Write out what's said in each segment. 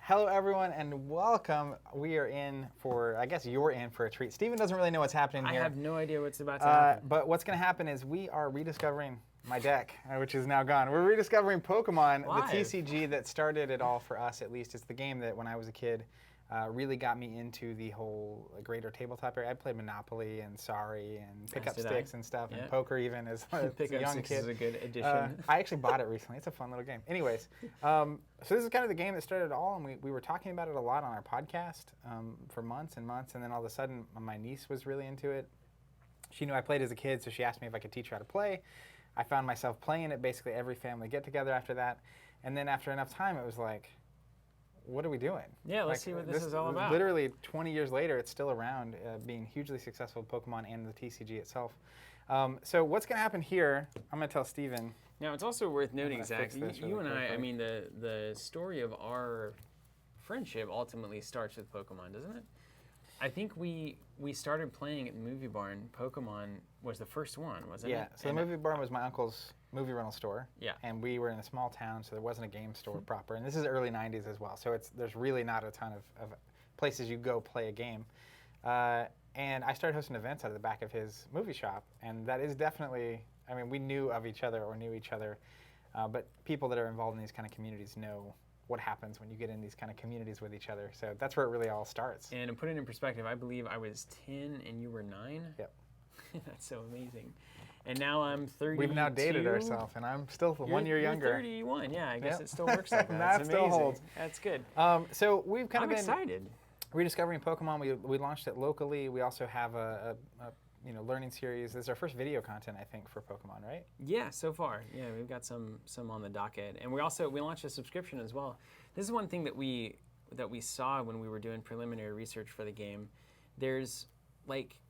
Hello, everyone, and welcome. We are in for, I guess you're in for a treat. Steven doesn't really know what's happening here. I have no idea what's about to happen. But what's going to happen is we are rediscovering my deck, which is now gone. We're rediscovering Pokemon, Live. the TCG that started it all for us, at least. It's the game that, when I was a kid, really got me into the whole greater tabletop area. I played Monopoly and Sorry and Pick-Up Sticks and stuff, and poker even as a young kid. Is a good addition. I actually bought it recently. It's a fun little game. Anyways, so this is kind of the game that started it all, and we were talking about it a lot on our podcast for months and months, and then all of a sudden my niece was really into it. She knew I played as a kid, so she asked me if I could teach her how to play. I found myself playing it basically every family get-together after that, and then after enough time, it was like, what are we doing? Yeah, let's see what this is all about. Literally 20 years later, it's still around, being hugely successful with Pokemon and the TCG itself. So what's going to happen here, I'm going to tell Steven. Now, it's also worth noting, Zach, really you and I quickly. mean, the story of our friendship ultimately starts with Pokemon, doesn't it? I think we started playing at the Movie Barn. Pokemon was the first one, wasn't it? Yeah, so the Movie Barn was my uncle's movie rental store. Yeah. And we were in a small town, so there wasn't a game store proper. And this is early 90s as well, so there's really not a ton of places you go play a game. And I started hosting events out of the back of his movie shop, and that is definitely, I mean, we knew of each other or knew each other, but people that are involved in these kind of communities know what happens when you get in these kind of communities with each other. So that's where it really all starts. And to put it in perspective, I believe I was 10 and you were 9. Yep. That's so amazing. And now I'm 32. We've now dated ourselves, and I'm still 1 year younger. You're 31, yeah. I guess it still works like that. That It's still amazing. holds. That's good. So we've kind I'm of been excited. rediscovering Pokemon. We launched it locally. We also have a learning series. This is our first video content, I think, for Pokemon, right? Yeah, so far. Yeah, we've got some on the docket, and we launched a subscription as well. This is one thing that we saw when we were doing preliminary research for the game.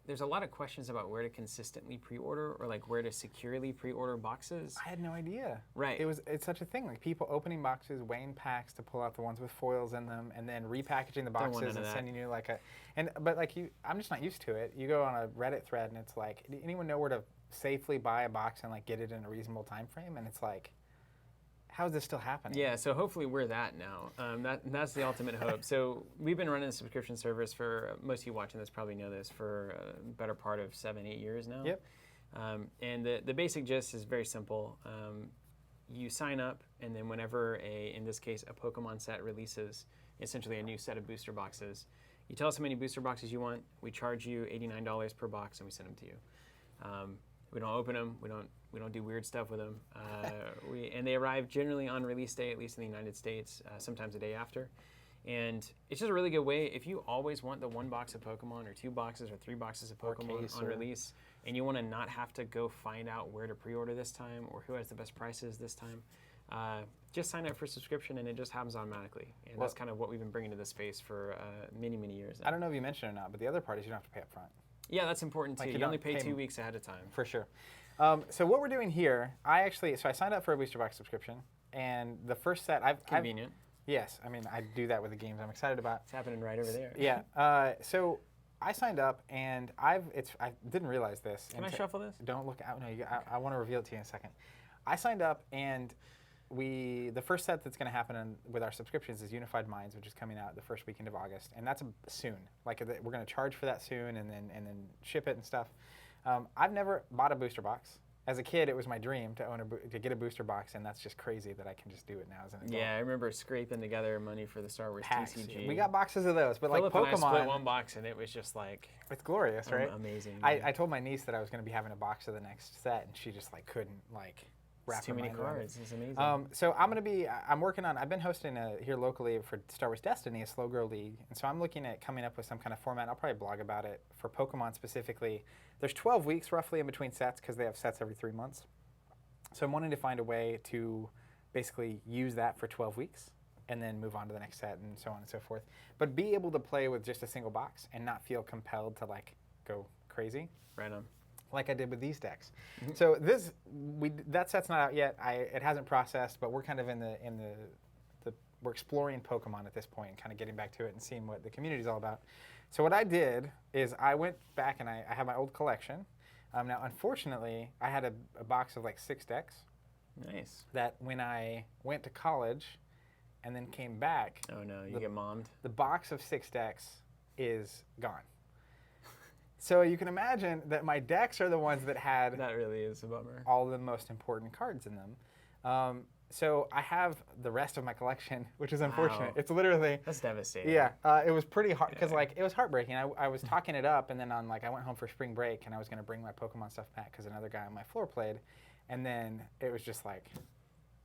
There's a lot of questions about where to consistently pre-order or like where to securely pre-order boxes. I had no idea. Right. It's such a thing. Like people opening boxes, weighing packs to pull out the ones with foils in them, and then repackaging the boxes and sending you like I'm just not used to it. You go on a Reddit thread and it's like, anyone know where to safely buy a box and like get it in a reasonable time frame? And it's like, how is this still happening? Yeah, so hopefully we're that now. That's the ultimate hope. So we've been running a subscription service for, most of you watching this probably know this, for a better part of 7-8 years now. Yep. And the basic gist is very simple. You sign up, and then whenever in this case, a Pokemon set releases, essentially a new set of booster boxes, you tell us how many booster boxes you want, we charge you $89 per box, and we send them to you. We don't open them. We don't do weird stuff with them. And they arrive generally on release day, at least in the United States, sometimes a day after. And it's just a really good way, if you always want the 1 box of Pokemon or 2 boxes or 3 boxes of Pokemon on release, and you want to not have to go find out where to pre-order this time or who has the best prices this time, just sign up for a subscription and it just happens automatically. And that's kind of what we've been bringing to this space for many, many years now. I don't know if you mentioned it or not, but the other part is you don't have to pay up front. Yeah, that's important too. Like You only pay 2 weeks ahead of time. For sure. So what we're doing here, I signed up for a booster box subscription, and the first set Convenient. Yes, I mean I do that with the games I'm excited about. It's happening right over there. Yeah. So I signed up, and I didn't realize this. Can I shuffle this? Don't look out. No, I want to reveal it to you in a second. I signed up, and the first set that's going to happen with our subscriptions is Unified Minds, which is coming out the first weekend of August, and that's soon. Like we're going to charge for that soon, and then ship it and stuff. I've never bought a booster box. As a kid, it was my dream to get a booster box, and that's just crazy that I can just do it now as an adult. Yeah, I remember scraping together money for the Star Wars Packs. TCG. We got boxes of those, but Phillip like Pokemon, and I split 1 box, and it was just like it's glorious, right? Amazing. I told my niece that I was going to be having a box of the next set, and she just like couldn't wrap It's too her many mind around it. cards. It's amazing. So I'm working on. I've been hosting here locally for Star Wars Destiny, a slow grow league, and so I'm looking at coming up with some kind of format. I'll probably blog about it for Pokemon specifically. There's 12 weeks roughly in between sets because they have sets every 3 months. So I'm wanting to find a way to basically use that for 12 weeks and then move on to the next set and so on and so forth. But be able to play with just a single box and not feel compelled to go crazy. Right on. Like I did with these decks. So that set's not out yet. It hasn't processed, but we're kind of we're exploring Pokemon at this point and kind of getting back to it and seeing what the community's all about. So what I did is I went back and I have my old collection. Now, unfortunately, I had a box of like 6 decks. Nice. That when I went to college and then came back, Oh no, you get mommed. the box of 6 decks is gone. So you can imagine that my decks are the ones that had That really is a bummer. all the most important cards in them. So I have the rest of my collection, which is unfortunate. Wow. It's literally, That's devastating. yeah, it was pretty hard because Yeah. like it was heartbreaking. I was talking it up, and then on like I went home for spring break, and I was gonna bring my Pokemon stuff back because another guy on my floor played, and then it was just like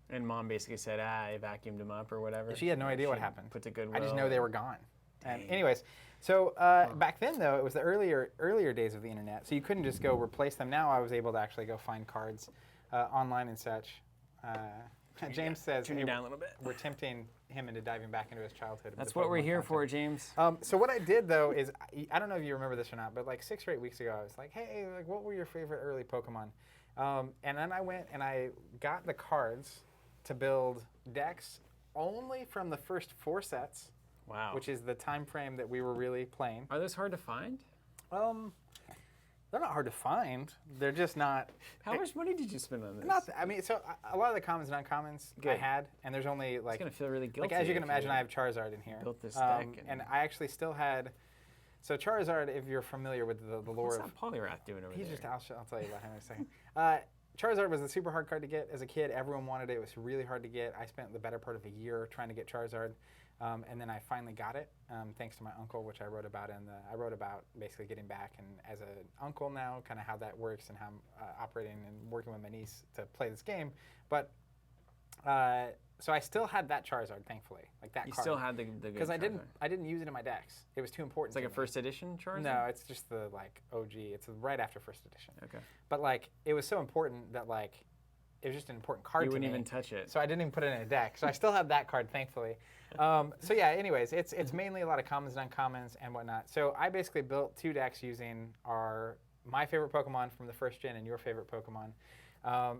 And mom basically said, I vacuumed them up or whatever. she had no idea what She happened. Put to Goodwill. I just know they were gone. And Dang. anyways, so back then though, it was the earlier days of the internet, so you couldn't just go replace them. Now I was able to actually go find cards online and such. James says Turn hey, it down a little bit. we're tempting him into diving back into his childhood. That's with the what we're Pokemon here for, content. James. So what I did though is I don't know if you remember this or not, but like 6 or 8 weeks ago, I was like, hey, like what were your favorite early Pokemon? And then I went and I got the cards to build decks only from the first 4 sets, Wow. which is the time frame that we were really playing. Are those hard to find? They're not hard to find. They're just not. How much money did you spend on this? Not. I mean, so a lot of the commons and uncommons I Good. had, and there's only It's like gonna feel really guilty. as you can if imagine, I have Charizard in here. built this deck and I actually still had. So Charizard, if you're familiar with the lore What's of, that Polyrath doing over he's there? just. I'll tell you about him in a second. Charizard was a super hard card to get as a kid. Everyone wanted it. It was really hard to get. I spent the better part of a year trying to get Charizard, and then I finally got it thanks to my uncle, which I wrote about I wrote about basically getting back and as an uncle now, kind of how that works and how I'm operating and working with my niece to play this game. But so I still had that Charizard, thankfully, like that You card. still had the good Because I Charizard. didn't use it in my decks. It was too important. It's like to a me. first edition Charizard? No, it's just the like OG. It's right after first edition. Okay. But like it was so important that like it was just an important card You to wouldn't me. even touch it. So I didn't even put it in a deck. So I still have that card, thankfully. So yeah, anyways, it's mainly a lot of commons and uncommons and whatnot. So I basically built 2 decks using my favorite Pokemon from the first gen and your favorite Pokemon.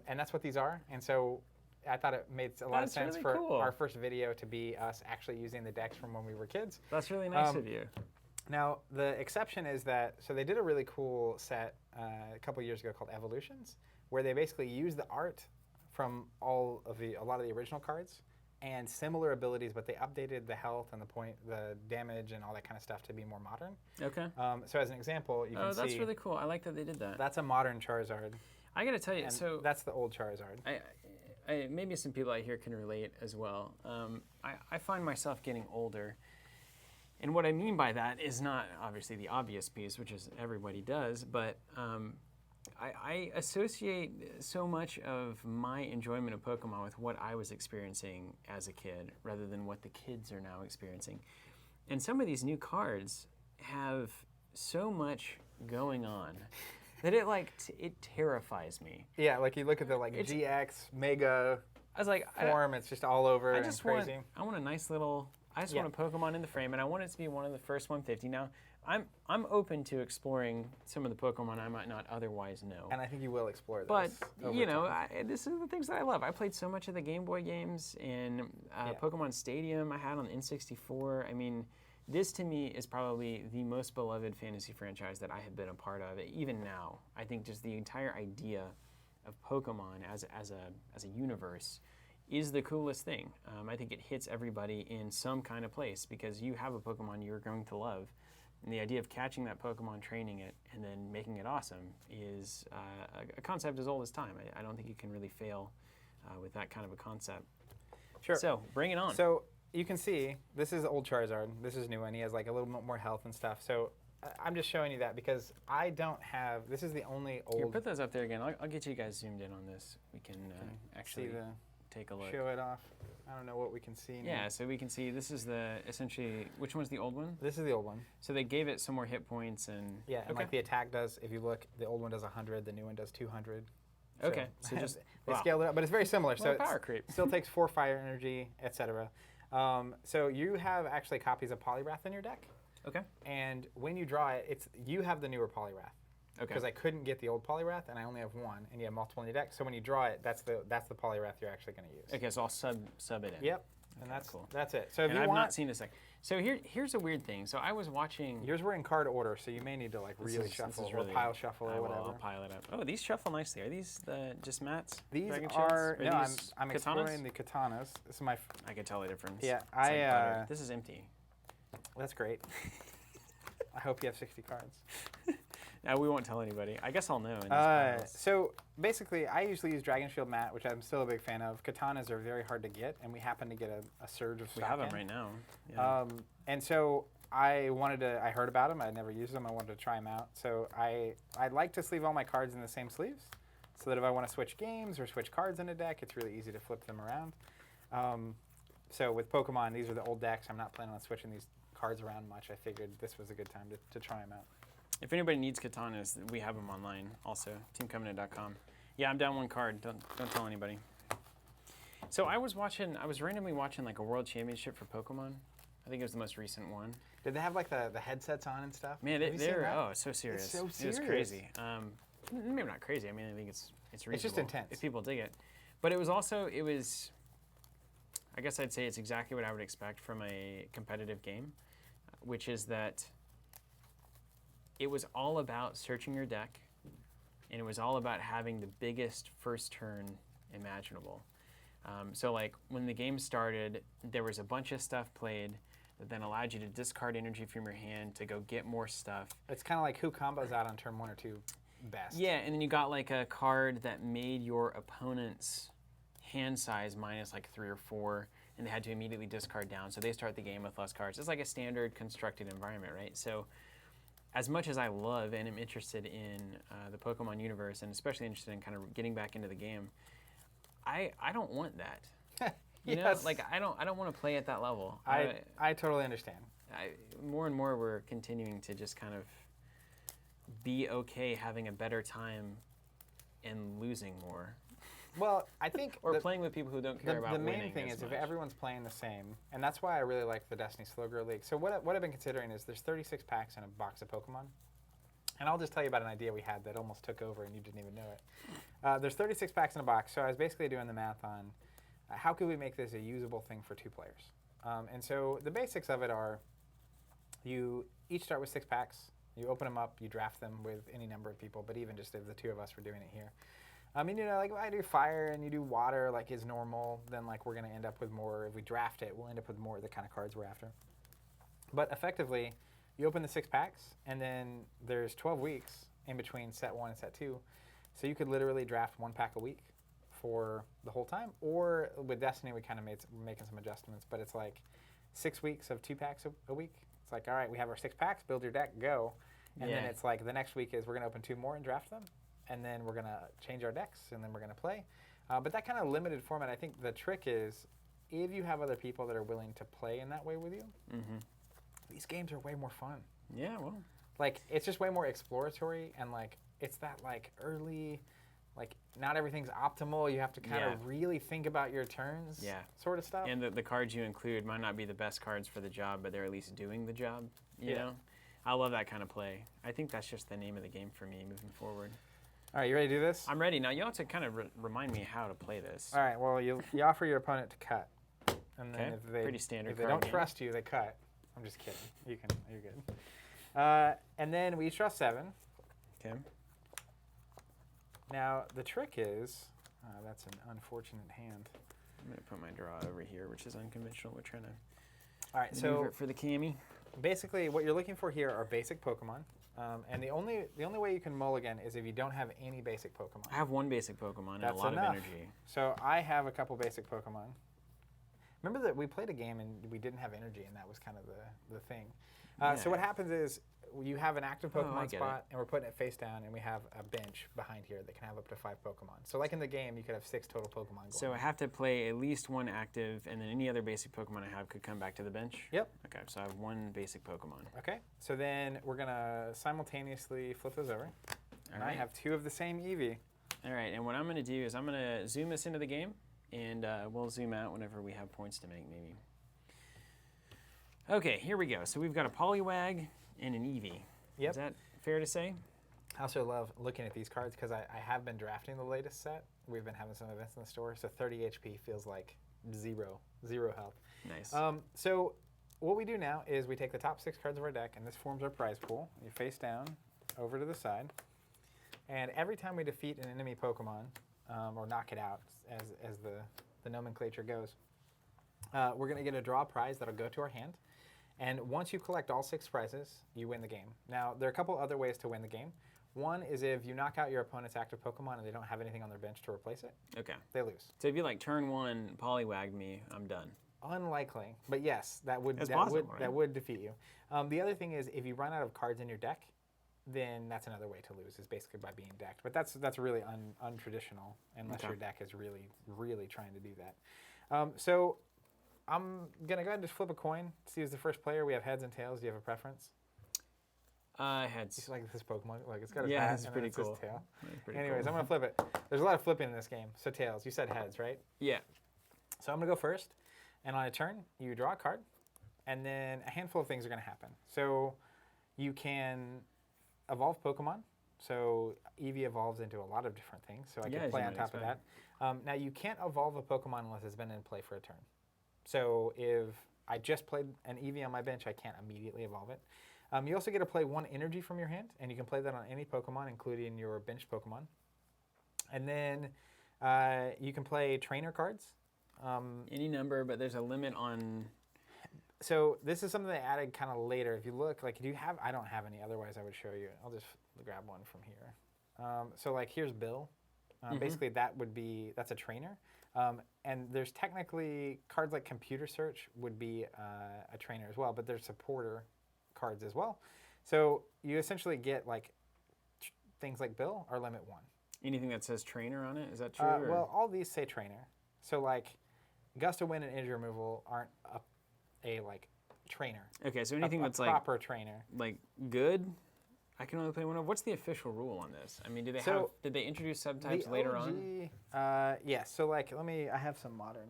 And that's what these are. And so I thought it made a lot of That's sense really for cool. our first video to be us actually using the decks from when we were kids. That's really nice of you. Now, the exception is that, so they did a really cool set a couple years ago called Evolutions, where they basically used the art from a lot of the original cards and similar abilities, but they updated the health and the damage and all that kind of stuff to be more modern. Okay. So as an example, you can see That's really cool. I like that they did that. that's a modern Charizard, I gotta tell you, and so that's the old Charizard. maybe some people out here can relate as well. I find myself getting older. And what I mean by that is not obviously the obvious piece, which is everybody does, but I associate so much of my enjoyment of Pokemon with what I was experiencing as a kid rather than what the kids are now experiencing. And some of these new cards have so much going on that it terrifies me. Yeah, like you look at the like GX Mega I was like, form, it's just all over I and just crazy. want a nice little. I just Yeah. want a Pokemon in the frame, and I want it to be one of the first 150. Now, I'm open to exploring some of the Pokemon I might not otherwise know. And I think you will explore this. But over you know, time. this is the things that I love. I played so much of the Game Boy games and Pokemon Stadium I had on the N64. I mean, this to me is probably the most beloved fantasy franchise that I have been a part of. Even now, I think just the entire idea of Pokemon as a universe is the coolest thing. I think it hits everybody in some kind of place because you have a Pokemon you're going to love. And the idea of catching that Pokemon, training it, and then making it awesome is a concept as old as time. I don't think you can really fail with that kind of a concept. Sure. So, bring it on. So you can see, this is old Charizard. This is new one. He has like a little bit more health and stuff. So I'm just showing you that because I don't have, this is the only Here, old, put those up there again. I'll get you guys zoomed in on this. We can actually see take a look. show it off. I don't know what we can see now. Yeah, so we can see this is essentially, which one's the old one? This is the old one. So they gave it some more hit points and... Yeah, and like the attack does, if you look, the old one does 100, the new one does 200. Okay, so just... They wow. scaled it up, but it's very similar. Well, So power it creep. still takes 4 fire energy, etc. So you have actually copies of Poliwrath in your deck. Okay. And when you draw it, you have the newer Poliwrath. Okay. Because I couldn't get the old Poliwrath, and I only have one, and you have multiple in your deck. So when you draw it, that's the Poliwrath you're actually going to use. Okay, so I'll sub it in. Yep. And Okay, cool. that's it. So if And you I've want, not seen this thing. So here's a weird thing. So I was watching. yours were in card order, so you may need to like really shuffle or pile shuffle or whatever. I'll pile it up. Oh, these shuffle nicely. Are these just mats? These Dragon are Shields? no. These I'm katanas? exploring the katanas. This is my. I can tell the difference. Yeah, It's like butter. This is empty. That's great. I hope you have 60 cards. No, we won't tell anybody. I guess I'll know. In these piles. So basically, I usually use Dragon Shield Mat, which I'm still a big fan of. Katanas are very hard to get, and we happen to get a surge of stock. We have them in. right now. Yeah. And so I heard about them. I never used them. I wanted to try them out. So I like to sleeve all my cards in the same sleeves, so that if I want to switch games or switch cards in a deck, it's really easy to flip them around. So with Pokemon, these are the old decks. I'm not planning on switching these cards around much. I figured this was a good time to try them out. If anybody needs katanas, we have them online also, teamcovenant.com. Yeah, I'm down one card. Don't tell anybody. So I was randomly watching like a world championship for Pokemon. I think it was the most recent one. Did they have like the headsets on and stuff? Man, they're so serious. It's so serious. It was crazy. Maybe not crazy. I mean, I think it's reasonable. It's just intense. If people dig it. But it was, I guess I'd say it's exactly what I would expect from a competitive game, which is that it was all about searching your deck, and it was all about having the biggest first turn imaginable. So like when the game started, there was a bunch of stuff played that then allowed you to discard energy from your hand to go get more stuff. It's kind of like who combos out on turn 1 or 2 best. Yeah, and then you got like a card that made your opponent's hand size minus like 3 or 4, and they had to immediately discard down. So they start the game with less cards. It's like a standard constructed environment, right? So as much as I love and am interested in the Pokemon universe, and especially interested in kind of getting back into the game, I don't want that. You know, like I don't want to play at that level. I totally understand. More and more we're continuing to just kind of be okay having a better time and losing more. Well, I think or playing with people who don't care about winning. The main thing is if everyone's playing the same, and that's why I really like the Destiny Slow Grow League. So what I've been considering is there's 36 packs in a box of Pokemon. And I'll just tell you about an idea we had that almost took over and you didn't even know it. There's 36 packs in a box, so I was basically doing the math on how could we make this a usable thing for 2 players. And so the basics of it are you each start with 6 packs. You open them up, you draft them with any number of people, but even just if the 2 of us were doing it here. And you know, like if I do fire and you do water like is normal, then like we're gonna end up with more. If we draft it, we'll end up with more of the kind of cards we're after. But effectively, you open the 6 packs, and then there's 12 weeks in between set 1 and set 2. So you could literally draft 1 pack a week for the whole time. Or with Destiny, we kind of making some adjustments, but it's like 6 weeks of 2 packs a week. It's like, all right, we have our 6 packs, build your deck, go. And then it's like the next week is we're gonna open 2 more and draft them. And then we're gonna change our decks, and then we're gonna play. But that kind of limited format, I think the trick is, if you have other people that are willing to play in that way with you, these games are way more fun. Yeah, well. Like, it's just way more exploratory, and like, it's that like early, like not everything's optimal. You have to kind of really think about your turns, sort of stuff. And the cards you include might not be the best cards for the job, but they're at least doing the job, you know? I love that kind of play. I think that's just the name of the game for me moving forward. All right, you ready to do this? I'm ready. Now, you'll have to kind of remind me how to play this. All right, well, you offer your opponent to cut. And then if they, pretty standard if they don't trust you, they cut. I'm just kidding. You're good. And then we each draw 7. Okay. Now, the trick is, that's an unfortunate hand. I'm going to put my draw over here, which is unconventional. We're trying to All right, move so it for the cami. Basically, what you're looking for here are basic Pokemon. And the only way you can mulligan is if you don't have any basic Pokemon. I have 1 basic Pokemon and That's a lot enough. of energy. So I have a couple basic Pokemon. Remember that we played a game and we didn't have energy, and that was kind of the thing. So what happens is you have an active Pokemon spot, and we're putting it face down, and we have a bench behind here that can have up to 5 Pokemon. So like in the game, you could have 6 total Pokemon going. So I have to play at least 1 active, and then any other basic Pokemon I have could come back to the bench? Yep. Okay, so I have 1 basic Pokemon. Okay, so then we're going to simultaneously flip those over. And I have 2 of the same Eevee. All right, and what I'm going to do is I'm going to zoom us into the game, and we'll zoom out whenever we have points to make, maybe. Okay, here we go. So we've got a Poliwag and an Eevee. Yep. Is that fair to say? I also love looking at these cards because I have been drafting the latest set. We've been having some events in the store, so 30 HP feels like 0 0 health. Nice. So what we do now is we take the top 6 cards of our deck, and this forms our prize pool. You face down, over to the side. And every time we defeat an enemy Pokemon, or knock it out, as the nomenclature goes, we're going to get a draw prize that'll go to our hand. And once you collect all 6 prizes, you win the game. Now, there are a couple other ways to win the game. One is if you knock out your opponent's active Pokemon and they don't have anything on their bench to replace it, Okay. they lose. So if you like turn 1 Poliwagged me, I'm done. Unlikely, but yes, that would right? defeat you. The other thing is if you run out of cards in your deck, then that's another way to lose, is basically by being decked. But that's really untraditional unless your deck is really trying to do that. So I'm gonna go ahead and just flip a coin. See who's the first player. We have heads and tails. Do you have a preference? Heads. It's like this Pokemon, like it's got a Yeah, hat it's and pretty then cool. His tail. Pretty Anyways, cool. I'm gonna flip it. There's a lot of flipping in this game. So tails. You said heads, right? Yeah. So I'm gonna go first, and on a turn, you draw a card, and then a handful of things are gonna happen. So you can evolve Pokemon. So Eevee evolves into a lot of different things. So I can play on top of that. Now you can't evolve a Pokemon unless it's been in play for a turn. So if I just played an Eevee on my bench, I can't immediately evolve it. You also get to play 1 energy from your hand, and you can play that on any Pokemon, including your benched Pokemon. And then you can play trainer cards. Any number, but there's a limit on... So this is something they added kind of later. If you look, like, do you have... I don't have any, otherwise I would show you. I'll just grab one from here. So, like, here's Bill. Basically, that's a trainer. And there's technically cards like Computer Search would be a trainer as well, but there's supporter cards as well. So you essentially get like things like Bill are limit 1. Anything that says trainer on it, is that true? Well, all these say trainer. So like Gust of Wind and Injury Removal aren't a like trainer. Okay, so anything that's like proper trainer. Like good, I can only play 1 of. What's the official rule on this? I mean, did they introduce subtypes later on? Yes. So like, I have some modern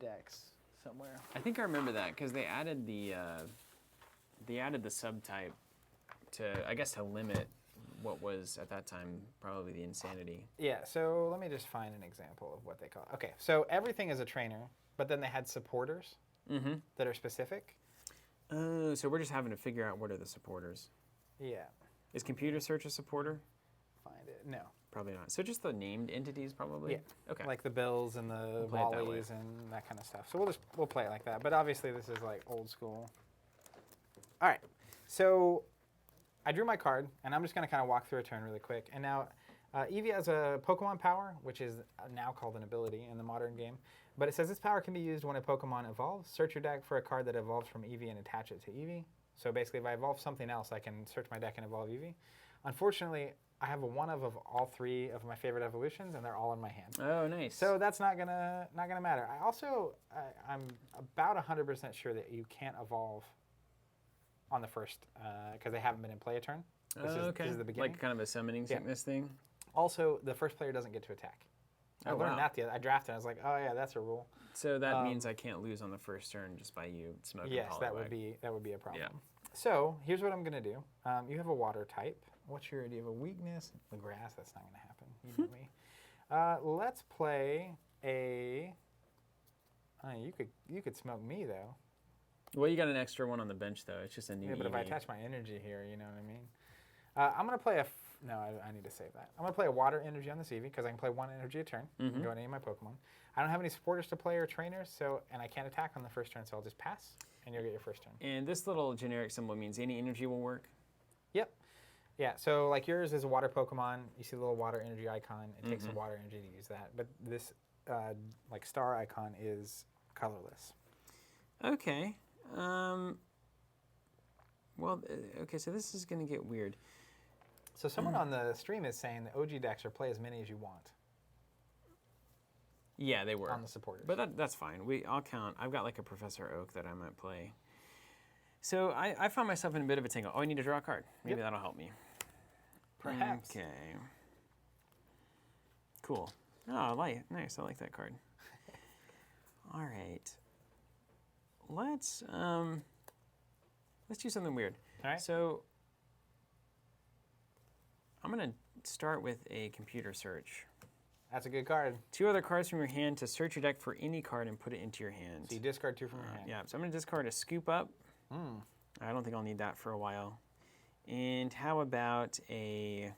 decks somewhere. I think I remember that because they added the subtype to, I guess, to limit what was at that time probably the insanity. Yeah. So let me just find an example of what they call it. Okay. So everything is a trainer, but then they had supporters that are specific. Oh, so we're just having to figure out what are the supporters. Yeah. Is Computer Search a supporter? Find it. No. Probably not. So just the named entities, probably. Yeah. Okay. Like the Bills and the play it that way. Volleys and that kind of stuff. So we'll play it like that. But obviously this is like old school. All right. So I drew my card, and I'm just going to kind of walk through a turn really quick. And now Eevee has a Pokemon power, which is now called an ability in the modern game. But it says this power can be used when a Pokemon evolves. Search your deck for a card that evolves from Eevee and attach it to Eevee. So basically, if I evolve something else, I can search my deck and evolve Eevee. Unfortunately, I have one of all 3 of my favorite evolutions, and they're all in my hand. Oh, nice. So that's not gonna matter. I also I'm about 100% sure that you can't evolve on the first because they haven't been in play a turn. This is the beginning. Like kind of a summoning sickness thing. Also, the first player doesn't get to attack. I learned that I drafted. I was like, oh yeah, that's a rule. So that means I can't lose on the first turn just by you smoking. Yes, that would be a problem. Yeah. So here's what I'm gonna do. You have a water type. Do you have a weakness? The grass. That's not gonna happen. You know me. Let's play a. You could smoke me though. Well, you got an extra one on the bench though. It's just a new. Yeah, but if I attach my energy here, you know what I mean. I'm gonna play No, I need to save that. I'm going to play a water energy on this Eevee because I can play 1 energy a turn and go on any of my Pokemon. I don't have any supporters to play or trainers, and I can't attack on the first turn, so I'll just pass, and you'll get your first turn. And this little generic symbol means any energy will work? Yep. Yeah, so like yours is a water Pokemon. You see the little water energy icon. It takes a water energy to use that. But this like star icon is colorless. Okay. Well, okay, so this is going to get weird. So someone on the stream is saying the OG decks are play as many as you want. Yeah, they were. On the supporters. But that's fine. I'll count. I've got like a Professor Oak that I might play. So I found myself in a bit of a tangle. Oh, I need to draw a card. Maybe that'll help me. Perhaps. Okay. Cool. Oh, nice. I like that card. All right. Let's do something weird. All right. So I'm going to start with a computer search. That's a good card. 2 other cards from your hand to search your deck for any card and put it into your hand. So you discard 2 from your hand. Yeah, so I'm going to discard a Scoop Up. I don't think I'll need that for a while. And how about a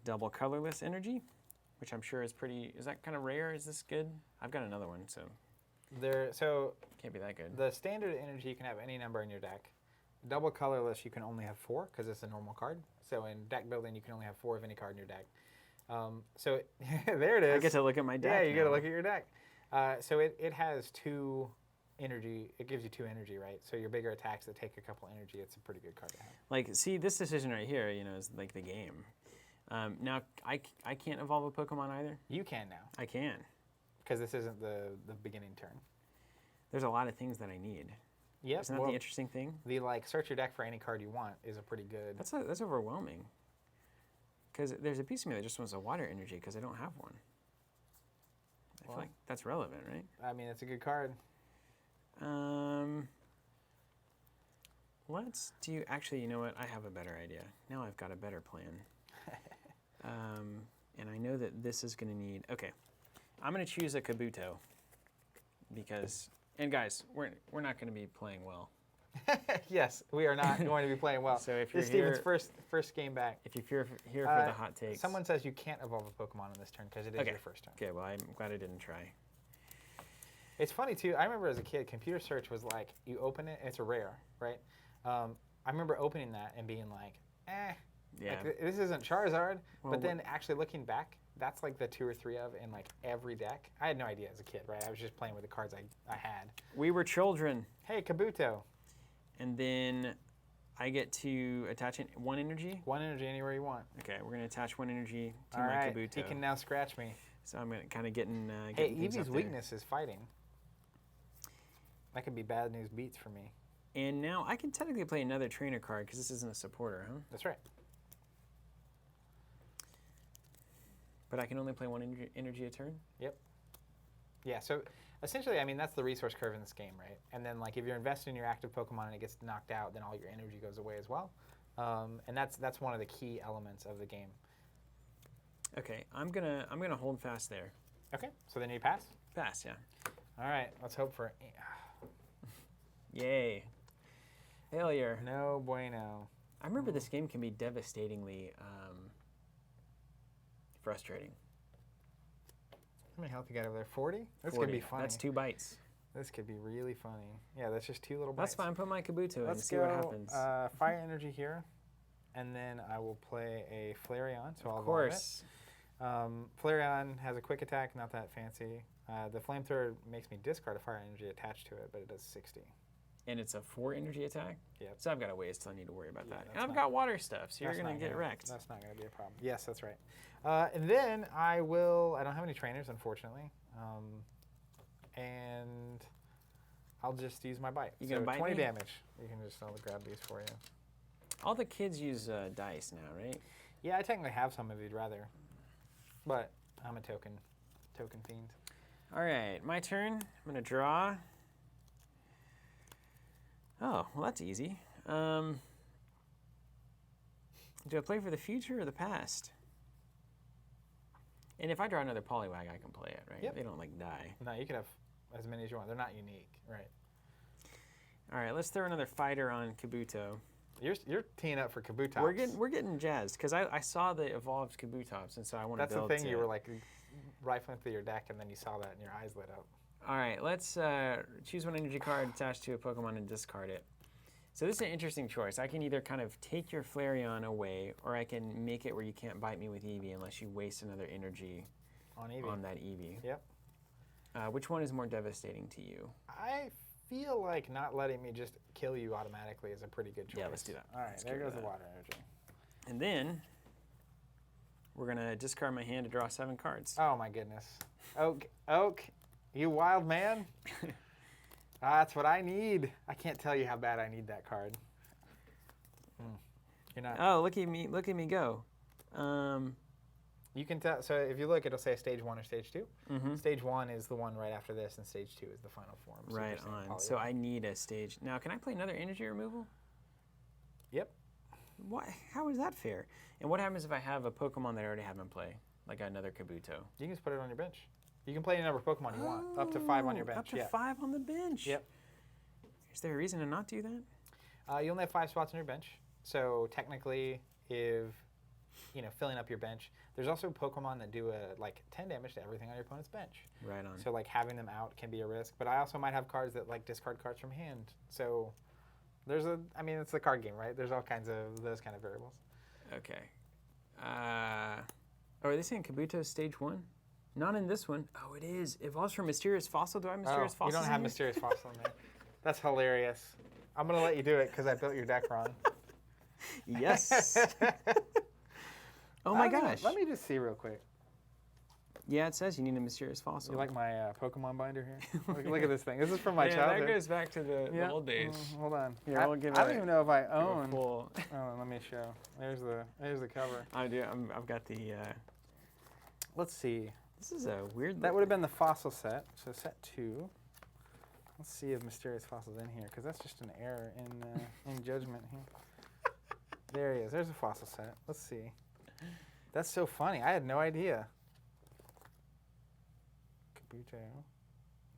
double colorless energy, which I'm sure is pretty, is that kind of rare? Is this good? I've got another one, so. Can't be that good. The standard energy, you can have any number in your deck. Double colorless, you can only have 4 because it's a normal card. So in deck building, you can only have 4 of any card in your deck. There it is. I get to look at my deck. Yeah, you get to look at your deck. So it has 2 energy. It gives you 2 energy, right? So your bigger attacks that take a couple energy, it's a pretty good card to have. Like, see, this decision right here, you know, is like the game. Now, I can't evolve a Pokemon either. You can now. I can. Because this isn't the beginning turn. There's a lot of things that I need. Yep. Isn't that the interesting thing? The search your deck for any card you want is a pretty good. That's overwhelming. Because there's a piece of me that just wants a water energy because I don't have one. I feel like that's relevant, right? I mean, it's a good card. Let's do, actually, you know what? I have a better idea. Now I've got a better plan. And I know that this is going to need, okay. I'm going to choose a Kabuto because, and guys, we're not going to be playing well. Yes, we are not going to be playing well. So if you're this is Steven's first game back. If you're here for the hot takes. Someone says you can't evolve a Pokemon on this turn because it is your first turn. Okay, well, I'm glad I didn't try. It's funny, too. I remember as a kid, computer search was like, you open it, and it's a rare, right? I remember opening that and being like, Yeah. like, this isn't Charizard. Well, but then actually looking back, that's like the 2 or 3 of in like every deck. I had no idea as a kid, right? I was just playing with the cards I had. We were children. Hey, Kabuto. And then I get to attach 1 energy? 1 energy anywhere you want. Okay, we're going to attach 1 energy to All my right. Kabuto. He can now scratch me. So I'm kind of getting hey, Eevee's weakness is fighting. That could be bad news beats for me. And now I can technically play another trainer card because this isn't a supporter, huh? That's right. But I can only play 1 energy a turn? Yep. Yeah, so essentially, I mean, that's the resource curve in this game, right? And then, like, if you're invested in your active Pokemon and it gets knocked out, then all your energy goes away as well. And that's one of the key elements of the game. Okay, I'm gonna hold fast there. Okay, so then you pass? Pass, yeah. All right, let's hope for... Yay. Failure. No bueno. I remember this game can be devastatingly frustrating. How many health you got over there? 40? This 40. could be funny. That's 2 bites. This could be really funny. Yeah, that's just 2 little bites. That's fine. Put my Kabuto in and see what happens. Fire energy here, and then I will play a Flareon. So of course. Flareon has a quick attack, not that fancy. The flamethrower makes me discard a fire energy attached to it, but it does 60. And it's a 4 energy attack? Yep. So I've got a ways till I need to worry about that. And I've got water stuff, so you're going to get wrecked. That's not going to be a problem. Yes, that's right. And then I don't have any trainers, unfortunately. And I'll just use my bite. You gonna bite 20 me? damage. You can just grab these for you. All the kids use dice now, right? Yeah, I technically have some if you'd rather. But I'm a token fiend. All right, my turn. I'm going to draw. Oh, well, that's easy. Do I play for the future or the past? And if I draw another Poliwag, I can play it, right? Yep. They don't, like, die. No, you can have as many as you want. They're not unique, right? All right, let's throw another fighter on Kabuto. You're teeing up for Kabutops. We're getting jazzed, because I saw the evolved Kabutops, and so I want to build That's the thing, you were, like, rifling through your deck, and then you saw that, and your eyes lit up. All right, let's choose 1 energy card attached to a Pokemon and discard it. So this is an interesting choice. I can either kind of take your Flareon away, or I can make it where you can't bite me with Eevee unless you waste another energy on that Eevee. Yep. Which one is more devastating to you? I feel like not letting me just kill you automatically is a pretty good choice. Yeah, let's do that. All right, there goes the water energy. And then we're going to discard my hand to draw 7 cards. Oh, my goodness. Oak, you wild man. That's what I need. I can't tell you how bad I need that card. You're not. Oh, look at me go. You can tell. So if you look, it'll say stage 1 or stage 2. Mm-hmm. Stage 1 is the one right after this, and stage 2 is the final form. So right on. So I need a stage. Now, can I play another energy removal? Yep. What? How is that fair? And what happens if I have a Pokemon that I already have in play? like another Kabuto. You can just put it on your bench. You can play any number of Pokemon you want, up to 5 on your bench. Up to 5 on the bench. Yep. Is there a reason to not do that? You only have 5 spots on your bench, so technically, if filling up your bench, there's also Pokemon that do like 10 damage to everything on your opponent's bench. Right on. So like having them out can be a risk, but I also might have cards that like discard cards from hand. So there's it's the card game, right? There's all kinds of those kind of variables. Okay. Are they saying Kabuto stage 1? Not in this one. Oh, it is. Evolves from Mysterious Fossil. Do I have Mysterious Fossil? You don't have Mysterious Fossil in there. That's hilarious. I'm going to let you do it because I built your deck wrong. Yes. Oh my gosh. Let me just see real quick. Yeah, it says you need a Mysterious Fossil. You like my Pokemon binder here? look at this thing. This is from my childhood. That goes back to the old days. Hold on. Here, I don't even know if I own. Oh, let me show. There's the cover. I do. I've got the. Let's see. This is a weird. That would have been the fossil set. So set 2. Let's see if Mysterious Fossil's in here, because that's just an error in judgment here. There he is. There's a fossil set. Let's see. That's so funny. I had no idea. Kabuto.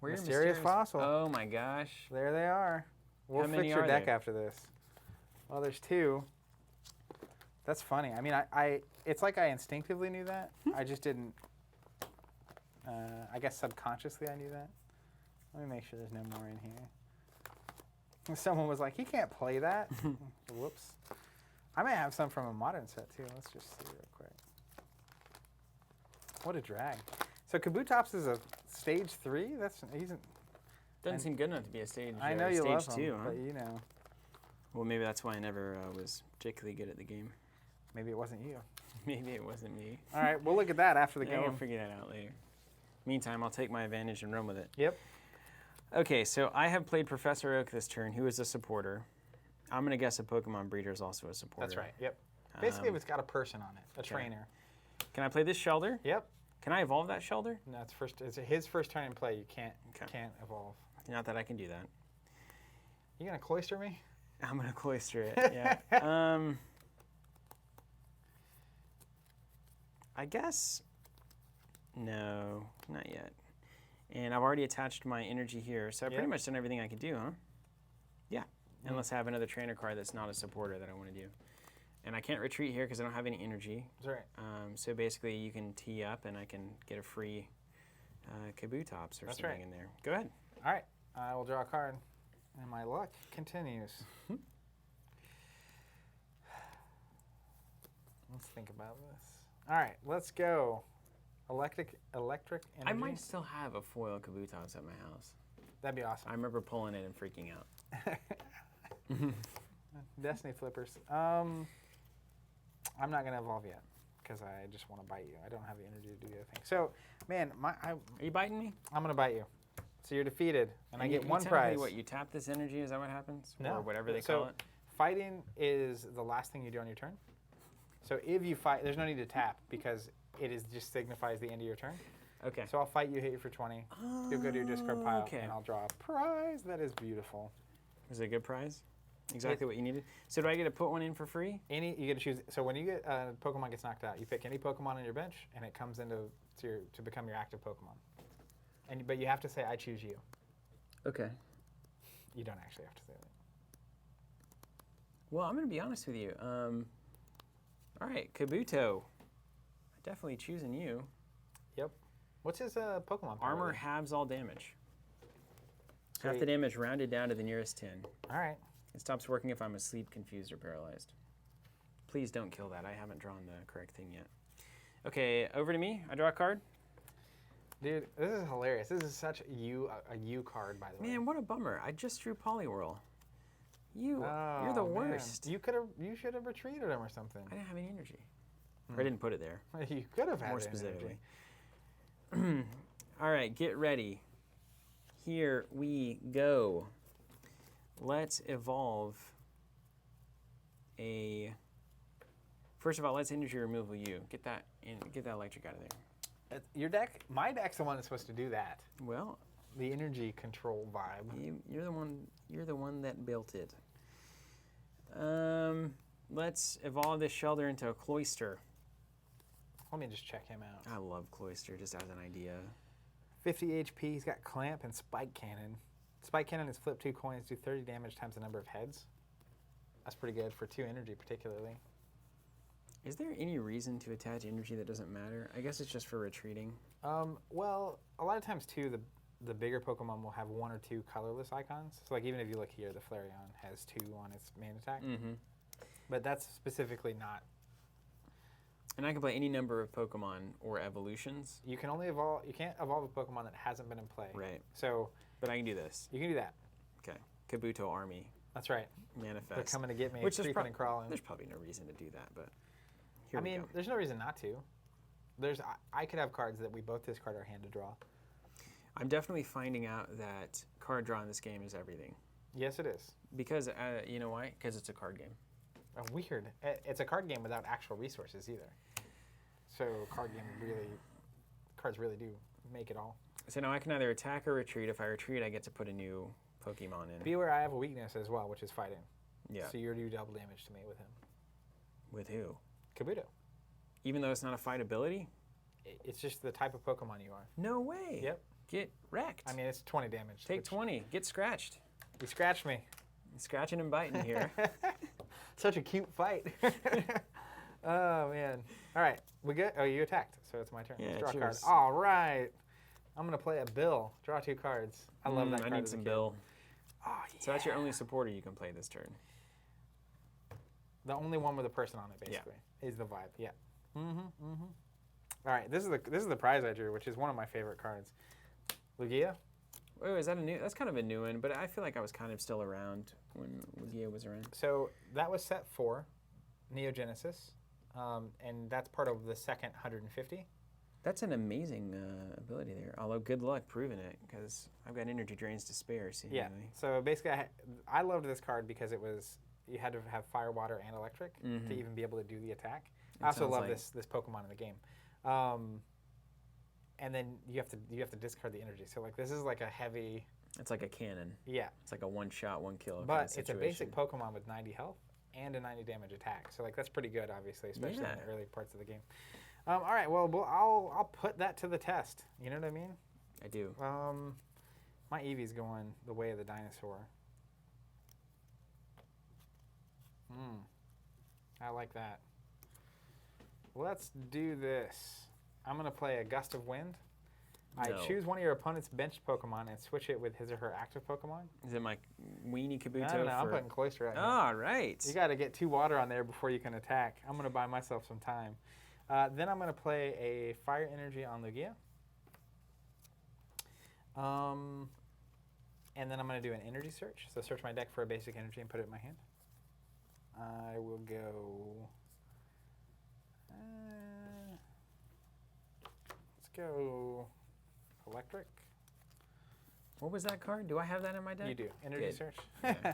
Mysterious Fossil. Oh my gosh. There they are. We'll fix your deck after this. Well, there's 2. That's funny. I mean, it's like I instinctively knew that. I just didn't. I guess subconsciously I knew that. Let me make sure there's no more in here. Someone was like, he can't play that. Whoops. I may have some from a modern set too. Let's just see real quick. What a drag. So Kabutops is a stage 3? Doesn't seem good enough to be a stage. I know you stage love 2, him, huh? but you know. Well, maybe that's why I never was particularly good at the game. Maybe it wasn't you. Maybe it wasn't me. All right, we'll look at that after the Yeah, game. we'll figure that out later. Meantime, I'll take my advantage and run with it. Yep. Okay, so I have played Professor Oak this turn, who is a supporter. I'm going to guess a Pokemon breeder is also a supporter. That's right, yep. Basically, if it's got a person on it, a trainer. Can I play this Shelder? Yep. Can I evolve that Shelder? No, it's his first turn in play. You can't evolve. Not that I can do that. You gonna cloister me? I'm going to cloister it, yeah. I guess, no, not yet. And I've already attached my energy here, so I've pretty much done everything I could do, huh? Yeah, unless I have another trainer card that's not a supporter that I want to do. And I can't retreat here because I don't have any energy. That's right. So basically you can tee up and I can get a free Kabutops or something in there. Go ahead. All right, I will draw a card, and my luck continues. Let's think about this. All right, let's go. Electric energy. I might still have a foil Kabutops at my house. That'd be awesome. I remember pulling it and freaking out. Destiny flippers. I'm not gonna evolve yet because I just want to bite you. I don't have the energy to do the other thing. So, man, Are you biting me? I'm gonna bite you. So you're defeated, and I get you one tell prize. Me what, you tap this energy? Is that what happens? No. Or whatever they call it? Fighting is the last thing you do on your turn. So if you fight, there's no need to tap because it just signifies the end of your turn. Okay. So I'll fight you, hit you for 20. You'll go to your discard pile, okay. and I'll draw a prize. That is beautiful. Is it a good prize? Exactly what you needed. So do I get to put one in for free? You get to choose. So when you get Pokemon gets knocked out, you pick any Pokemon on your bench, and it comes into to become your active Pokemon. But you have to say, "I choose you." Okay. You don't actually have to say that. Well, I'm going to be honest with you. All right, Kabuto. Definitely choosing you. Yep. What's his Pokemon power? Armor halves all damage. Half the damage rounded down to the nearest 10. All right. It stops working if I'm asleep, confused, or paralyzed. Please don't kill that. I haven't drawn the correct thing yet. Okay, over to me. I draw a card. Dude, this is hilarious. This is such a you card, by the way. Man, what a bummer. I just drew Poliwhirl. You're the worst. You should have retreated him or something. I didn't have any energy. Or I didn't put it there. You could have had more it specifically. All right, get ready. Here we go. Let's evolve a. First of all, let's energy removal you. Get that electric out of there. Your deck, my deck's the one that's supposed to do that. Well, the energy control vibe. You're the one. You're the one that built it. Let's evolve this Shelder into a Cloyster. Let me just check him out. I love Cloyster just as an idea. 50 HP. He's got Clamp and Spike Cannon. Spike Cannon is flip 2 coins, do 30 damage times the number of heads. That's pretty good for 2 energy, particularly. Is there any reason to attach energy that doesn't matter? I guess it's just for retreating. Well, a lot of times too, the bigger Pokemon will have 1 or 2 colorless icons. So like even if you look here, the Flareon has 2 on its main attack. Mm-hmm. But that's specifically not. And I can play any number of Pokemon or evolutions. You can only evolve. You can't evolve a Pokemon that hasn't been in play. Right. So. But I can do this. You can do that. Okay. Kabuto Army. That's right. Manifest. They're coming to get me. Which is creeping and crawling. There's probably no reason to do that, but. I mean, there's no reason not to. I could have cards that we both discard our hand to draw. I'm definitely finding out that card draw in this game is everything. Yes, it is. Because, you know why? Because it's a card game. Oh, weird. It's a card game without actual resources either. So cards really do make it all. So now I can either attack or retreat. If I retreat, I get to put a new Pokemon in. Be aware I have a weakness as well, which is fighting. Yeah. So you do double damage to me with him. With who? Kabuto. Even though it's not a fight ability? It's just the type of Pokemon you are. No way. Yep. Get wrecked. I mean, it's 20 damage. Take 20. Get scratched. You scratched me. Scratching and biting here. Such a cute fight. Oh, man. All right. We good? Oh, you attacked, so it's my turn. Yeah, Let's draw cheers. a card. All right. I'm going to play a Bill. Draw 2 cards. I love that card. I need some Bill. Oh, yeah. So that's your only supporter you can play this turn. The only one with a person on it, basically, is the vibe. Yeah. All right. This is the prize I drew, which is one of my favorite cards. Lugia. Oh, is that a new? That's kind of a new one, but I feel like I was kind of still around when Lugia was around. So that was set 4, Neogenesis, and that's part of the second 150. That's an amazing ability there. Although good luck proving it, because I've got energy drains to spare. Seemingly. Yeah. So basically, I loved this card because you had to have fire, water, and electric to even be able to do the attack. I also love this Pokemon in the game. And then you have to discard the energy. So like this is like a heavy. It's like a cannon. Yeah. It's like a one-shot, one-kill. But it's a basic Pokemon with 90 health and a 90 damage attack. So like that's pretty good, obviously, especially in the early parts of the game. All right. Well, I'll put that to the test. You know what I mean? I do. My Eevee's going the way of the dinosaur. I like that. Let's do this. I'm going to play a Gust of Wind. I choose one of your opponent's benched Pokemon and switch it with his or her active Pokemon. Is it my weenie Kabuto? I don't know. I'm putting Cloyster right here. All right. You got to get 2 water on there before you can attack. I'm going to buy myself some time. Then I'm going to play a Fire Energy on Lugia. And then I'm going to do an energy search. So search my deck for a basic energy and put it in my hand. I will go... let's go electric. What was that card? Do I have that in my deck? You do. Energy search. Yeah.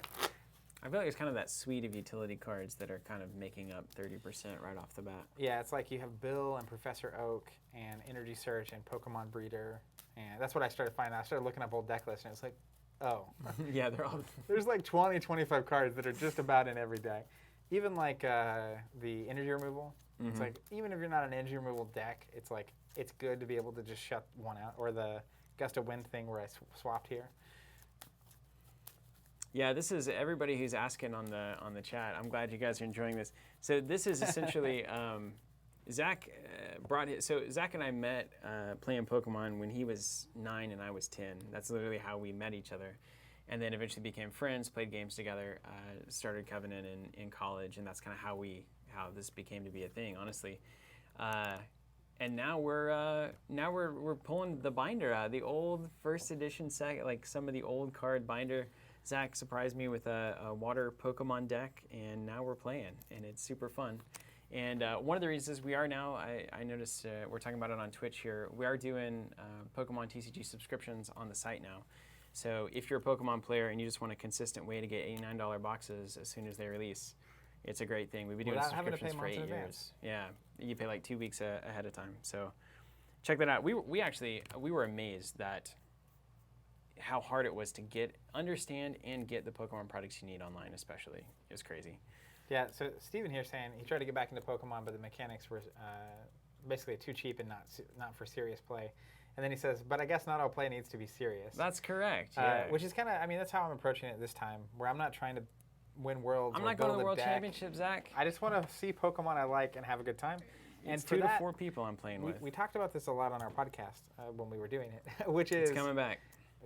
I feel like it's kind of that suite of utility cards that are kind of making up 30% right off the bat. Yeah, it's like you have Bill and Professor Oak and Energy Search and Pokemon Breeder. And that's what I started finding. I started looking up old deck lists and it's like, oh. Yeah, they're all... There's like 20, 25 cards that are just about in every deck. Even like the energy removal. It's like, even if you're not an energy removal deck, it's like, it's good to be able to just shut one out. Or the Gust of Wind thing where I swapped here. Yeah, this is everybody who's asking on the chat. I'm glad you guys are enjoying this. So this is essentially Zach brought his. So Zach and I met playing Pokemon when he was 9 and I was 10. That's literally how we met each other, and then eventually became friends, played games together, started Covenant in college, and that's kind of how this became to be a thing, honestly. And now we're pulling the binder out, the old first edition set, like some of the old card binder. Zach surprised me with a water Pokemon deck, and now we're playing, and it's super fun. And one of the reasons we are now, I noticed we're talking about it on Twitch here, we are doing Pokemon TCG subscriptions on the site now. So if you're a Pokemon player and you just want a consistent way to get $89 boxes as soon as they release, it's a great thing. We've been doing subscriptions for 8 years. Yeah, you pay like 2 weeks ahead of time. So check that out. We were amazed that how hard it was to understand and get the Pokemon products you need online, especially. It was crazy. Yeah, so Steven here saying he tried to get back into Pokemon, but the mechanics were basically too cheap and not for serious play. And then he says, but I guess not all play needs to be serious. That's correct. Yeah. Which is kind of, I mean, that's how I'm approaching it this time, where I'm not trying to win worlds. I'm or not going to build the a World deck. Championship, Zach. I just want to see Pokemon I like and have a good time. And It's for 2 to that, 4 people I'm playing with. we talked about this a lot on our podcast when we were doing it, which is It's coming back.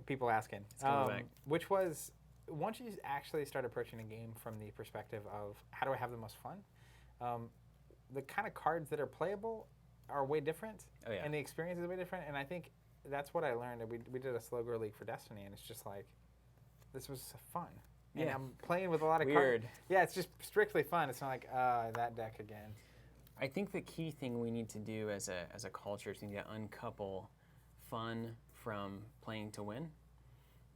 people asking. It's coming back. Which was, once you actually start approaching a game from the perspective of how do I have the most fun, the kind of cards that are playable are way different, Oh, yeah. and the experience is way different. And I think that's what I learned. We did a slow grow league for Destiny, and it's just like, this was fun. And Yeah. I'm playing with a lot of Weird. cards. Yeah, it's just strictly fun. It's not like, that deck again. I think the key thing we need to do as a culture is we need to uncouple fun from playing to win,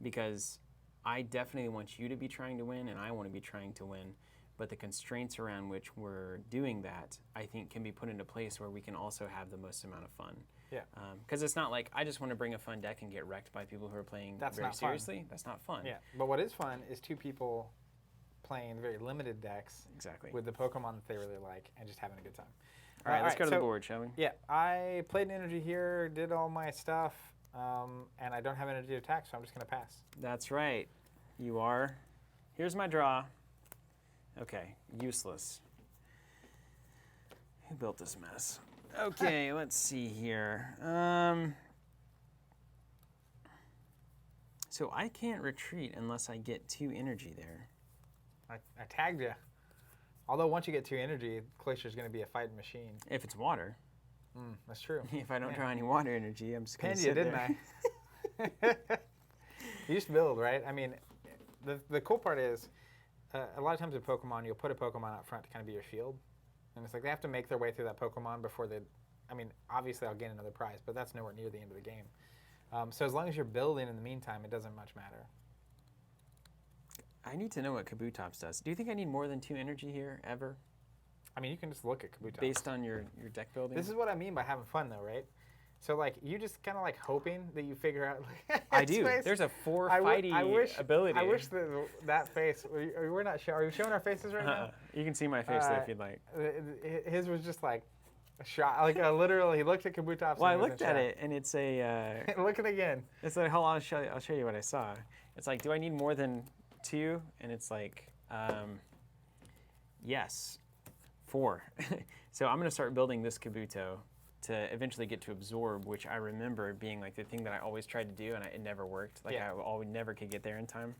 because I definitely want you to be trying to win and I want to be trying to win, but the constraints around which we're doing that, I think, can be put into place where we can also have the most amount of fun. Yeah. Because it's not like I just want to bring a fun deck and get wrecked by people who are playing That's very not fun. seriously. That's not fun. Yeah, but what is fun is 2 people playing very limited decks Exactly. with the Pokemon that they really like and just having a good time. All right, let's go to the so, board, shall we? Yeah, I played an energy here, did all my stuff, and I don't have energy to attack, so I'm just going to pass. That's right. You are. Here's my draw. Okay, useless. Who built this mess? Okay, let's see here. So I can't retreat unless I get 2 energy there. I tagged you. Although once you get 2 energy, Glacier's going to be a fighting machine. If it's water. That's true. If I don't Yeah. draw any water energy, I'm just going to Pinned you, sit didn't there. I? You used to build, right? I mean, the cool part is, a lot of times with Pokemon, you'll put a Pokemon out front to kind of be your shield. And it's like they have to make their way through that Pokemon before they, I mean, obviously I'll gain another prize, but that's nowhere near the end of the game. So as long as you're building in the meantime, it doesn't much matter. I need to know what Kabutops does. Do you think I need more than 2 energy here, ever? I mean, you can just look at Kabutops. Based on your deck building? This is what I mean by having fun, though, right? So, like, you just kind of like hoping that you figure out. Like, I do. face. There's a 4 I fighty ability. I wish that face. We're not showing. Are you showing our faces right now? You can see my face there if you'd like. His was just like a shot, like literally. He looked at Kabutops. Well, I and he was looked in at shock. it, and it's a. Look at it again. It's like, hold on, I'll show you what I saw. It's like, do I need more than 2? And it's like, yes, 4. So I'm going to start building this Kabuto to eventually get to absorb, which I remember being like the thing that I always tried to do, and it never worked. Like Yeah. I always never could get there in time.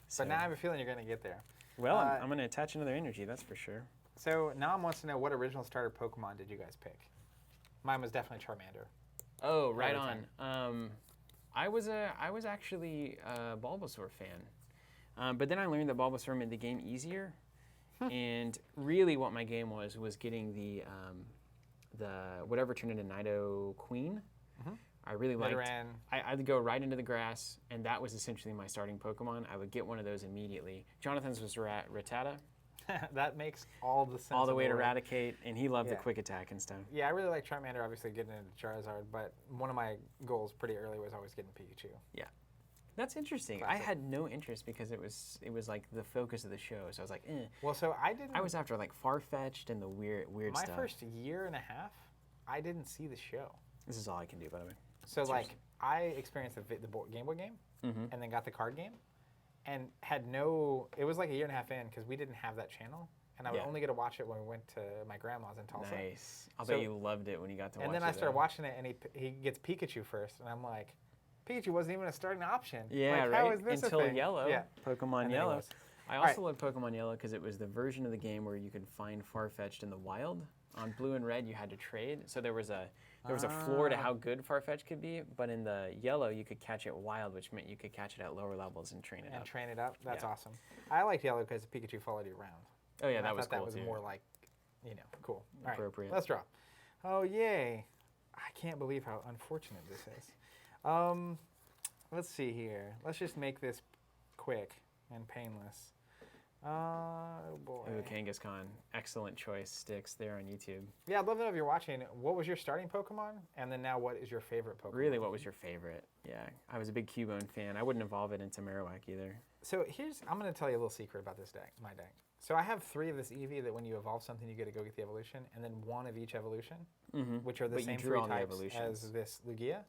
So, But now I have a feeling you're going to get there. well, I'm going to attach another energy, that's for sure. So now I want to know, what original starter Pokemon did you guys pick? Mine was definitely Charmander. Oh, right Every on. I was actually a Bulbasaur fan, but then I learned that Bulbasaur made the game easier, and really what my game was getting the whatever turned into Nido Queen. I really liked. Nidoran. I'd go right into the grass, and that was essentially my starting Pokemon. I would get one of those immediately. Jonathan's was Rattata, That makes all the sense. all the in way to world. Eradicate, and he loved the Yeah. quick attack and stuff. Yeah, I really like Charmander, obviously getting into Charizard, but one of my goals pretty early was always getting Pikachu. That's interesting. Classic. I had no interest because it was like the focus of the show, so I was like, eh. Well, so I didn't. I was after like Far-Fetched and the weird my stuff. first year and a half, I didn't see the show. This is all I can do, by the way. So like, Seriously. I experienced the Game Boy game, Mm-hmm. and then got the card game, and had no. It was like a year and a half in because we didn't have that channel, and I would Yeah. only get to watch it when we went to my grandma's in Tulsa. Nice. I'll So- bet you loved it when you got to watch it. And then I started though. watching it, and he gets Pikachu first, and I'm like, Pikachu wasn't even a starting option. Yeah, like, right. How is this Until a thing? Yellow. Yeah. Pokemon And then he Yellow. was. I All also loved Pokemon Yellow because it was the version of the game where you could find Farfetch'd in the wild. On Blue and Red, you had to trade. So there was a floor to how good Farfetch'd could be, but in the Yellow, you could catch it wild, which meant you could catch it at lower levels and train it And up. train it up. That's Yeah. awesome. I liked Yellow because Pikachu followed you around. Oh yeah, And I that was thought cool that was too. more like, cool. All right, Appropriate. let's draw. Oh, yay. I can't believe how unfortunate this is. Let's see here. Let's just make this quick and painless. Oh, boy. Ooh, Kangaskhan. Excellent choice. Sticks there on YouTube. Yeah, I'd love to know if you're watching. What was your starting Pokemon? And then now, what is your favorite Pokemon? Really, what was your favorite? Yeah, I was a big Cubone fan. I wouldn't evolve it into Marowak either. So I'm going to tell you a little secret about this deck, my deck. So I have 3 of this Eevee that when you evolve something, you get to go get the evolution, and then 1 of each evolution, which are the same 3 types as this Lugia.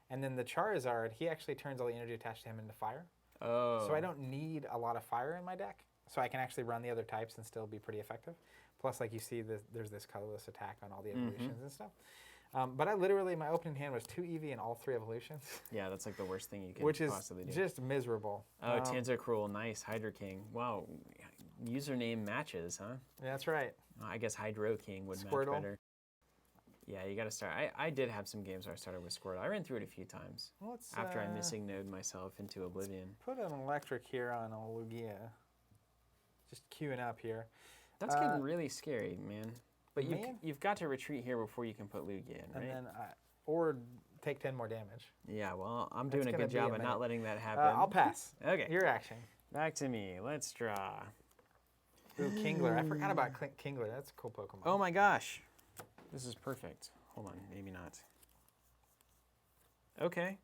And then the Charizard, he actually turns all the energy attached to him into fire. Oh. So I don't need a lot of fire in my deck. So I can actually run the other types and still be pretty effective. Plus, like you see, there's this colorless attack on all the evolutions and stuff. But I literally, my opening hand was 2 Eevee and all 3 evolutions. Yeah, that's like the worst thing you could possibly do. Which is just miserable. Oh, Tcg, nice. Hydro King. Wow. Username matches, huh? Yeah, that's right. I guess Hydro King would match better. Yeah, you got to start. I did have some games where I started with Squirtle. I ran through it a few times after I missing node myself into oblivion. Put an electric here on a Lugia. Just queuing up here. That's getting really scary, man. But you've got to retreat here before you can put Lugia in, right? And then, or take 10 more damage. Yeah, well, I'm doing a good job of not letting that happen. I'll pass. Okay. Your action. Back to me. Let's draw. Ooh, Kingler. I forgot about Kingler. That's a cool Pokemon. Oh my gosh. This is perfect. Hold on, maybe not. Okay.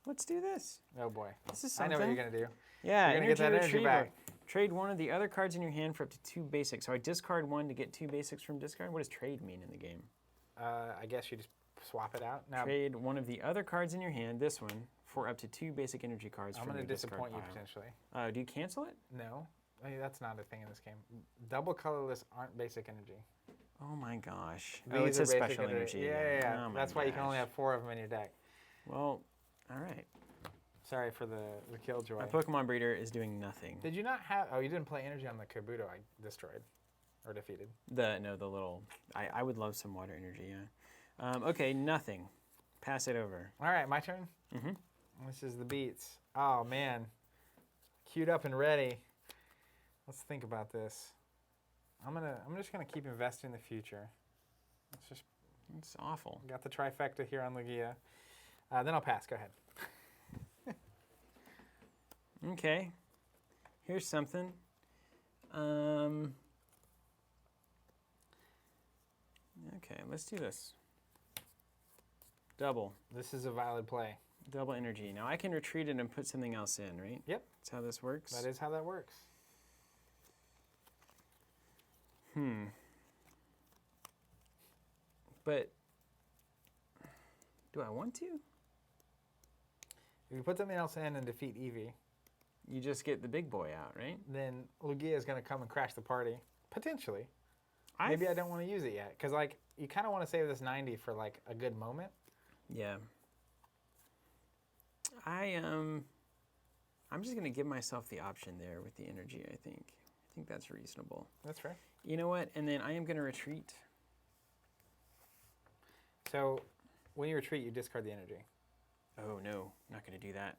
Let's do this. Oh boy. This is something. I know what you're going to do. Yeah, you're going to get that energy back. Trade one of the other cards in your hand for up to 2 basics. So I discard 1 to get 2 basics from discard? What does trade mean in the game? I guess you just swap it out. Now, trade one of the other cards in your hand, this one, for up to 2 basic energy cards from your discard pile. I'm going to disappoint you potentially. Do you cancel it? No. That's not a thing in this game. Double colorless aren't basic energy. Oh my gosh. These it's a special energy. Yeah. Oh that's why you can only have 4 of them in your deck. Well, all right. Sorry for the killjoy. My Pokemon breeder is doing nothing. Did you not have... Oh, you didn't play energy on the Kabuto I destroyed. Or defeated. The little... I would love some water energy, yeah. Okay, nothing. Pass it over. All right, my turn? Mm-hmm. This is the beats. Oh, man. Queued up and ready. Let's think about this. I'm just gonna keep investing in the future. It's awful. Got the trifecta here on Lugia. Then I'll pass. Go ahead. Okay. Here's something. Okay, let's do this. Double. This is a valid play. Double energy. Now I can retreat it and put something else in, right? Yep. That's how this works. That is how that works. But do I want to? If you put something else in and defeat Eevee, you just get the big boy out, right? Then Lugia is going to come and crash the party. Potentially. Maybe I don't want to use it yet. Because, like, you kind of want to save this 90 for, like, a good moment. Yeah. I'm just going to give myself the option there with the energy, I think. I think that's reasonable. That's fair. You know what? And then I am going to retreat. So, when you retreat, you discard the energy. Oh, no. Not going to do that.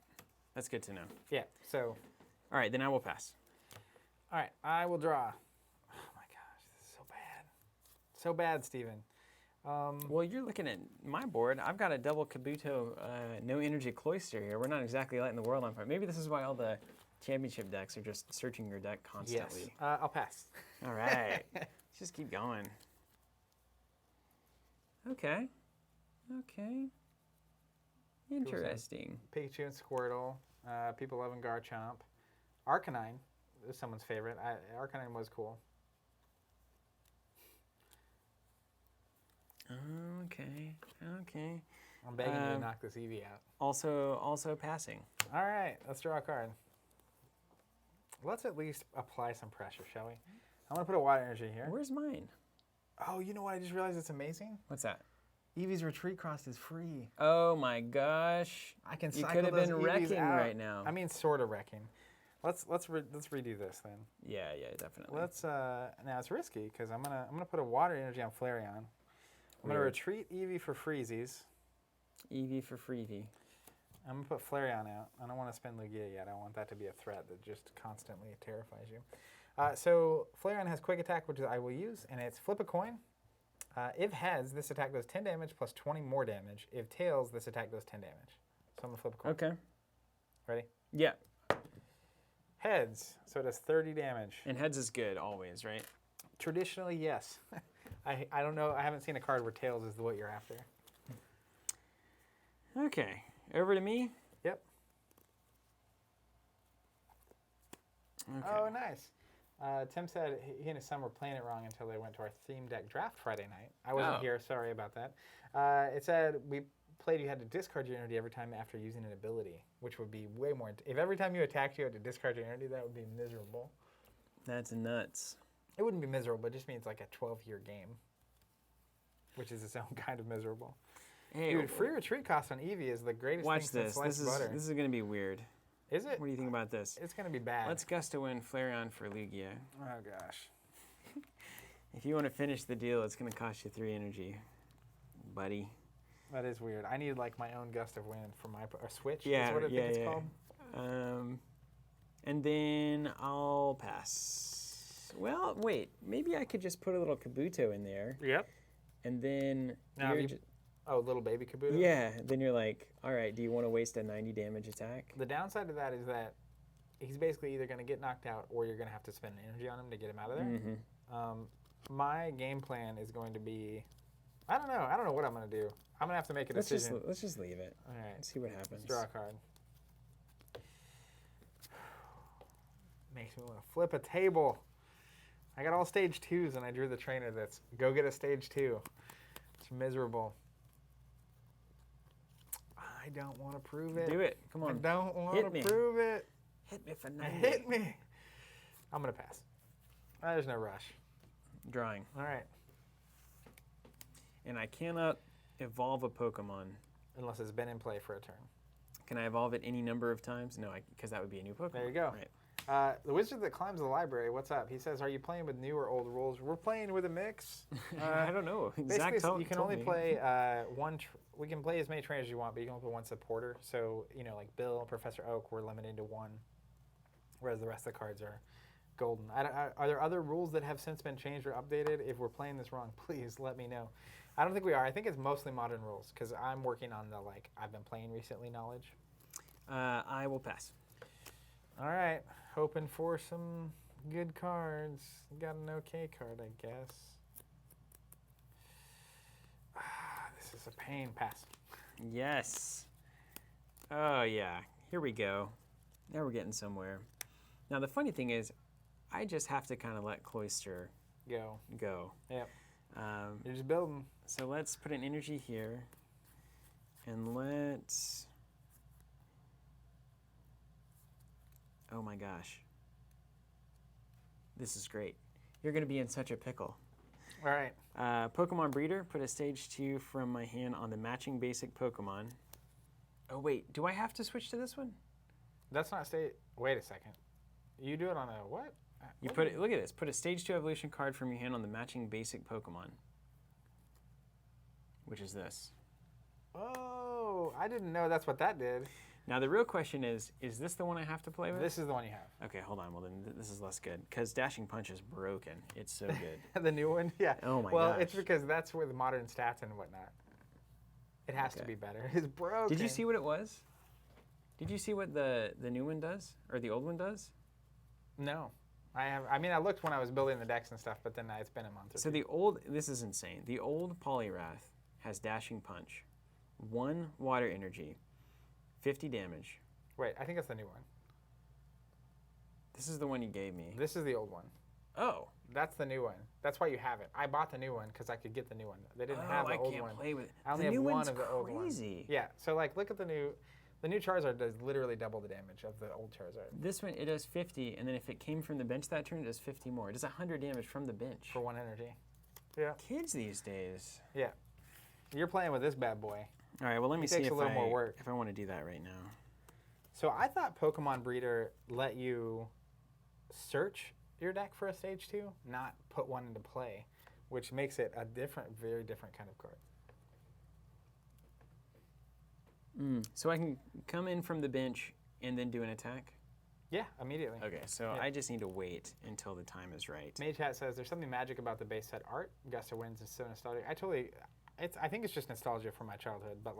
That's good to know. Yeah, so. All right, then I will pass. All right, I will draw. Oh, my gosh. This is so bad. So bad, Steven. Well, you're looking at my board. I've got a double Kabuto no energy Cloyster here. We're not exactly lighting the world on fire. Maybe this is why all the championship decks are just searching your deck constantly. Yes, I'll pass. All right. Let's just keep going. Okay. Interesting. Pikachu and Squirtle. People loving Garchomp. Arcanine is someone's favorite. Arcanine was cool. Okay. I'm begging you to knock this Eevee out. Also passing. All right, let's draw a card. Let's at least apply some pressure, shall we? I'm going to put a water energy here. Where's mine? Oh, you know what? I just realized it's amazing. What's that? Eevee's Retreat Cross is free. Oh my gosh! I can. You could have been wrecking right now. I mean, sort of wrecking. Let's redo this then. Yeah, definitely. Let's now it's risky because I'm gonna put a water energy on Flareon. I'm gonna retreat Eevee for freezies. Eevee for freebie. I'm gonna put Flareon out. I don't want to spend Lugia yet. I want that to be a threat that just constantly terrifies you. So Flareon has Quick Attack, which I will use, and it's flip a coin. If heads, this attack does 10 damage plus 20 more damage. If tails, this attack does 10 damage. So I'm going to flip a coin. Okay. Ready? Yeah. Heads, so it does 30 damage. And heads is good always, right? Traditionally, yes. I don't know. I haven't seen a card where tails is what you're after. Okay. Over to me? Yep. Okay. Oh, nice. Tim said he and his son were playing it wrong until they went to our theme deck draft Friday night. I wasn't here. Sorry about that. It said we played you had to discard your energy every time after using an ability, which would be way more. If every time you attacked you had to discard your energy, that would be miserable. That's nuts. It wouldn't be miserable. It just means like a 12-year game, which is its own kind of miserable. Hey, Dude, free retreat cost on Eevee is the greatest watch thing this. since sliced butter. This is going to be weird. Is it? What do you think about this? It's going to be bad. Let's gust a wind Flareon for Lugia. Oh, gosh. If you want to finish the deal, it's going to cost you 3 energy, buddy. That is weird. I need like my own gust of wind for my switch. Yeah, is what I think it's called. And then I'll pass. Well, wait. Maybe I could just put a little Kabuto in there. Yep. And then Now little baby Kabuto. yeah. Then you're like, all right. Do you want to waste a 90 damage attack? The downside of that is that he's basically either going to get knocked out or you're going to have to spend energy on him to get him out of there. Mm-hmm. My game plan is going to be, I don't know what I'm going to do. I'm going to have to make a decision. Let's just leave it. All right. Let's see what happens. Let's draw a card. Makes me want to flip a table. I got all stage 2s and I drew the trainer that's go get a stage 2. It's miserable. I don't want to prove it. Do it. Come on. I don't want to prove it. Hit me for 90. Hit me. I'm going to pass. There's no rush. Drawing. All right. And I cannot evolve a Pokemon. Unless it's been in play for a turn. Can I evolve it any number of times? No, because that would be a new Pokemon. There you go. Right. The wizard that climbs the library, what's up? He says, are you playing with new or old rules? We're playing with a mix. I don't know. Basically, you can only play one. We can play as many trainers as you want, but you can only play one supporter. So, like Bill, Professor Oak, we're limited to one, whereas the rest of the cards are golden. Are there other rules that have since been changed or updated? If we're playing this wrong, please let me know. I don't think we are. I think it's mostly modern rules because I'm working on the I've been playing recently knowledge. I will pass. All right. Hoping for some good cards. Got an okay card, I guess. This is a pain. Pass. Yes. Oh, yeah. Here we go. Now we're getting somewhere. Now, the funny thing is, I just have to kind of let Cloyster go. Yep. You're just building. So let's put an energy here. And let's... Oh my gosh. This is great. You're going to be in such a pickle. All right. Pokemon Breeder, put a stage 2 from my hand on the matching basic Pokemon. Oh wait, do I have to switch to this one? That's not stage. Wait a second. You do it on a what? You put it. Look at this. Put a stage 2 evolution card from your hand on the matching basic Pokemon. Which is this. Oh, I didn't know that's what that did. Now the real question is this the one I have to play with? This is the one you have. Okay, hold on. Well, then this is less good. Because Dashing Punch is broken. It's so good. The new one? Yeah. Oh my gosh. Well, it's because that's with modern stats and whatnot. It has to be better. It's broken. Did you see what it was? Did you see what the new one does? Or the old one does? No. I mean, I looked when I was building the decks and stuff, but then it's been a month or So two. This is insane. The old Poliwrath has Dashing Punch, 1 water energy, 50 damage. Wait, I think it's the new one. This is the one you gave me. This is the old one. Oh. That's the new one. That's why you have it. I bought the new one because I could get the new one. They didn't have the old one. I can't play with it. I only The have new one one's of the old ones. crazy. Yeah, so look at the new Charizard does literally double the damage of the old Charizard. This one, it does 50, and then if it came from the bench that turn, it does 50 more. It does 100 damage from the bench. For 1 energy. Yeah. Kids these days. Yeah. You're playing with this bad boy. All right, well, let me see takes a little more work. if I want to do that right now. So I thought Pokemon Breeder let you search your deck for a stage 2, not put one into play, which makes it a very different kind of card. So I can come in from the bench and then do an attack? Yeah, immediately. Okay, so Yeah. I just need to wait until the time is right. Maychat says there's something magic about the base set art. Gust of Winds is so nostalgic. I think it's just nostalgia from my childhood, but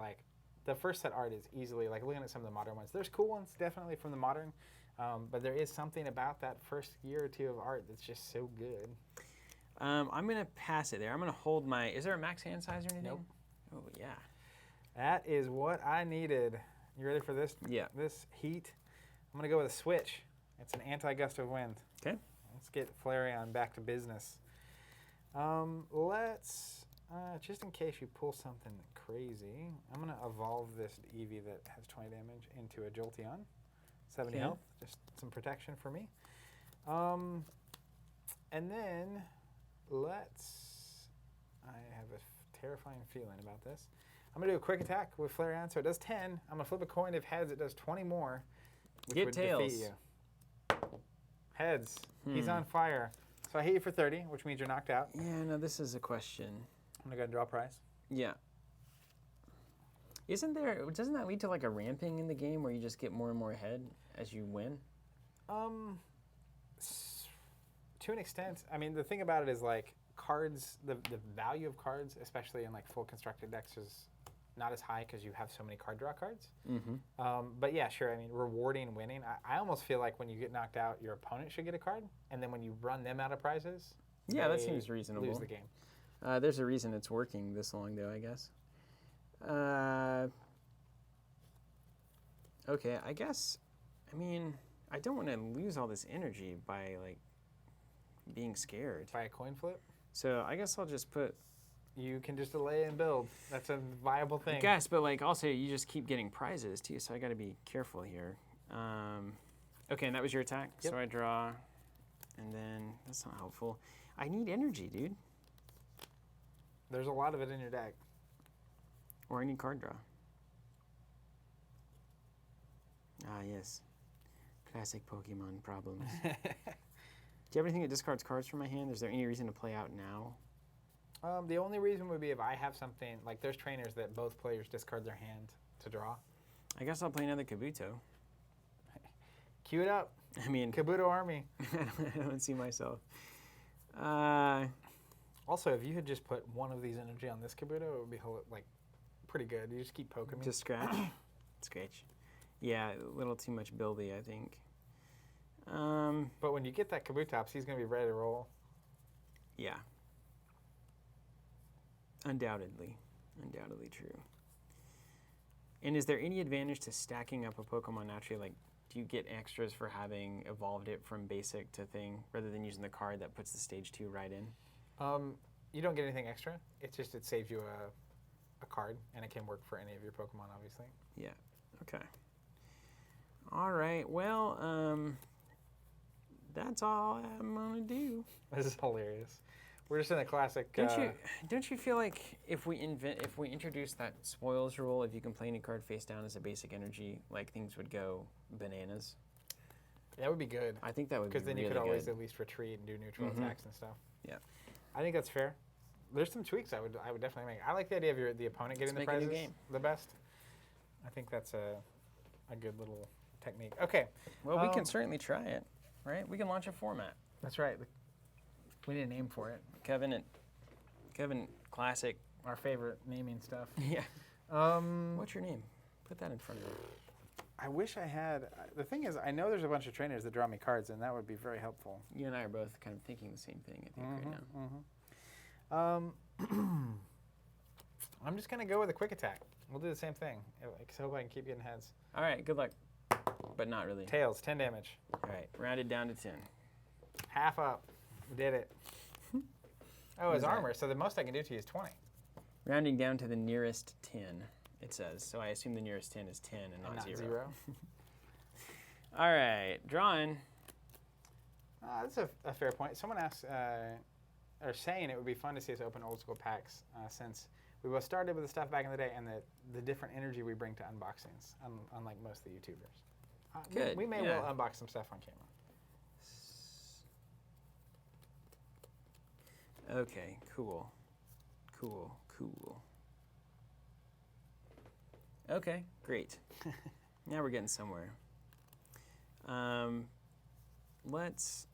the first set art is easily looking at some of the modern ones. There's cool ones definitely from the modern, but there is something about that first year or two of art that's just so good. I'm gonna pass it there. I'm gonna hold my. Is there a max hand size or anything? Nope. Oh yeah. That is what I needed. You ready for this? Yeah. This heat. I'm gonna go with a switch. It's an anti-gust of wind. Okay. Let's get Flareon back to business. Let's, just in case you pull something crazy, I'm going to evolve this Eevee that has 20 damage into a Jolteon. 70 health, just some protection for me. And then I have a terrifying feeling about this. I'm going to do a quick attack with Flareon, so it does 10. I'm going to flip a coin. If heads, it does 20 more, which Get would tails. defeat you. Heads. He's on fire. So I hit you for 30, which means you're knocked out. Yeah, no, this is a question. I'm going to go ahead and draw a prize. Yeah. Doesn't that lead to like a ramping in the game where you just get more and more ahead as you win? To an extent. I mean, the thing about it is like cards, the value of cards, especially in like full constructed decks, is not as high because you have so many card draw cards. But yeah, sure. I mean, rewarding winning. I almost feel like when you get knocked out, your opponent should get a card, and then when you run them out of prizes, yeah, that seems reasonable. Lose the game. There's a reason it's working this long, though, I guess. Okay, I guess. I mean, I don't want to lose all this energy by like being scared. By a coin flip. So I guess I'll just put. You can just delay and build. That's a viable thing. I guess, but like also you just keep getting prizes too, so I got to be careful here. Okay, and that was your attack. Yep. So I draw, and then that's not helpful. I need energy, dude. There's a lot of it in your deck. Or I need card draw. Ah, yes. Classic Pokemon problems. Do you have anything that discards cards from my hand? Is there any reason to play out now? The only reason would be if I have something, like there's trainers that both players discard their hand to draw. I guess I'll play another Kabuto. Cue it up. I mean, Kabuto Army. I don't see myself. Also, if you had just put one of these energy on this Kabuto, it would be like pretty good. You just keep poking me. Just scratch. Scratch. Yeah, a little too much buildy, I think. But when you get that Kabutops, he's going to be ready to roll. Yeah. Undoubtedly. Undoubtedly true. And is there any advantage to stacking up a Pokemon naturally? Like, do you get extras for having evolved it from basic to thing rather than using the card that puts the stage 2 right in? You don't get anything extra. It's just it saves you a card, and it can work for any of your Pokemon, obviously. Yeah. Okay. All right. Well, that's all I'm gonna do. This is hilarious. We're just in a classic. Don't you feel like if we introduce that spoils rule, if you can play any card face down as a basic energy, like things would go bananas? That would be good. I think that would be because then you really could always good. at least retreat and do neutral attacks and stuff. Yeah. I think that's fair. There's some tweaks I would definitely make. I like the idea of the opponent getting Let's the make a new prizes game. the best. I think that's a good little technique. Okay. Well, we can certainly try it, right? We can launch a format. That's right. We need a name for it. Kevin Classic. Our favorite naming stuff. Yeah. What's your name? Put that in front of you. I wish I had. The thing is, I know there's a bunch of trainers that draw me cards, and that would be very helpful. You and I are both kind of thinking the same thing, I think, right now. I'm just going to go with a quick attack. We'll do the same thing. I hope I can keep getting heads. All right, good luck. But not really. Tails, 10 damage. All right, rounded down to 10. Half up. We did it. Oh, his that? armor. So the most I can do to you is 20. Rounding down to the nearest 10, it says. So I assume the nearest 10 is 10 and not 0. All right, drawing. That's a fair point. Someone asked, or saying it would be fun to see us open old school packs since we both started with the stuff back in the day and the different energy we bring to unboxings, unlike most of the YouTubers. Good. We may well unbox some stuff on camera. Okay, cool. Okay, great. Now we're getting somewhere. Let's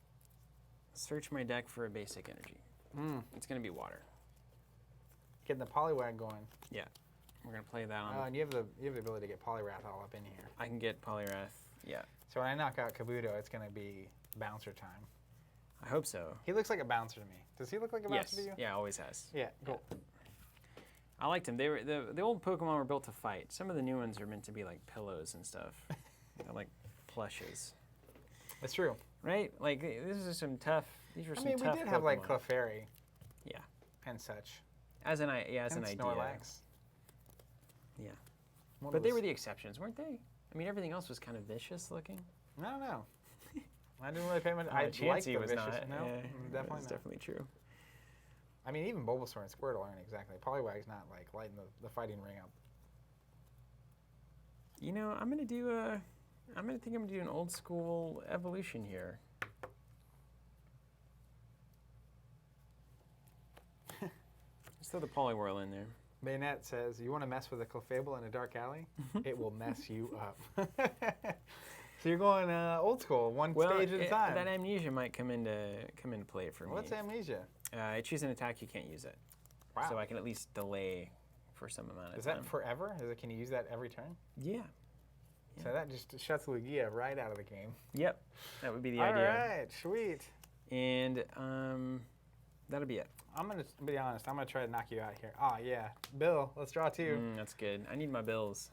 search my deck for a basic energy. It's going to be water. Getting the Poliwag going. Yeah, we're going to play that on. And you have the ability to get Poliwrath all up in here. I can get Poliwrath, yeah. So when I knock out Kabuto, it's going to be bouncer time. I hope so. He looks like a bouncer to me. Does he look like a bouncer to you? Yeah, always has. Yeah, cool. I liked him. They were the old Pokemon were built to fight. Some of the new ones are meant to be like pillows and stuff. They're like plushes. It's true. Right? Like, these are some tough. These were I some mean, tough we did have like Pokemon. Clefairy. Yeah. And such. As an idea. Snorlax. Yeah. One But of they those- were the exceptions, weren't they? I mean, everything else was kind of vicious looking. I don't know. I didn't really pay much. I liked Chansey the was vicious. not. No, Yeah, definitely that's not. definitely true. I mean, even Bulbasaur and Squirtle aren't exactly. Poliwag's not like lighting the fighting ring up. You know, I'm gonna think I'm gonna do an old school evolution here. Let's throw the Poliwhirl in there. Bayonet says, "You want to mess with a Clefable in a dark alley? It will mess you up." So you're going old school, one stage at a time. That amnesia might come into play for me. What's amnesia? I choose an attack, you can't use it. Wow. So I can at least delay for some amount of time. Is that forever? Can you use that every turn? Yeah. So that just shuts Lugia right out of the game. Yep. That would be the All idea. right, sweet. And that'll be it. I'm going to be honest. I'm going to try to knock you out here. Oh, yeah. Bill, let's draw two. That's good. I need my bills.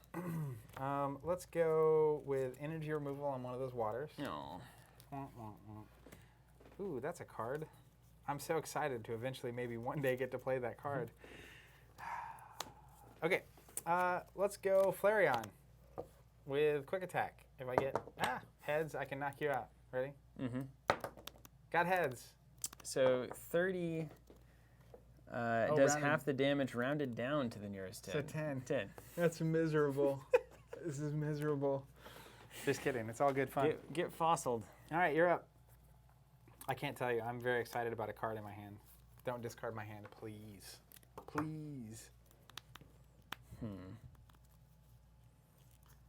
Let's go with energy removal on one of those waters. No. Ooh, that's a card. I'm so excited to eventually maybe one day get to play that card. Okay, let's go Flareon with Quick Attack. If I get heads, I can knock you out. Ready? Mm-hmm. Got heads. So 30 does rounded. half the damage rounded down to the nearest 10. So 10. 10. That's miserable. This is miserable. Just kidding. It's all good fun. Get fossiled. All right, you're up. I can't tell you. I'm very excited about a card in my hand. Don't discard my hand, please. Please.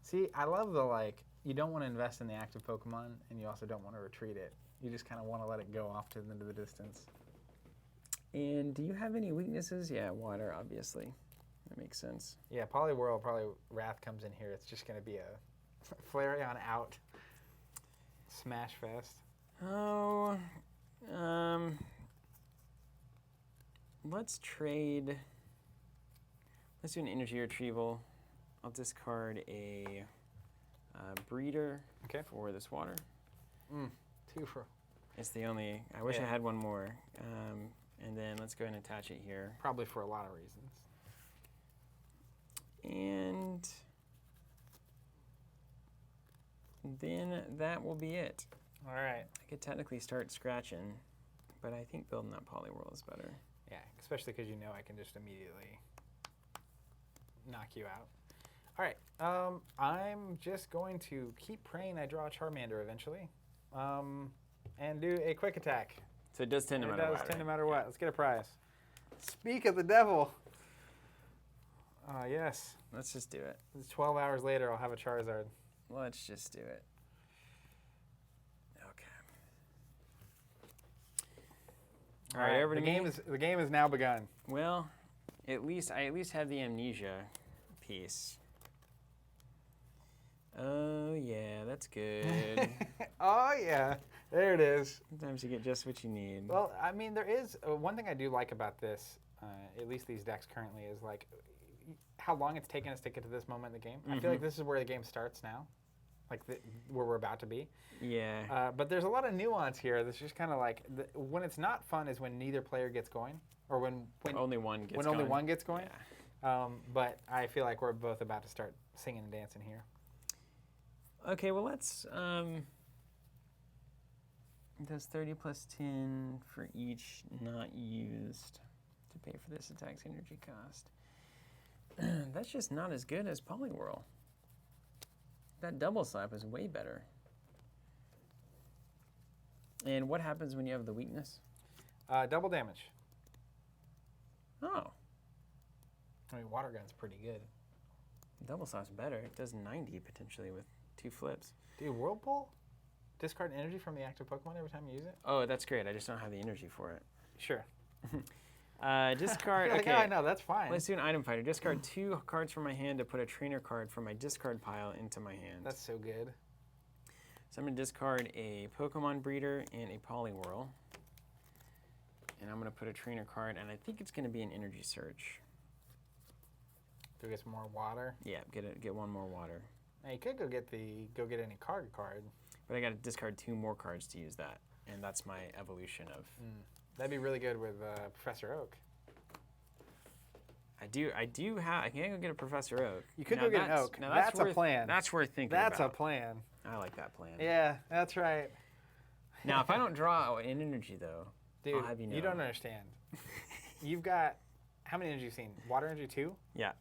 See, I love the, you don't want to invest in the active Pokemon, and you also don't want to retreat it. You just kind of want to let it go off into the distance. And do you have any weaknesses? Yeah, water, obviously. That makes sense. Yeah, Poliwhirl, probably Wrath comes in here. It's just going to be a Flareon out smash fest. Oh, let's trade. Let's do an energy retrieval. I'll discard a breeder for this water. Two for. It's the only. I wish I had one more. And then let's go ahead and attach it here. Probably for a lot of reasons. And then that will be it. All right. I could technically start scratching, but I think building that Poliwhirl is better. Yeah, especially because you know I can just immediately knock you out. All right. I'm just going to keep praying I draw a Charmander eventually, and do a quick attack. So it does 10 no matter what. It does 10 no matter what. Let's get a prize. Speak of the devil. Yes. Let's just do it. 12 hours later, I'll have a Charizard. Let's just do it. Okay. All right, over to me. The game has now begun. Well, I at least have the amnesia piece. Oh yeah, that's good. Oh yeah, there it is. Sometimes you get just what you need. Well, I mean, there is one thing I do like about this, at least these decks currently, is how long it's taken us to get to this moment in the game. I feel like this is where the game starts now, where we're about to be. Yeah. But there's a lot of nuance here that's just kind of when it's not fun is when neither player gets going, or when only one gets when going. only one gets going. Yeah. But I feel like we're both about to start singing and dancing here. Okay, well let's it does 30 plus 10 for each not used to pay for this attack's energy cost. That's just not as good as Poliwhirl. That double slap is way better. And what happens when you have the weakness? Double damage. Oh. I mean, Water Gun's pretty good. Double slap's better. It does 90 potentially with 2 flips. Dude, Whirlpool? Discard energy from the active Pokemon every time you use it? Oh, that's great. I just don't have the energy for it. Sure. Discard. Okay. I know, that's fine. Let's do an item fighter. Discard 2 cards from my hand to put a trainer card from my discard pile into my hand. That's so good. So I'm going to discard a Pokemon breeder and a Poliwhirl. And I'm going to put a trainer card, and I think it's going to be an energy search. Do we get some more water? Yeah, get one more water. Now you could go get any card. But I got to discard 2 more cards to use that, and that's my evolution of. That'd be really good with Professor Oak. I do have. I can't go get a Professor Oak. You could go get an Oak. Now That's a plan. That's worth thinking That's about. a plan. I like that plan. Yeah, that's right. Now, if I don't draw an energy, though, Dude, I'll have you know. You don't understand. You've got, how many energy you seen? Water energy 2? Yeah.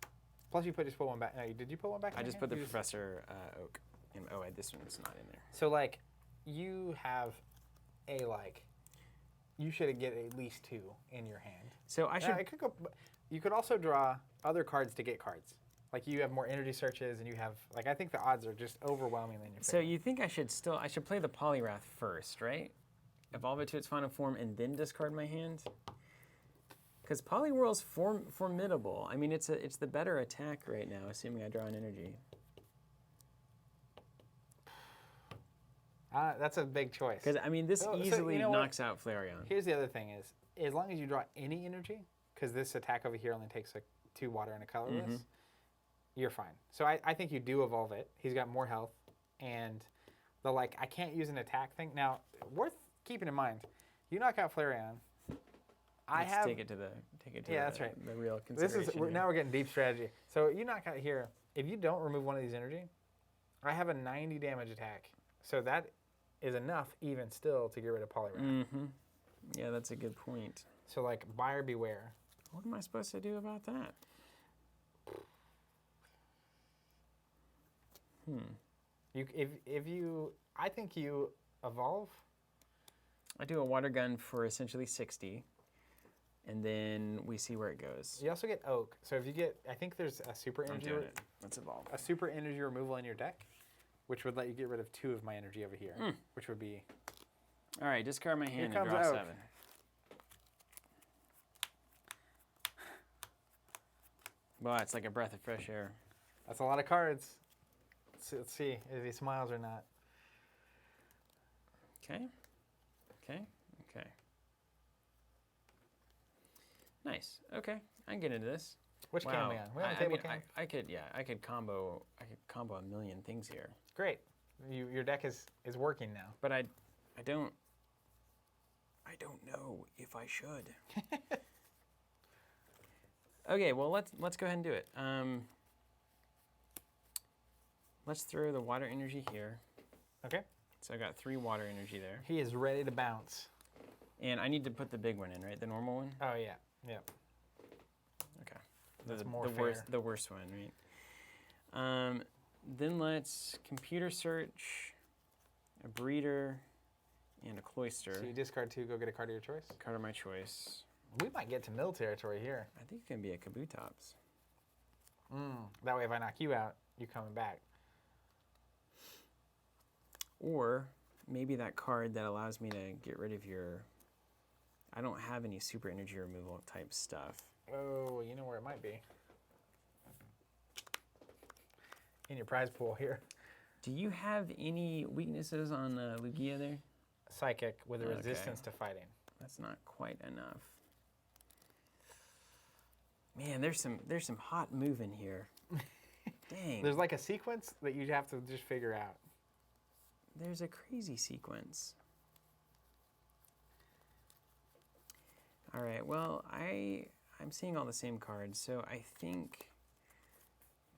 Plus you just put one back. No, did you put one back in I just here? put the Professor Oak. In, this one's not in there. So, like, you have a, like, you should get at least 2 in your hand. So I should. You could also draw other cards to get cards. Like, you have more energy searches, and you have, like, I think the odds are just overwhelmingly in your favor. So you think I should play the Poliwrath first, right? Evolve it to its final form and then discard my hand? Because Poliwhirl's formidable. I mean, it's the better attack right now, assuming I draw an energy. That's a big choice. Because, I mean, this easily knocks out Flareon. Here's the other thing is, as long as you draw any energy, because this attack over here only takes like 2 water and a colorless, you're fine. So I think you do evolve it. He's got more health, and I can't use an attack thing. Now, worth keeping in mind, you knock out Flareon. Take it to the that's right. The real consideration. Now we're getting deep strategy. So you knock out here. If you don't remove one of these energy, I have a 90 damage attack. So that is enough even still to get rid of Poliwrath. Yeah, that's a good point. So like buyer beware. What am I supposed to do about that? I think you evolve. I do a water gun for essentially 60, and then we see where it goes. You also get Oak. So if you get, I think there's a super energy. I'm doing it. Let's evolve. A super energy removal in your deck, which would let you get rid of 2 of my energy over here, which would be. All right, discard my hand and draw Oak. 7. Well, it's like a breath of fresh air. That's a lot of cards. Let's see if he smiles or not. Okay. Nice. Okay, I can get into this. Which can we on? We on table can? I could combo a million things here. Great. Your deck is working now. But I don't know if I should. Okay, well let's go ahead and do it. Let's throw the water energy here. Okay. So I got 3 water energy there. He is ready to bounce. And I need to put the big one in, right? The normal one? Oh yeah. Yep. Okay. That's more fair. fair. The worst one, right? Then let's computer search, a breeder, and a cloister. So you discard 2, go get a card of your choice? Card of my choice. We might get to mill territory here. I think it's going to be a Kabutops. That way if I knock you out, you coming back. Or maybe that card that allows me to get rid of your... I don't have any super energy removal type stuff. Oh, you know where it might be. In your prize pool here. Do you have any weaknesses on Lugia there? Psychic with a resistance to fighting. That's not quite enough. Man, there's some hot moving here. Dang. There's like a sequence that you have to just figure out. There's a crazy sequence. All right, well, I'm seeing all the same cards, so I think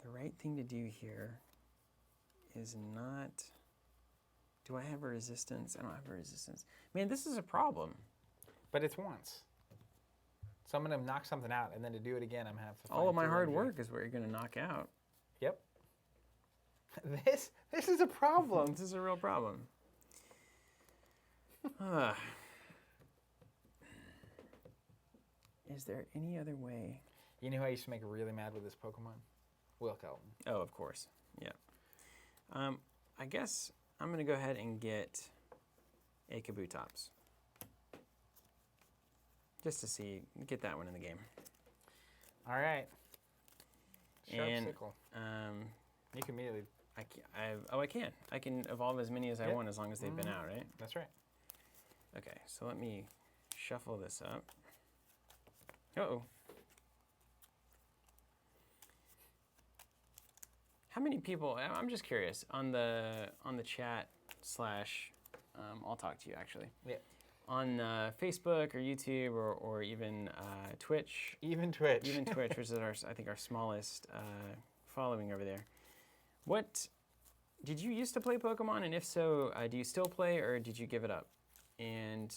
the right thing to do here is not... Do I have a resistance? I don't have a resistance. Man, this is a problem. But it's once. So I'm going to knock something out, and then to do it again, I'm going to have to All of my hard work is what you're going to knock out. Yep. This is a problem. This is a real problem. Is there any other way? You know who I used to make really mad with this Pokemon? Will Kelton. Oh, of course. Yeah. I guess I'm going to go ahead and get a Kabutops. Just to get that one in the game. All right. Sharp and, sickle. You can immediately... I can. I can evolve as many as I want as long as they've been out, right? That's right. Okay, so let me shuffle this up. Uh-oh. How many people, I'm just curious, on the chat, I'll talk to you actually. Yeah. On Facebook or YouTube or even Twitch. Even Twitch. Even Twitch, which is I think our smallest following over there. What did you used to play Pokemon, and if so, do you still play or did you give it up? And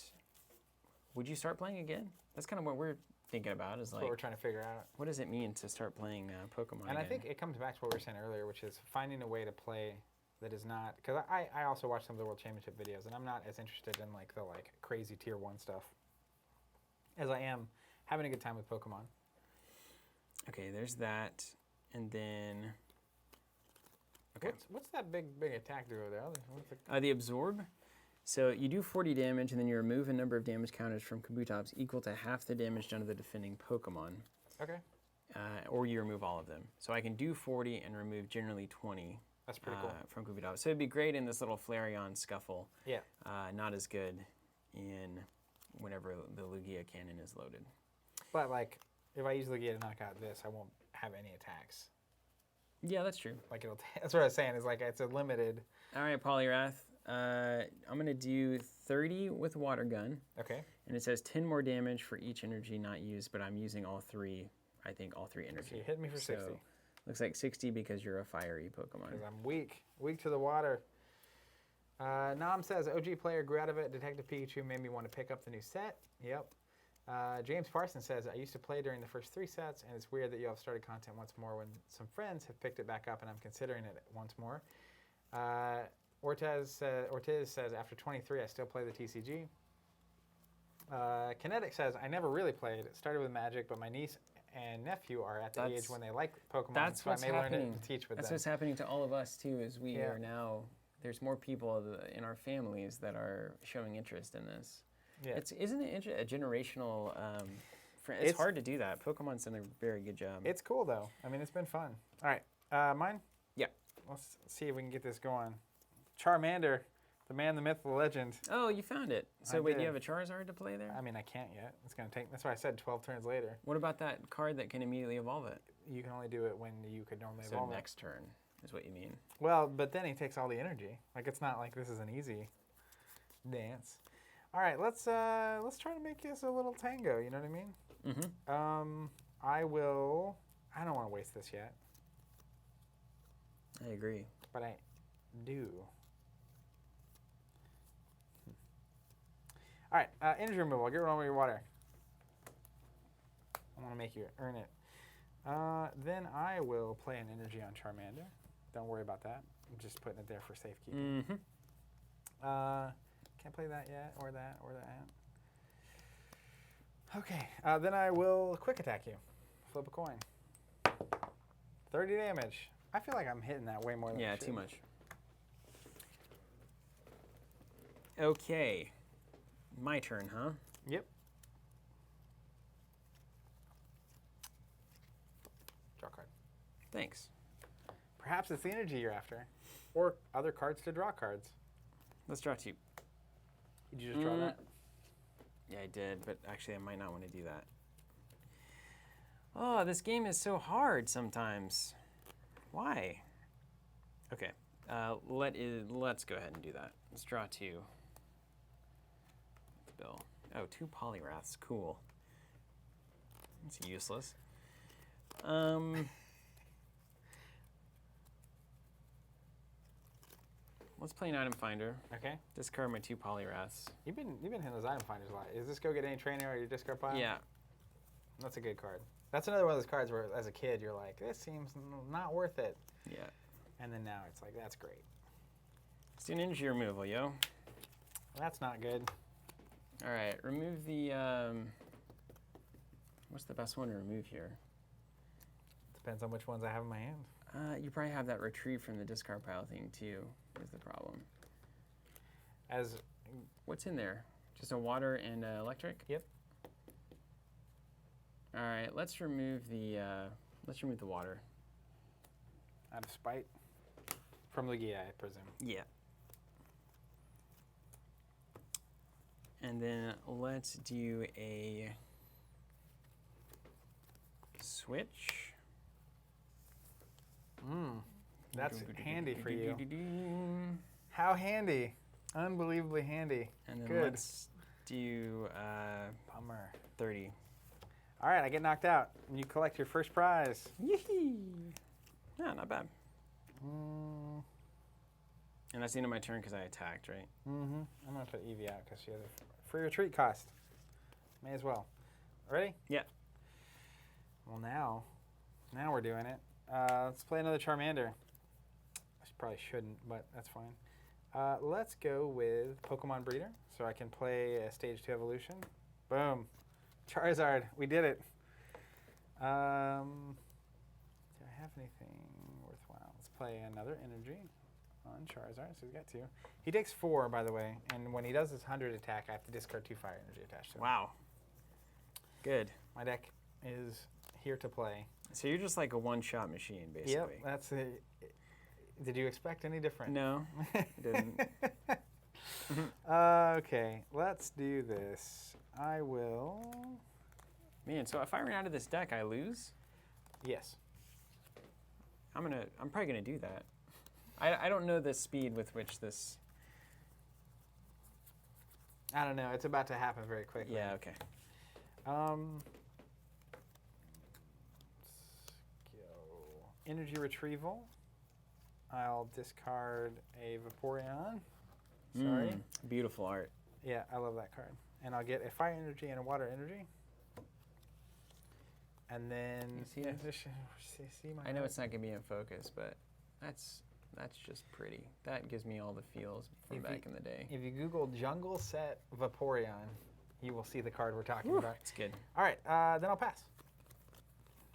would you start playing again? That's kind of what we're thinking about. Is That's like what we're trying to figure out. what does it mean to start playing Pokemon? And again? I think it comes back to what we were saying earlier, which is finding a way to play that is not, because I also watch some of the World Championship videos, and I'm not as interested in like the crazy tier 1 stuff as I am having a good time with Pokemon. Okay, there's that, and then okay, What's that big attack do over there? the absorb. So you do 40 damage, and then you remove a number of damage counters from Kabutops equal to half the damage done to the defending Pokemon. Okay. Or you remove all of them. So I can do 40 and remove generally 20. That's pretty cool. From Kabutops. So it'd be great in this little Flareon scuffle. Yeah. Not as good in whenever the Lugia cannon is loaded. But like, if I use Lugia to knock out this, I won't have any attacks. Yeah, that's true. Like that's what I was saying. Is like it's a limited. All right, Poliwrath. I'm gonna do 30 with Water Gun. Okay. And it says 10 more damage for each energy not used, but I'm using all three. I think all three energy. So you hit me for 60. Looks like 60 because you're a fiery Pokemon. Because I'm weak to the water. Nam says, OG player grew out of it. Detective Pikachu made me want to pick up the new set. Yep. James Parsons says, I used to play during the first 3 sets, and it's weird that you all started content once more when some friends have picked it back up, and I'm considering it once more. Ortiz says, after 23, I still play the TCG. Kinetic says, I never really played. It started with Magic, but my niece and nephew are at the age when they like Pokemon, so I may learn it to teach with them. That's what's happening to all of us, too, is we are now, there's more people in our families that are showing interest in this. Yeah. Isn't it a generational, it's hard to do that. Pokemon's done a very good job. It's cool, though. I mean, it's been fun. All right, mine? Yeah. Let's see if we can get this going. Charmander. The man, the myth, the legend. Oh, you found it. So wait, do you have a Charizard to play there? I mean, I can't yet. It's going to take, that's why I said 12 turns later. What about that card that can immediately evolve it? You can only do it when you could normally evolve it. So next turn is what you mean. Well, but then he takes all the energy. Like, it's not like this is an easy dance. All right, let's try to make this a little tango, you know what I mean? Mm-hmm. I don't want to waste this yet. I agree. But I do. All right, energy removal. Get rid of your water. I want to make you earn it. Then I will play an energy on Charmander. Don't worry about that. I'm just putting it there for safekeeping. Mm-hmm. Can't play that yet, or that, or that. Okay, then I will quick attack you. Flip a coin. 30 damage. I feel like I'm hitting that way more than I should. Yeah, too much. Okay. My turn, huh? Yep. Draw card. Thanks. Perhaps it's the energy you're after. Or other cards to draw cards. Let's draw 2. Did you just draw that? Yeah, I did, but actually I might not want to do that. Oh, this game is so hard sometimes. Why? Okay, let's go ahead and do that. Let's draw 2. Bill. Oh, 2 Poliwraths. Cool. It's useless. Let's play an item finder. Okay. Discard my 2 Poliwraths. You've been hitting those item finders a lot. Is this go get any trainer or your discard pile? Yeah. That's a good card. That's another one of those cards where, as a kid, you're like, this seems not worth it. Yeah. And then now it's like, that's great. Let's do an energy removal, yo. That's not good. All right, remove the, what's the best one to remove here? Depends on which ones I have in my hand. You probably have that retrieve from the discard pile thing too, is the problem. What's in there? Just a water and electric? Yep. All right, let's remove the water. Out of spite. From Lugia, I presume. Yeah. And then let's do a switch. That's handy for you. How handy. Unbelievably handy. And then Good. let's do Bummer. 30. All right, I get knocked out. And you collect your first prize. Yee! Yeah, not bad. Mm, And that's the end of my turn because I attacked, right? mm-hmm. I'm going to put Eevee out because she has a free retreat cost. May as well. Ready? Yeah. Well, now we're doing it. Let's play another Charmander. I probably shouldn't, but that's fine. Let's go with Pokemon Breeder, so I can play a Stage 2 evolution. Boom. Charizard, we did it. Do I have anything worthwhile? Let's play another energy on Charizard, so he's got 2. He takes 4, by the way, and when he does his 100 attack, I have to discard 2 fire energy attached to it. Wow. Good. My deck is here to play. So you're just like a one-shot machine, basically. Yep, that's it. Did you expect any different? No, I didn't. Okay, let's do this. I will. Man, so if I run out of this deck, I lose? Yes. I'm probably gonna do that. I don't know the speed with which this. I don't know. It's about to happen very quickly. Yeah. Okay. Let's go. Energy retrieval. I'll discard a Vaporeon. Sorry. Beautiful art. Yeah, I love that card. And I'll get a fire energy and a water energy. And then You see it? see my I know art? it's not gonna be in focus, but that's just pretty. That gives me all the feels from back in the day. If you Google jungle set Vaporeon, you will see the card we're talking about. It's good. All right, then I'll pass.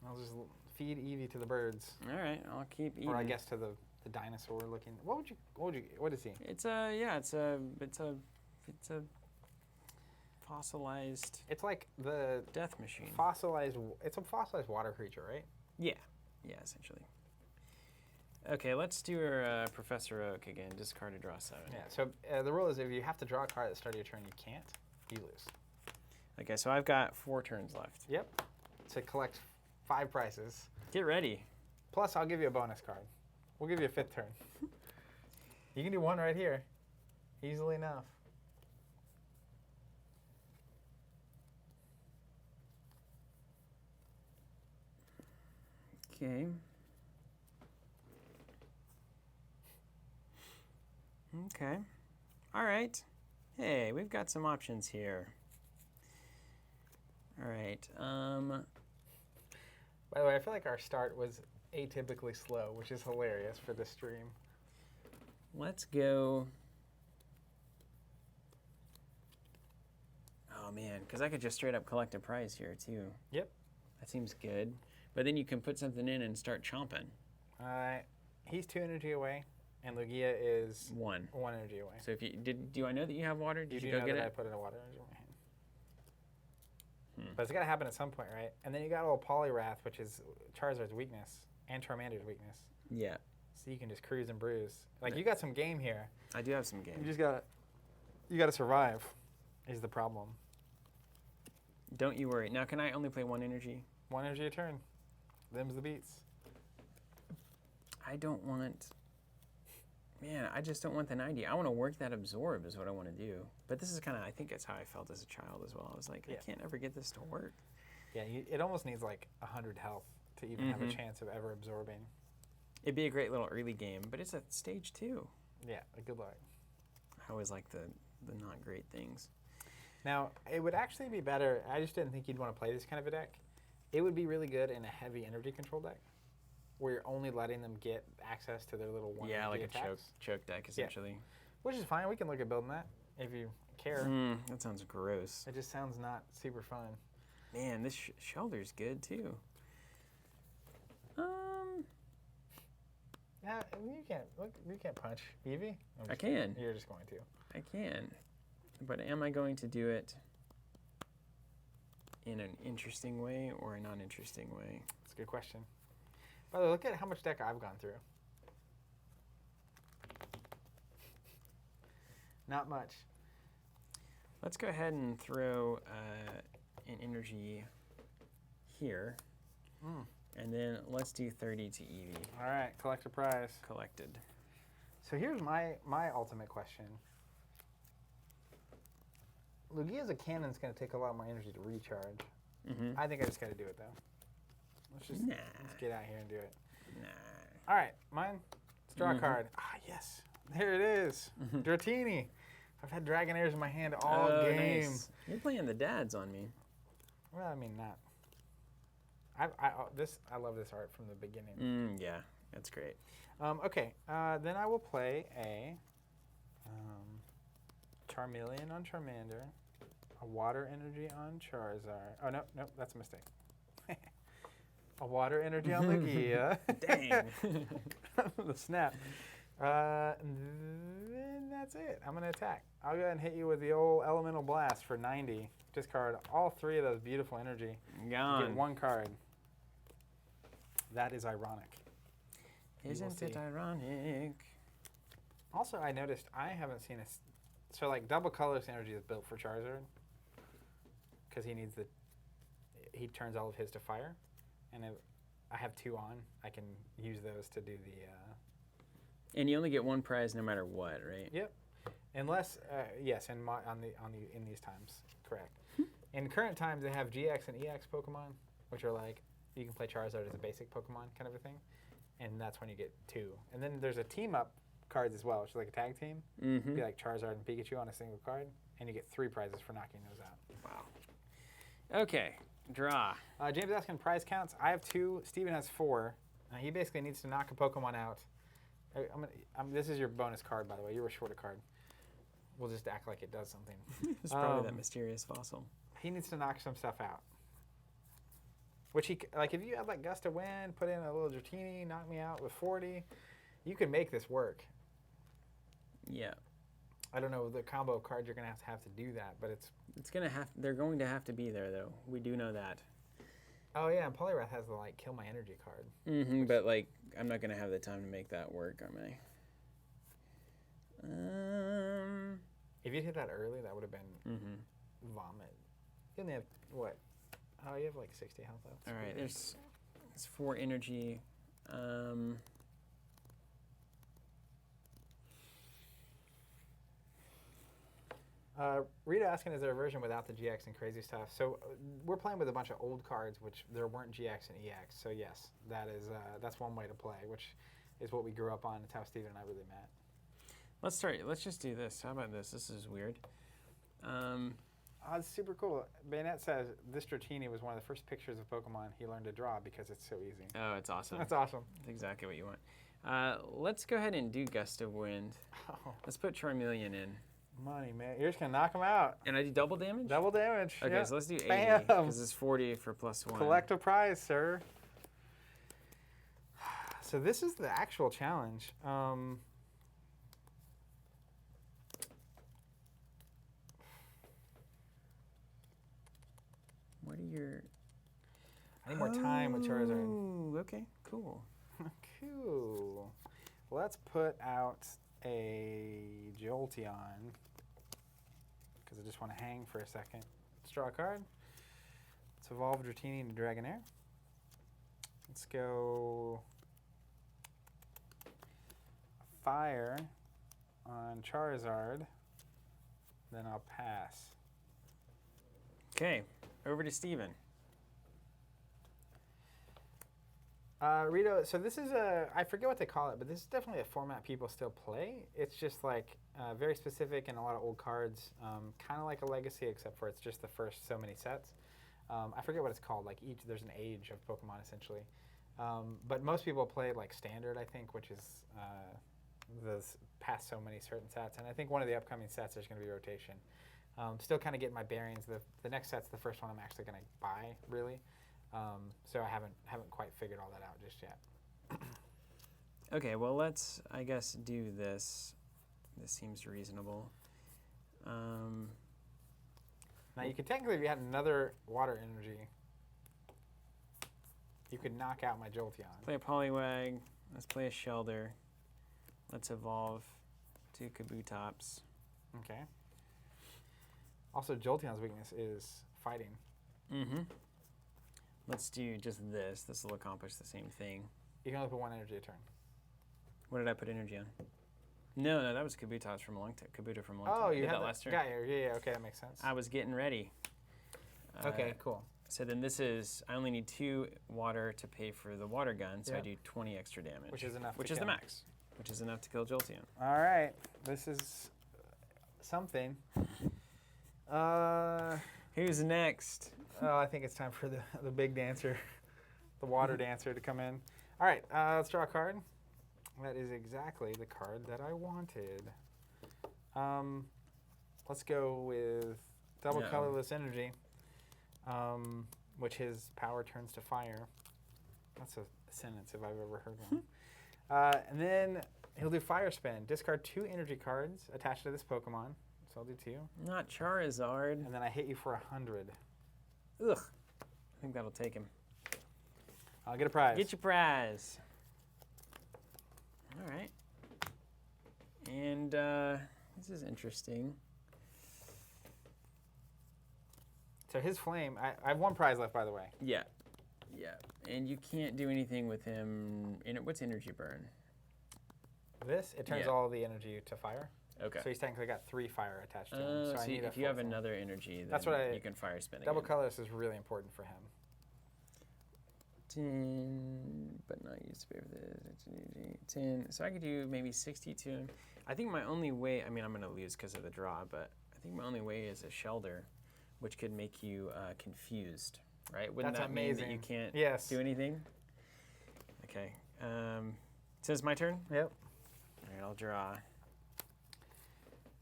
I'll just feed Eevee to the birds, All right, I'll keep eating. or I guess to the dinosaur looking. What is he? It's a fossilized It's like the death machine. It's a fossilized water creature, right? Yeah, essentially. Okay, let's do our Professor Oak again. Discard to draw 7. Yeah. So the rule is if you have to draw a card at the start of your turn, you can't. You lose. Okay, so I've got 4 turns left. Yep. To collect 5 prizes. Get ready. Plus, I'll give you a bonus card. We'll give you a 5th turn. You can do 1 right here, easily enough. Okay. Okay. All right. Hey, we've got some options here. All right. By the way, I feel like our start was atypically slow, which is hilarious for this stream. Let's go. Oh man, because I could just straight up collect a prize here too. Yep. That seems good. But then you can put something in and start chomping. He's 2 energy away, and Lugia is 1. 1 energy away. So if you do, I know that you have water? Did you do go know get that I it? put in a water energy in my hand. But it's got to happen at some point, right? And then you got a little Poliwrath, which is Charizard's weakness and Charmander's weakness. Yeah. So you can just cruise and bruise. Like you got some game here. I do have some game. You gotta survive. Is the problem. Don't you worry. Now, can I only play 1 energy? 1 energy a turn. Them's the beats. I don't want. Man, I just don't want the 90. I want to work that absorb is what I want to do. But this is kind of, I think it's how I felt as a child as well. I was like, I can't ever get this to work. Yeah, it almost needs like 100 health to even have a chance of ever absorbing. It'd be a great little early game, but it's at stage 2. Yeah, good luck. I always like the not great things. Now, it would actually be better. I just didn't think you'd want to play this kind of a deck. It would be really good in a heavy energy control deck, where you're only letting them get access to their little 1 Yeah, like energy a attacks. choke deck, essentially. Which is fine. We can look at building that if you care. That sounds gross. It just sounds not super fun. Man, this Shelter's good, too. Yeah, you can't punch Eevee. I can. You're just going to. I can. But am I going to do it in an interesting way or a non-interesting way? That's a good question. By the way, look at how much deck I've gone through. Not much. Let's go ahead and throw an energy here. And then let's do 30 to Eevee. All right, collect a prize. Collected. So here's my ultimate question. Lugia's a cannon's going to take a lot more energy to recharge. I think I just got to do it, though. Let's get out here and do it. All right, mine. Draw a card. Ah, yes. There it is. Dratini. I've had Dragonairs in my hand all game. Nice. You're playing the dads on me. Well, I mean, not. I love this art from the beginning. Yeah, that's great. Okay, then I will play a Charmeleon on Charmander, a Water Energy on Charizard. Oh, no, that's a mistake. A Water Energy on Lugia. Dang. The snap. And then that's it. I'm going to attack. I'll go ahead and hit you with the old Elemental Blast for 90. Discard all 3 of those beautiful energy. Gone. Get 1 card. That is ironic. Isn't it ironic? Also, I noticed I haven't seen a... So, like, double colors energy is built for Charizard. Because he turns all of his to fire. And I have 2 on. I can use those to do the... And you only get 1 prize no matter what, right? Yep. Unless, yes, in these times, correct. In current times, they have GX and EX Pokemon, which are like, you can play Charizard as a basic Pokemon kind of a thing. And that's when you get 2. And then there's a team-up cards as well, which is like a tag team. Be like Charizard and Pikachu on a single card. And you get 3 prizes for knocking those out. Wow. Okay, draw. James asking prize counts. I have 2. Steven has 4. He basically needs to knock a Pokemon out. This is your bonus card, by the way. You were short a card. We'll just act like it does something. It's probably that mysterious fossil. He needs to knock some stuff out. Which he, like, if you had like Gust of Wind, put in a little Dratini, knock me out with 40, you can make this work. Yeah. I don't know the combo of cards you're gonna have to do that, but they're going to have to be there though. We do know that. Oh yeah, and Poliwrath has the like kill my energy card. But like I'm not gonna have the time to make that work, am I? If you'd hit that early, that would have been vomit. You only have what? Oh, you have like 60 health left. All right, there's 4 energy. Rita asking, is there a version without the GX and crazy stuff? So we're playing with a bunch of old cards, which there weren't GX and EX. So yes, that's one way to play, which is what we grew up on. It's how Steven and I really met. Let's just do this. How about this? This is weird. It's super cool. Bayonet says this Dratini was one of the first pictures of Pokemon he learned to draw because it's so easy. Oh, it's awesome. That's awesome. That's exactly what you want. Let's go ahead and do Gust of Wind. Oh. Let's put Charmeleon in. Money, man. You're just going to knock him out. And I do double damage? Double damage. Okay, yeah. So let's do 80 Bam! because it's 40 for +1. Collect a prize, sir. So this is the actual challenge. What are your... I need more time with Charizard. Oh, okay, cool. Cool. Let's put out a Jolteon because I just want to hang for a second. Let's draw a card. Let's evolve Dratini into Dragonair. Let's go Fire on Charizard. Then I'll pass. Okay, over to Steven. Rito, so this is I forget what they call it, but this is definitely a format people still play. It's just like very specific and a lot of old cards, kind of like a Legacy, except for it's just the first so many sets. I forget what it's called. Like there's an age of Pokemon essentially, but most people play like Standard, I think, which is the past so many certain sets. And I think one of the upcoming sets there's going to be rotation. Still kind of getting my bearings. The next set's the first one I'm actually going to buy, really. So I haven't quite figured all that out just yet. Okay, well let's, I guess, do this. This seems reasonable. Now you could technically, if you had another water energy, you could knock out my Jolteon. Play a Poliwag. Let's play a Shelder. Let's evolve 2 Kabutops. Okay. Also, Jolteon's weakness is fighting. Let's do just this. This will accomplish the same thing. You can only put 1 energy a turn. What did I put energy on? No, that was Kabutops from a long time. Kabuto from a long time. Oh, I you did had that last turn. Got you. Yeah, okay, that makes sense. I was getting ready. Okay, cool. So then this is, I only need 2 water to pay for the water gun, so I do 20 extra damage. Which is enough Which to is kill. the max. Which is enough to kill Jolteon. All right, this is something. Who's next? Oh, I think it's time for the big dancer, the water dancer to come in. All right, let's draw a card. That is exactly the card that I wanted. Let's go with double colorless energy, which his power turns to fire. That's a sentence if I've ever heard one. And then he'll do fire spin. Discard 2 energy cards attached to this Pokemon. So I'll do 2. Not Charizard. And then I hit you for 100. Ugh. I think that'll take him. I'll get a prize. Get your prize. All right. And this is interesting. So his flame, I have 1 prize left, by the way. Yeah. And you can't do anything with him. What's energy burn? This, it turns all the energy to fire. Okay. So he's technically got 3 fire attached to him. So I need if you have another energy, then that's what you can fire spin Double again. colorless is really important for him. 10, but not used to pay for this. 10. So I could do maybe 62. I think my only way, I mean, I'm going to lose because of the draw, but I think my only way is a Shelder, which could make you confused, right? Wouldn't That's that mean that amazing. you can't Yes. do anything? Okay. So it's my turn? Yep. All right, I'll draw.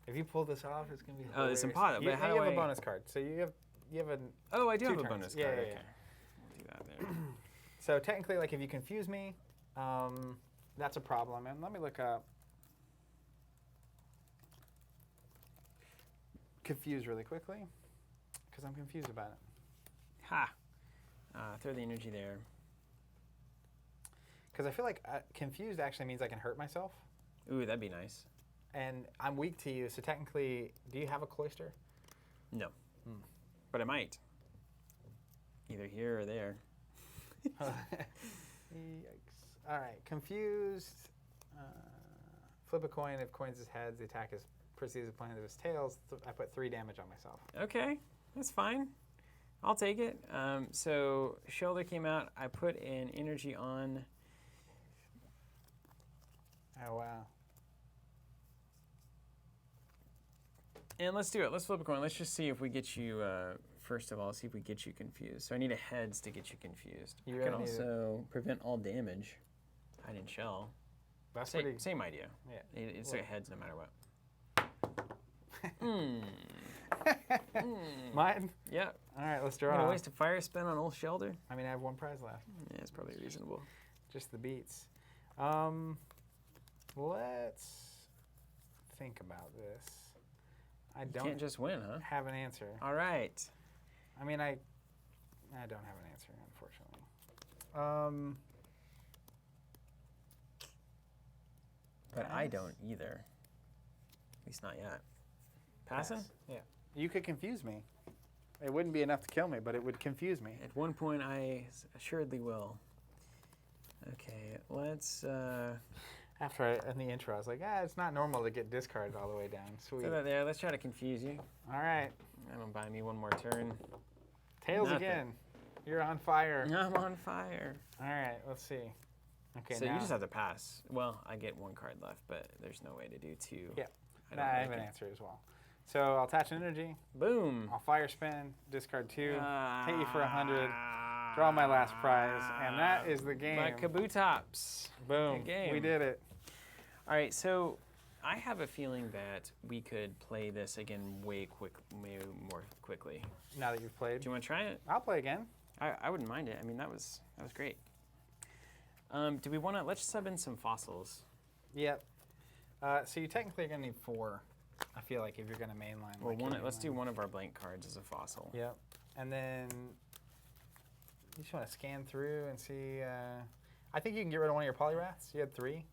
If you pull this off, it's going to be Oh, hilarious. it's impossible. But how you do have I... a bonus card. So you have a... Oh, I do 2 have a turns. bonus Yeah, card. yeah, Okay. yeah. We'll do that there. So technically, like if you confuse me, that's a problem. And let me look up confuse really quickly because I'm confused about it. Ha! Throw the energy there. Because I feel like confused actually means I can hurt myself. Ooh, that'd be nice. And I'm weak to you, so technically, do you have a cloister? No. But I might. Either here or there. Yikes. All right, confused. Flip a coin. If coins his heads, the attack is proceeds with point of his tails. I put 3 damage on myself. Okay, that's fine. I'll take it. So Shoulder came out. I put an energy on. Oh, wow. And let's do it. Let's flip a coin. Let's just see if we get you, first of all, see if we get you confused. So I need a heads to get you confused. You I really can need also prevent all damage. Hide and shell. That's pretty... Same idea. Yeah. It's a heads no matter what. Mine? Yeah. All right, let's You're draw. gonna waste a fire spin on old Shelder? I mean, I have 1 prize left. Yeah, it's probably reasonable. Just the beats. Let's think about this. I You don't can't just win, huh? have an answer. All right. I mean, I don't have an answer, unfortunately. But I don't either. At least not yet. Passing? Pass. Yeah. You could confuse me. It wouldn't be enough to kill me, but it would confuse me. At one point, I assuredly will. Okay, let's After in the intro, I was like, it's not normal to get discarded all the way down. Sweet. throw that there. Let's try to confuse you. All right. That'll buy me 1 more turn. Tails Nothing. again. You're on fire. I'm on fire. All right, let's see. Okay, So now you just have to pass. Well, I get 1 card left, but there's no way to do 2. Yeah. I I have an answer as well. So I'll attach an energy. Boom. I'll fire spin, discard 2, hit you for 100, draw my last prize, and that is the game. My Kabutops. Boom. Good game. We did it. All right, so I have a feeling that we could play this again way more quickly. Now that you've played. Do you want to try it? I'll play again. I wouldn't mind it. I mean, that was great. Do we want to? Let's sub in some fossils. Yep. So you technically are going to need 4, I feel like, if you're going to mainline. Well, like let's do one of our blank cards as a fossil. Yep. And then you just want to scan through and see. I think you can get rid of one of your Poliwraths. You had 3.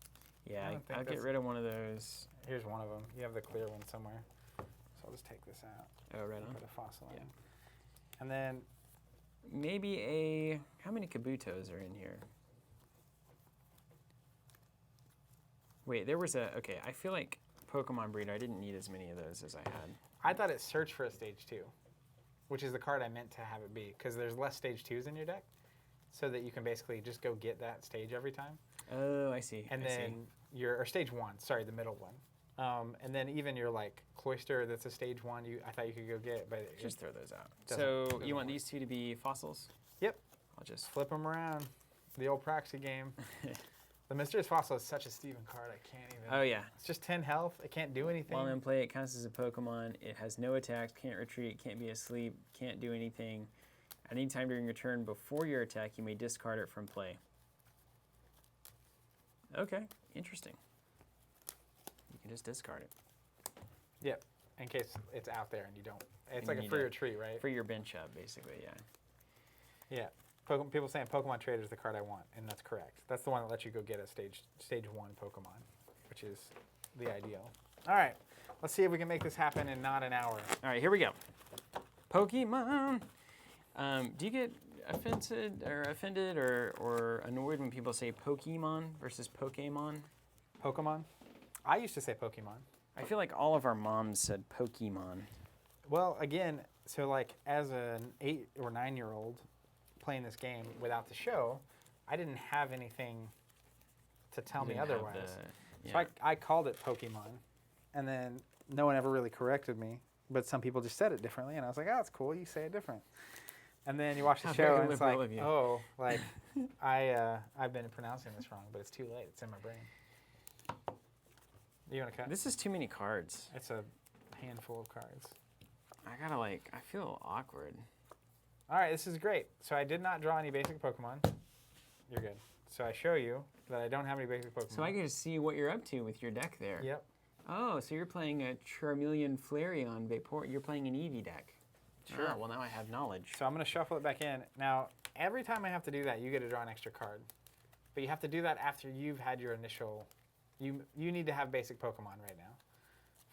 Yeah, don't think I'll get that's- rid of one of those. Here's one of them. You have the clear one somewhere. So I'll just take this out. Oh, right on. Put a fossil in. Yeah. And then Maybe how many Kabutos are in here? Wait, there was a, okay, I feel like Pokemon Breeder, I didn't need as many of those as I had. I thought it searched for a stage 2, which is the card I meant to have it be, because there's less stage 2s in your deck, so that you can basically just go get that stage every time. Oh, I see. And I then see. or stage 1, sorry, the middle one. And then even your like Cloyster, that's a stage 1. I thought you could go get, but Just throw those out. doesn't So you want work. these two to be fossils? Yep. I'll just Flip them around. The old proxy game. The Mysterious Fossil is such a Steven card. I can't even. Oh yeah. It's just 10 health. It can't do anything. While in play, it counts as a Pokemon. It has no attacks, can't retreat, can't be asleep, can't do anything. At any time during your turn before your attack, you may discard it from play. Okay, interesting. You can just discard it. Yep. In case it's out there and you don't. It's And like you a need free to- retreat, right? For your bench up, basically, yeah. Yeah. People saying Pokemon Trader is the card I want, and that's correct. That's the one that lets you go get a stage 1 Pokemon, which is the ideal. All right, let's see if we can make this happen in not an hour. All right, here we go. Pokemon. Do you get offended or annoyed when people say Pokemon versus Pokemon? Pokemon? I used to say Pokemon. I feel like all of our moms said Pokemon. Well, again, so like as an 8 or 9-year-old playing this game without the show, I didn't have anything to tell me Didn't have otherwise. the- So I called it Pokemon, and then no one ever really corrected me, but some people just said it differently, and I was like, oh, it's cool, you say it different. And then you watch the How show, very and it's like, liberal of you. oh, like, I've been pronouncing this wrong, but it's too late. It's in my brain. You want to cut? This is too many cards. It's a handful of cards. I gotta I feel awkward. All right, this is great. So I did not draw any basic Pokemon. You're good. So I show you that I don't have any basic Pokemon. So I get to see what you're up to with your deck there. Yep. Oh, so you're playing a Charmeleon Flareon Vapor. You're playing an Eevee deck. Sure. Oh, well, now I have knowledge. So I'm going to shuffle it back in. Now, every time I have to do that, you get to draw an extra card. But you have to do that after you've had your initial... You need to have basic Pokemon right now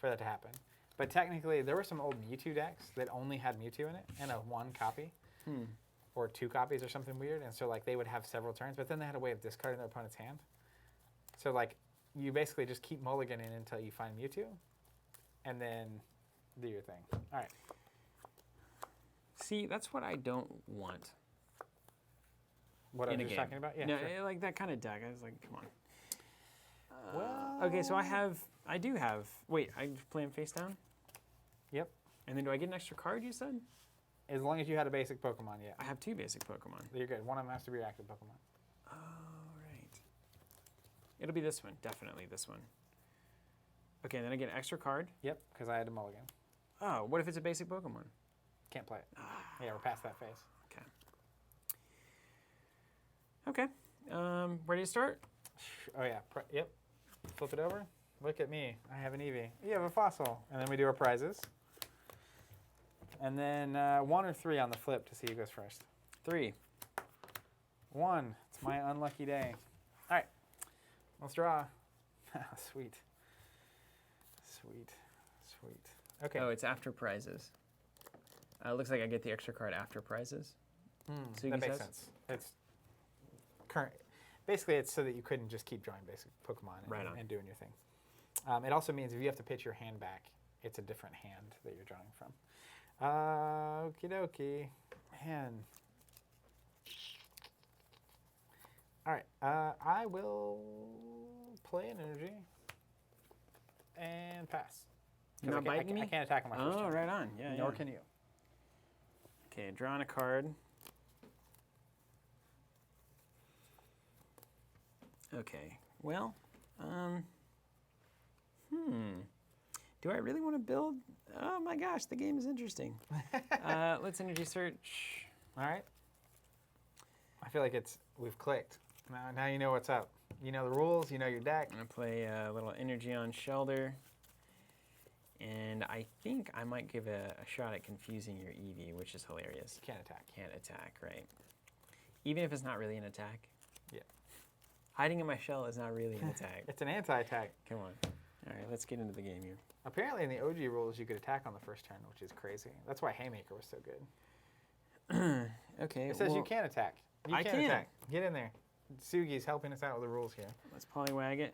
for that to happen. But technically, there were some old Mewtwo decks that only had Mewtwo in it and a 1 copy. Or 2 copies or something weird. And so like they would have several turns, but then they had a way of discarding their opponent's hand. So like you basically just keep mulliganing until you find Mewtwo and then do your thing. All right. See, that's what I don't want. What I in was a just game. talking about? Yeah, No, sure. like that kind of deck. I was like, come on. Well, Okay, so I do have, wait, I play him face down? Yep. And then do I get an extra card, you said? As long as you had a basic Pokemon, yeah. I have 2 basic Pokemon. You're good. One of them has to be your active Pokemon. Oh, right. It'll be this one, definitely this one. Okay, and then I get an extra card. Yep, because I had a mulligan. Oh, what if it's a basic Pokemon? Can't play it. Yeah, we're past that phase. Okay. Okay. Ready to start? Oh, yeah. Yep. Flip it over. Look at me. I have an Eevee. You have a fossil. And then we do our prizes. And then 1 or 3 on the flip to see who goes first. 3. 1. It's my unlucky day. All right. Let's draw. Sweet. Sweet. Sweet. Okay. Oh, it's after prizes. Looks like I get the extra card after prizes. So that makes sense. It's current. Basically, it's so that you couldn't just keep drawing basic Pokemon and doing your thing. It also means if you have to pitch your hand back, it's a different hand that you're drawing from. Okie dokie. Man. All right. I will play an energy and pass. You're not biting me? I can't attack on my first Oh, turn. right on. Yeah, Nor yeah. can you. Okay, drawing a card. Okay, well, do I really want to build? Oh my gosh, the game is interesting. Let's energy search. All right. I feel like we've clicked. Now you know what's up. You know the rules. You know your deck. I'm gonna play a little energy on Shelter. And I think I might give a shot at confusing your Eevee, which is hilarious. Can't attack. Can't attack, right? Even if it's not really an attack. Yeah. Hiding in my shell is not really an attack. It's an anti-attack. Come on. All right, let's get into the game here. Apparently in the OG rules you could attack on the first turn, which is crazy. That's why Haymaker was so good. Okay. It says well, you can attack. You I can can. attack. Get in there. Sugi's helping us out with the rules here. Let's polywag it.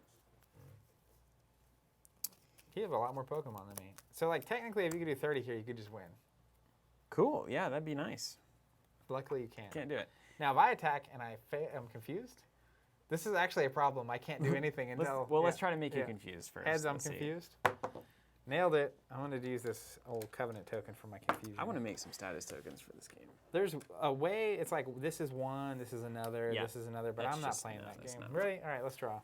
You have a lot more Pokemon than me. So, like, technically, if you could do 30 here, you could just win. Cool. Yeah, that'd be nice. Luckily, you can't. Can't do it. Now, if I attack and I'm confused, this is actually a problem. I can't do anything until... Let's try to make you confused first. Heads, I'm Let's see. confused. Nailed it. I wanted to use this old Covenant token for my confusion. I want to make some status tokens for this game. There's a way, it's like, this is one, this is another, this is another, but I'm not playing that game. Ready? All right, let's draw.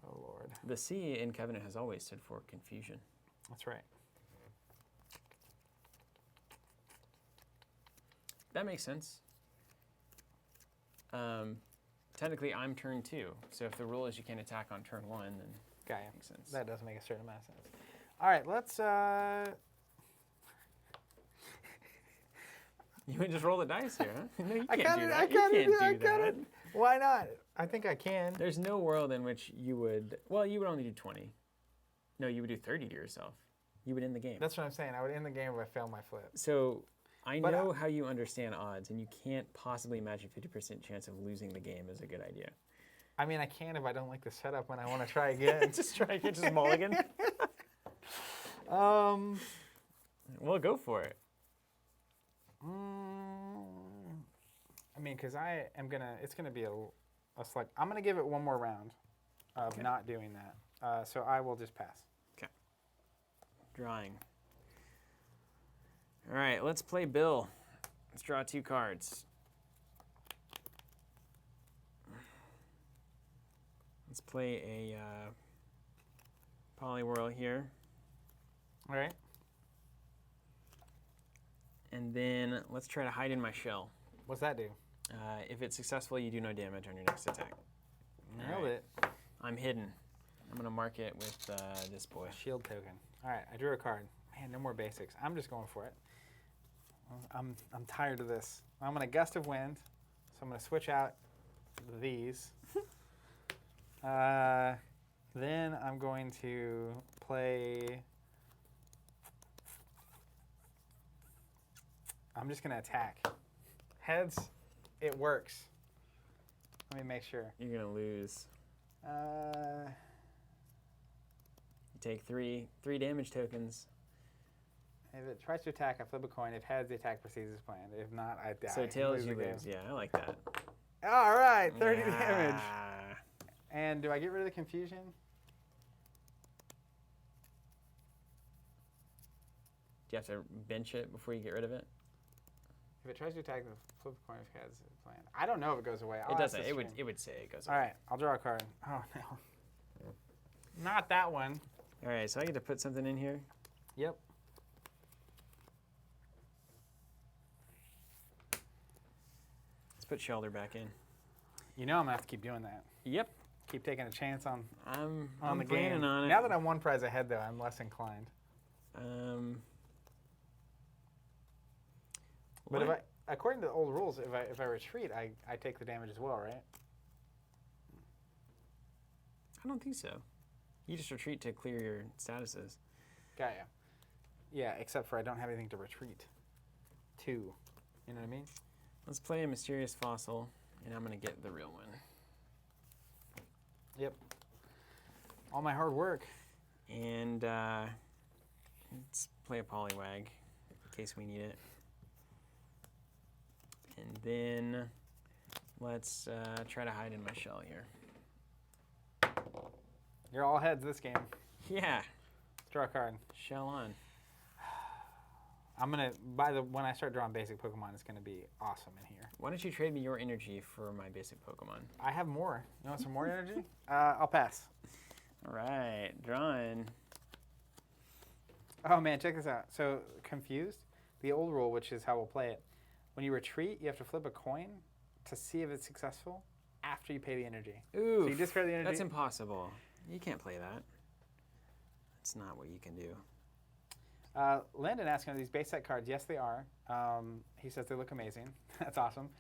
Oh, Lord. The C in Covenant has always stood for confusion. That's right. That makes sense. Technically, I'm turn 2, so if the rule is you can't attack on turn 1, then makes sense. That does make a certain amount of sense. All right, let's... You would just roll the dice here, huh? No, you I can't do that. I can't do that. Why not? I think I can. There's no world in which you would... Well, you would only do 20. No, you would do 30 to yourself. You would end the game. That's what I'm saying. I would end the game if I failed my flip. So I know how you understand odds, and you can't possibly imagine 50% chance of losing the game is a good idea. I mean, I can if I don't like the setup when I want to try again. Just try again, just mulligan. Well, go for it. I mean, because I am going to, it's going to be a select. I'm going to give it one more round of not doing that. So I will just pass. Okay. Drawing. All right, let's play Bill. Let's draw 2 cards. Let's play a Poliwhirl here. All right. And then let's try to hide in my shell. What's that do? If it's successful, you do no damage on your next attack. Nailed it. I'm hidden. I'm going to mark it with this boy. Shield token. All right, I drew a card. Man, no more basics. I'm just going for it. I'm tired of this. I'm going to Gust of Wind, so I'm going to switch out these. Then I'm going to play... I'm just going to attack. Heads, it works. Let me make sure. You're going to lose. You take three damage tokens. If it tries to attack, I flip a coin. If heads, the attack proceeds as planned. If not, I die. So tails, you lose. Yeah, I like that. All right, 30 damage. And do I get rid of the confusion? Do you have to bench it before you get rid of it? If it tries to attack, the flip a coin if heads as planned. I don't know if it goes away. It doesn't. It would say it goes away. All right, I'll draw a card. Oh, no. Not that one. All right, so I get to put something in here. Yep. Let's put Shelter back in. You know I'm going to have to keep doing that. Yep. Keep taking a chance on I'm the planning game. on it. Now that I'm one prize ahead, though, I'm less inclined. But if according to the old rules, if I retreat, I take the damage as well, right? I don't think so. You just retreat to clear your statuses. Got ya. Yeah, except for I don't have anything to retreat to. You know what I mean? Let's play a Mysterious Fossil, and I'm going to get the real one. Yep. All my hard work. And let's play a Poliwag in case we need it. And then let's try to hide in my shell here. You're all heads this game. Yeah. Let's draw a card. Shell on. I'm gonna when I start drawing basic Pokemon, it's gonna be awesome in here. Why don't you trade me your energy for my basic Pokemon? I have more. You want some more energy? I'll pass. All right, drawing. Oh man, check this out. So confused. The old rule, which is how we'll play it. When you retreat, you have to flip a coin to see if it's successful after you pay the energy. Ooh. So you discard the energy. That's impossible. You can't play that. That's not what you can do. Landon asking, are these base set cards? Yes, they are. He says they look amazing. That's awesome.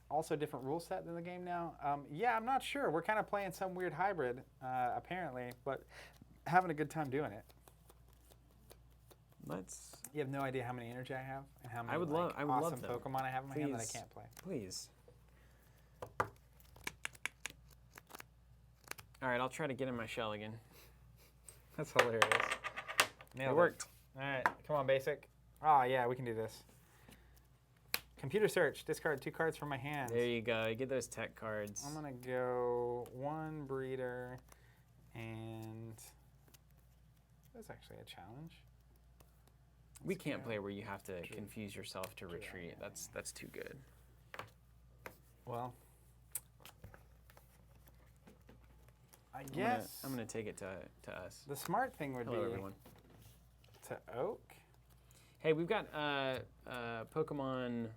Also different rule set in the game now. Yeah, I'm not sure. We're kind of playing some weird hybrid, apparently, but having a good time doing it. You have no idea how many energy I have and how many I would awesome love them. Pokemon I have in my hand that I can't play. Please. All right, I'll try to get in my shell again. That's hilarious. Nailed It worked. All right, come on, basic. Oh, yeah, we can do this. Computer search. Discard 2 cards from my hands. There you go. You get those tech cards. I'm going to go 1 breeder, and that's actually a challenge. We can't play where you have to confuse yourself to retreat. That's too good. Well, I guess I'm gonna take it to us. the smart thing would Hello, be everyone. to oak. Hey, we've got Pokemon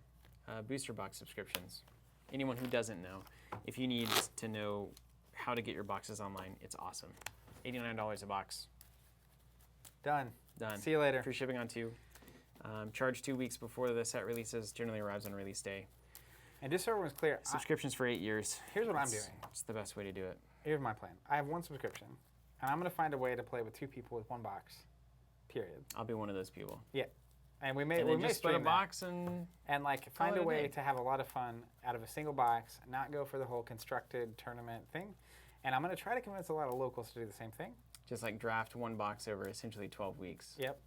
booster box subscriptions. Anyone who doesn't know, if you need to know how to get your boxes online, it's awesome. $89 a box. Done. Done. See you later. Free shipping on 2. Charge 2 weeks before the set releases. Generally arrives on release day. And just so everyone's clear, Subscriptions for 8 years. here's what I'm doing. It's the best way to do it. Here's my plan. I have 1 subscription, and I'm going to find a way to play with 2 people with 1 box. Period. I'll be one of those people. Yeah. And we may And then just split a stream that. box and And Call find it a a way day. to have a lot of fun out of a single box, not go for the whole constructed tournament thing. And I'm going to try to convince a lot of locals to do the same thing. just like draft 1 box over essentially 12 weeks. Yep.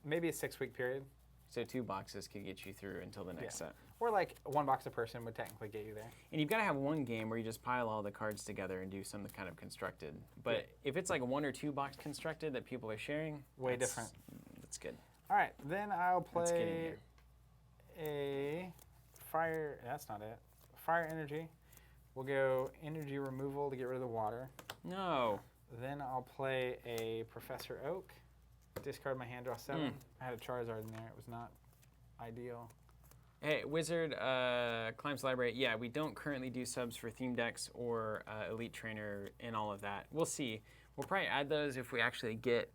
Maybe a 6-week period. So 2 boxes could get you through until the next set. Or like 1 box a person would technically get you there. And you've got to have 1 game where you just pile all the cards together and do some kind of constructed. But if it's like a 1 or 2 box constructed that people are sharing, Way that's- different. That's good. All right, then I'll Let's get in play a fire. That's not it. Fire energy. We'll go energy removal to get rid of the water. No. Then I'll play a Professor Oak. Discard my hand, draw 7. I had a Charizard in there. It was not ideal. Hey, Wizard, Climbs Library. Yeah, we don't currently do subs for theme decks or Elite Trainer and all of that. We'll see. We'll probably add those if we actually get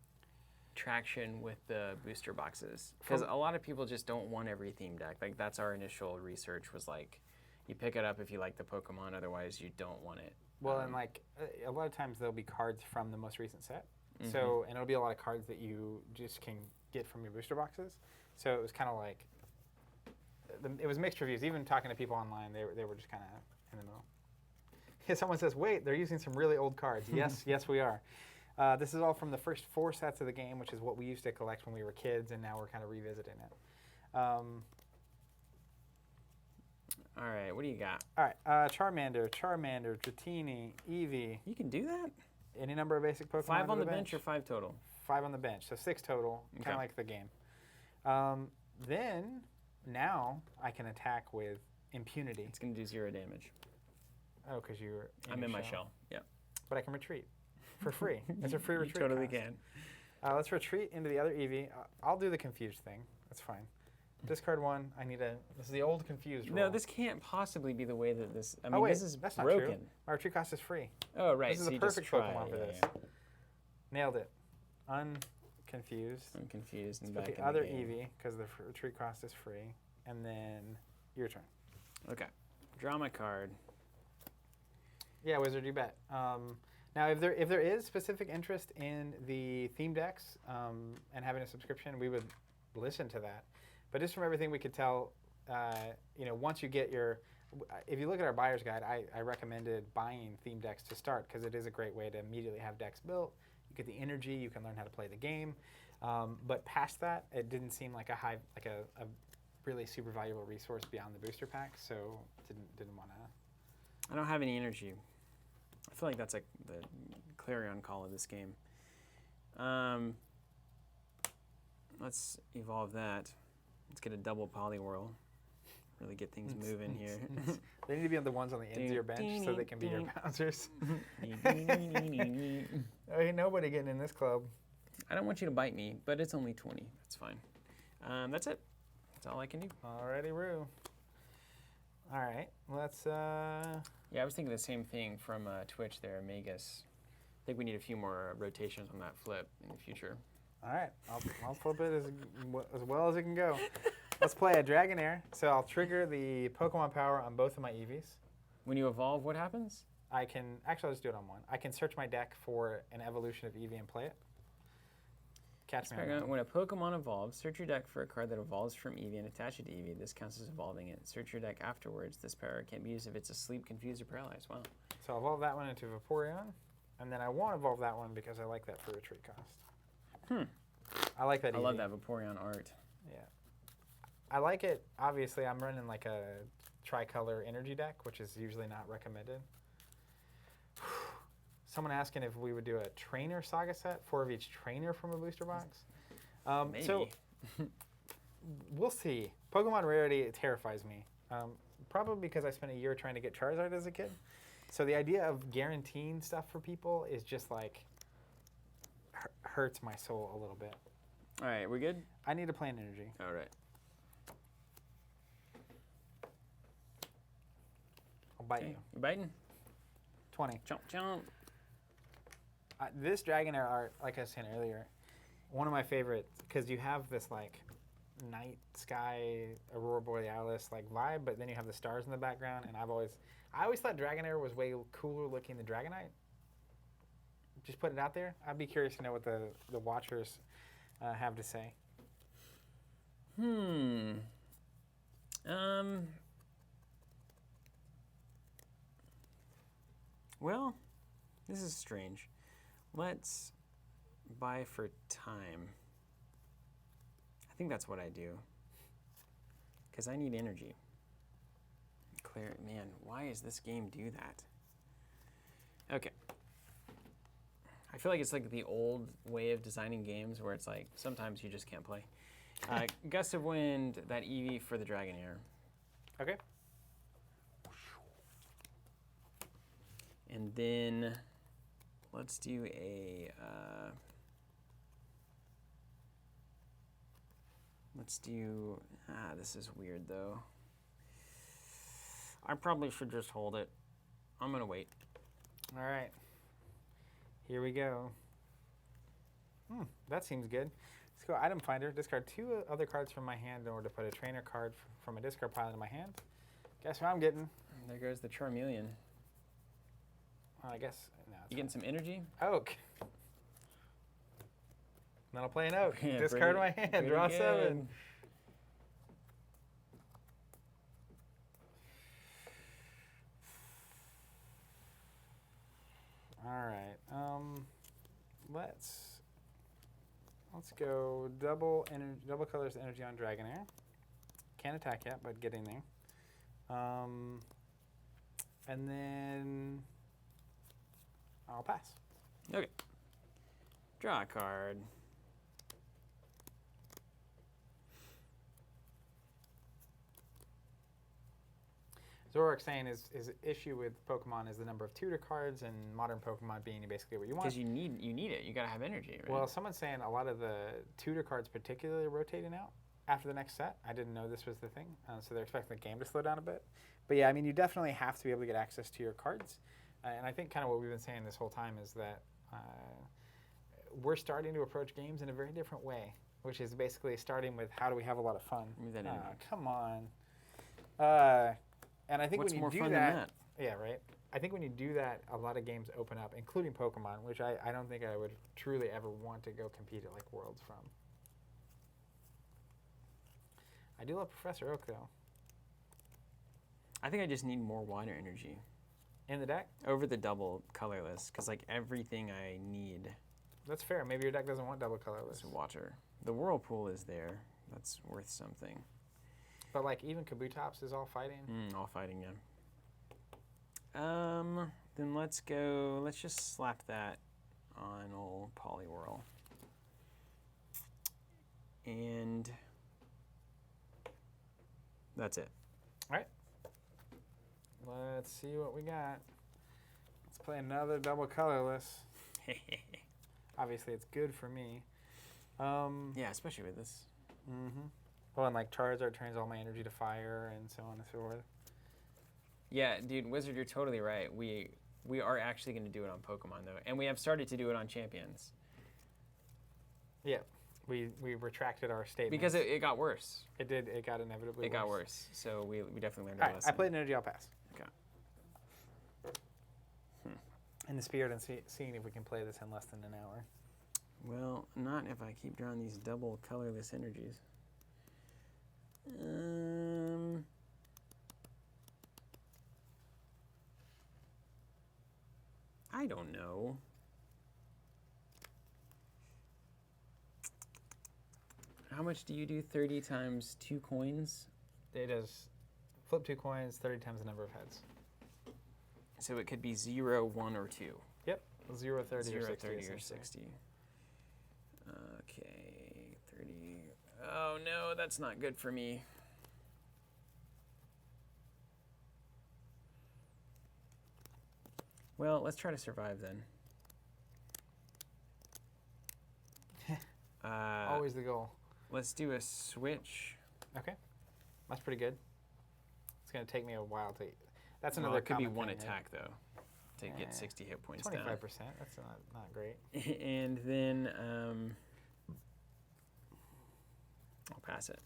traction with the booster boxes. Because a lot of people just don't want every theme deck. Like, that's our initial research was like, you pick it up if you like the Pokemon, otherwise you don't want it. Well, and like a lot of times there'll be cards from the most recent set. So, and it'll be a lot of cards that you just can get from your booster boxes. So it was kind of like, it was mixed reviews. Even talking to people online, they were just kind of in the middle. Yeah, someone says, wait, they're using some really old cards. Yes, yes, we are. This is all from the first 4 sets of the game, which is what we used to collect when we were kids, and now we're kind of revisiting it. All right, what do you got? All right, Charmander, Dratini, Eevee. You can do that? Any number of basic Pokemon 5 on to the bench or 5 total? 5 on the bench, so 6 total, kind Okay. of like the game. Then, now, I can attack with impunity. It's going to do 0 damage. Oh, because you're I'm your in my shell. Yeah. But I can retreat for free. It's a free You retreat. totally cost. can. Let's retreat into the other Eevee. I'll do the confused thing. That's fine. Discard 1. This is the old confused rule. No, this can't possibly be the way that this. I mean, Oh, wait, this is that's not broken. true. My retreat cost is free. Oh, right. This is so the you just perfect try. Pokemon for Yeah, this. yeah. Nailed it. Unconfused. I'm confused. And Put back the in other the game. Eevee, because the retreat cost is free. And then your turn. Okay. Draw my card. Yeah, Wizard, you bet. Now, if there is specific interest in the theme decks and having a subscription, we would listen to that. But just from everything we could tell, once you get if you look at our buyer's guide, I recommended buying theme decks to start because it is a great way to immediately have decks built. You get the energy, you can learn how to play the game. But past that, it didn't seem like a really super valuable resource beyond the booster pack, so didn't want to. I don't have any energy. I feel like that's like the clarion call of this game. Let's evolve that. Let's get a double Polywhirl. Really get things moving here. They need to be on the ones on the ends of your bench so they can be your bouncers. Oh, ain't nobody getting in this club. I don't want you to bite me, but it's only 20. That's fine. That's it. That's all I can do. Alrighty, Roo. All right, let's. Yeah, I was thinking the same thing from Twitch there, Magus. I think we need a few more rotations on that flip in the future. All right, I'll flip it as well as it can go. Let's play a Dragonair. So I'll trigger the Pokemon power on both of my Eevees. When you evolve, what happens? I can actually I'll just do it on one. I can search my deck for an evolution of Eevee and play it. Catch me on that. When a Pokemon evolves, search your deck for a card that evolves from Eevee and attach it to Eevee. This counts as evolving it. Search your deck afterwards. This power can't be used if it's asleep, confused, or paralyzed. Wow. So I'll evolve that one into Vaporeon. And then I won't evolve that one because I like that for retreat cost. I like that. I love that Vaporeon art. Yeah. I like it. Obviously, I'm running like a tricolor energy deck, which is usually not recommended. Someone asking if we would do a trainer saga set, 4 of each trainer from a booster box. Maybe. So we'll see. Pokemon rarity, it terrifies me. Probably because I spent a year trying to get Charizard as a kid. So the idea of guaranteeing stuff for people is just like hurts my soul a little bit. All right, we good? I need to play an energy. All right. I'll bite you. You biting? 20. Chomp, chomp. This Dragonair art, like I was saying earlier, one of my favorites, because you have this like night sky, Aurora Borealis like vibe, but then you have the stars in the background, and I always thought Dragonair was way cooler looking than Dragonite. Just put it out there. I'd be curious to know what the watchers have to say. Well, this is strange. Let's buy for time. I think that's what I do. Because I need energy. Man, why does this game do that? Okay. I feel like it's like the old way of designing games where it's like sometimes you just can't play. Gust of Wind, that Eevee for the Dragonair. Okay. And then let's do a this is weird though. I probably should just hold it. I'm gonna wait. All right. Here we go. That seems good. Let's go item finder. Discard 2 other cards from my hand in order to put a trainer card from a discard pile in my hand. Guess what I'm getting? There goes the Charmeleon. I guess no. You getting some energy? Oak. Then I'll play an Oak. Yeah, Discard my hand. Draw good. 7. All right. Let's go double colors energy on Dragonair. Can't attack yet, but getting there. And then I'll pass. Okay. Draw a card. Zorak's saying his issue with Pokemon is the number of tutor cards, and modern Pokemon being basically what you want. Because you need it. You gotta have energy, right? Well, someone's saying a lot of the tutor cards particularly are rotating out after the next set. I didn't know this was the thing, so they're expecting the game to slow down a bit. But yeah, I mean, you definitely have to be able to get access to your cards. And I think kind of what we've been saying this whole time is that we're starting to approach games in a very different way, which is basically starting with how do we have a lot of fun. Come on. And I think What's when you more do fun that, than that? Yeah, right. I think when you do that, a lot of games open up, including Pokemon, which I don't think I would truly ever want to go compete at like Worlds from. I do love Professor Oak though. I think I just need more water energy. In the deck? Over the double colorless, because like everything I need. That's fair. Maybe your deck doesn't want double colorless. Is water. The Whirlpool is there. That's worth something. But like even Kabutops is all fighting. All fighting, yeah. Then let's just slap that on old Poliwhirl. And that's it. All right. Let's see what we got. Let's play another double colorless. Obviously, it's good for me. Yeah, especially with this. Well, and like Charizard turns all my energy to fire and so on and so forth. Yeah, dude, Wizard, you're totally right. We are actually going to do it on Pokemon, though. And we have started to do it on Champions. Yeah, we retracted our statement. Because it got worse. It did. It got inevitably worse. It got worse. So we definitely learned All our right, lesson. I played an energy, I'll pass. Okay. In the spirit and seeing if we can play this in less than an hour. Well, not if I keep drawing these double colorless energies. I don't know. How much do you do? 30 times 2 coins? It is flip 2 coins, 30 times the number of heads. So it could be 0, 1, or 2. Yep, 0, 30, 0, or 60. 30, or 60. Okay, 30. Oh no, that's not good for me. Well, let's try to survive then. Always the goal. Let's do a switch. Okay, that's pretty good. It's going to take me a while to... That's Well, another it could be common one thing, attack, though, to get 60 hit points 25%, down. that's not great. And then I'll pass it.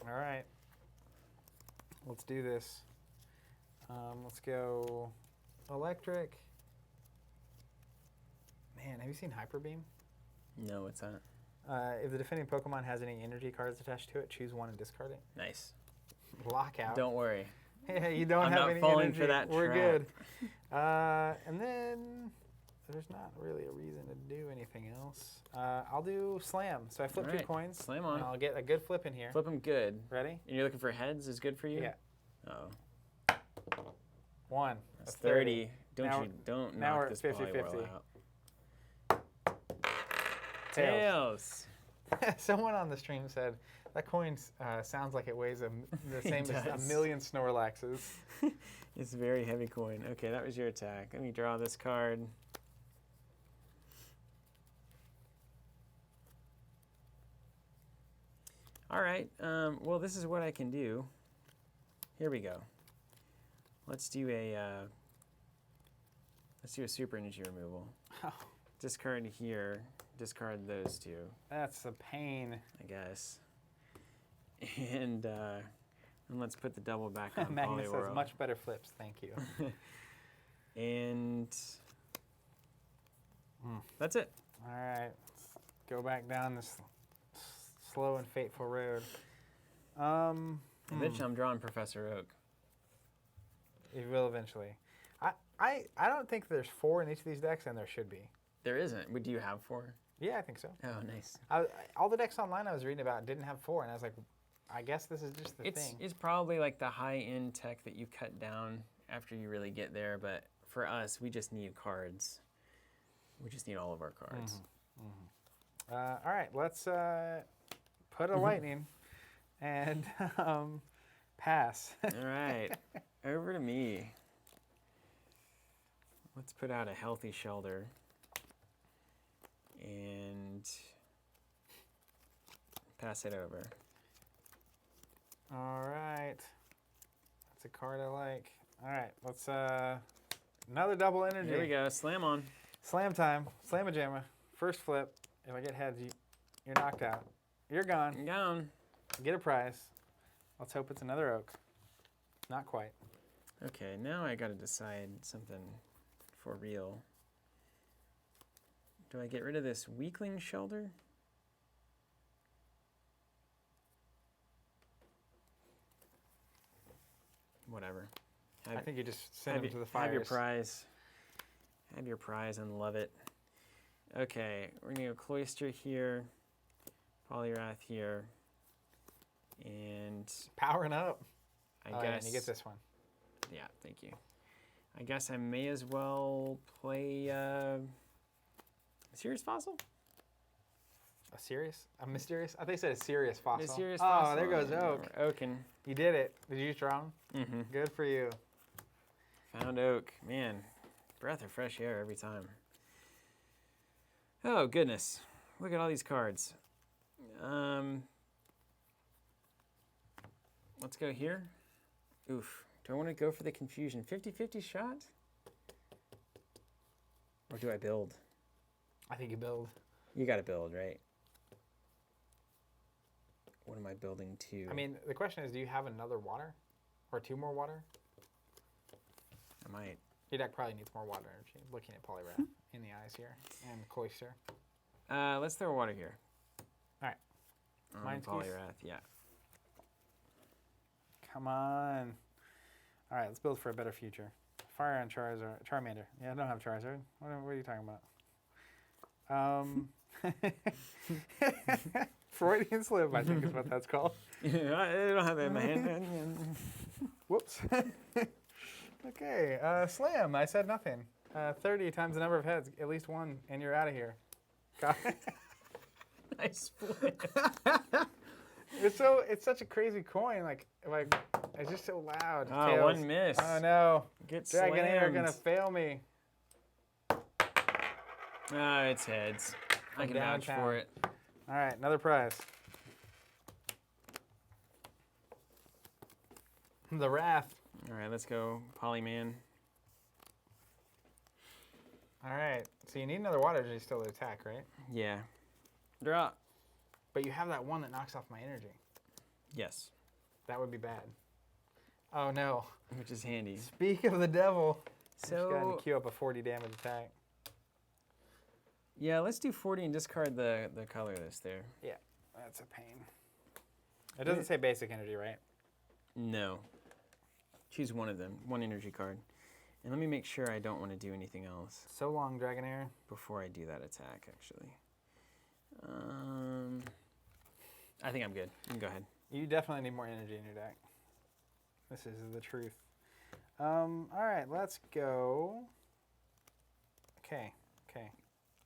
All right. Let's do this. Let's go electric. Man, have you seen Hyper Beam? No, what's that? If the defending Pokemon has any energy cards attached to it, choose one and discard it. Nice. Lockout. Don't worry. Yeah, you don't I'm have not any falling energy. for that We're trap. good. And then there's not really a reason to do anything else. I'll do Slam. So I flip All 2 right. coins. Slam on. And I'll get a good flip in here. Flip them good. Ready? And you're looking for heads is good for you? Yeah. Oh. 1. That's 30. Now Don't now we're knock at this 50-50. Poliwhirl out. Tails. Someone on the stream said, that coin sounds like it weighs the same as a does. million Snorlaxes. It's a very heavy coin. Okay, that was your attack. Let me draw this card. All right. Well, this is what I can do. Here we go. Let's do a super energy removal. Oh, Discard here. Discard those two, that's a pain. I guess. And let's put the double back on Magnus says, Poliwhirl. much better flips, thank you. And that's it. All right, let's go back down this slow and fateful road. Eventually, I'm drawing Professor Oak. You will eventually. I don't think there's 4 in each of these decks, and there should be. There isn't. Do you have 4? Yeah, I think so. Oh, nice. All the decks online I was reading about didn't have 4, and I was like, I guess this is just the thing. It's probably like the high-end tech that you cut down after you really get there, but for us, we just need cards. We just need all of our cards. All right, let's put a lightning and pass. All right, over to me. Let's put out a healthy Shelter. And pass it over. All right. That's a card I like. All right, let's another double energy. Here we go. Slam on. Slam time. Slam-a-jamma. First flip. If I get heads, you're knocked out. You're gone. I'm gone. Get a prize. Let's hope it's another oak. Not quite. Okay, now I got to decide something for real. Do I get rid of this weakling Shelter? Whatever. I think you just send him to the fires. Have your prize. Have your prize and love it. Okay, we're going to go Cloyster here, Poliwrath here, and Powering up. I Yeah, guess... and you get this one. Yeah, thank you. I guess I may as well play Serious Fossil? A serious? A mysterious? I think you said a serious fossil. Mysterious Oh, Fossil. there goes Oak. Oaken. You did it. Did you draw him? Mm-hmm. Good for you. Found Oak. Man, breath of fresh air every time. Oh, goodness. Look at all these cards. Let's go here. Oof. Do I want to go for the confusion? 50-50 shot? Or do I build? I think you build. You got to build, right? What am I building to? I mean, the question is, do you have another water? Or 2 more water? I might. Your deck probably needs more water energy. Looking at Poliwrath in the eyes here. And Cloyster. Let's throw water here. All right. Mine's Poliwrath, yeah. Come on. All right, let's build for a better future. Fire on Charizard. Charmander. Yeah, I don't have Charizard. What are you talking about? Freudian slip, I think is what that's called. I don't have that in my hand. Whoops. Okay, slam. I said nothing. 30 times the number of heads, at least one, and you're out of here. Got it? Nice flip. It's such a crazy coin. Like it's just so loud. Oh, Tails. one miss. Oh no. Get Dragonair are slammed. gonna fail me. Ah, it's heads. I can vouch downtown. for it. All right, another prize. The Wrath. All right, let's go, Polyman. All right, so you need another water energy still to attack, right? Yeah. Draw. But you have that one that knocks off my energy. Yes. That would be bad. Oh no. Which is handy. Speak of the devil. Just got So, to queue up a 40 damage attack. yeah, let's do 40 and discard the colorless there. Yeah, that's a pain. It doesn't say basic energy, right? No. Choose one of them, one energy card. And let me make sure I don't want to do anything else So long, Dragonair. before I do that attack, actually. I think I'm good. You can go ahead. You definitely need more energy in your deck. This is the truth. All right, let's go. Okay.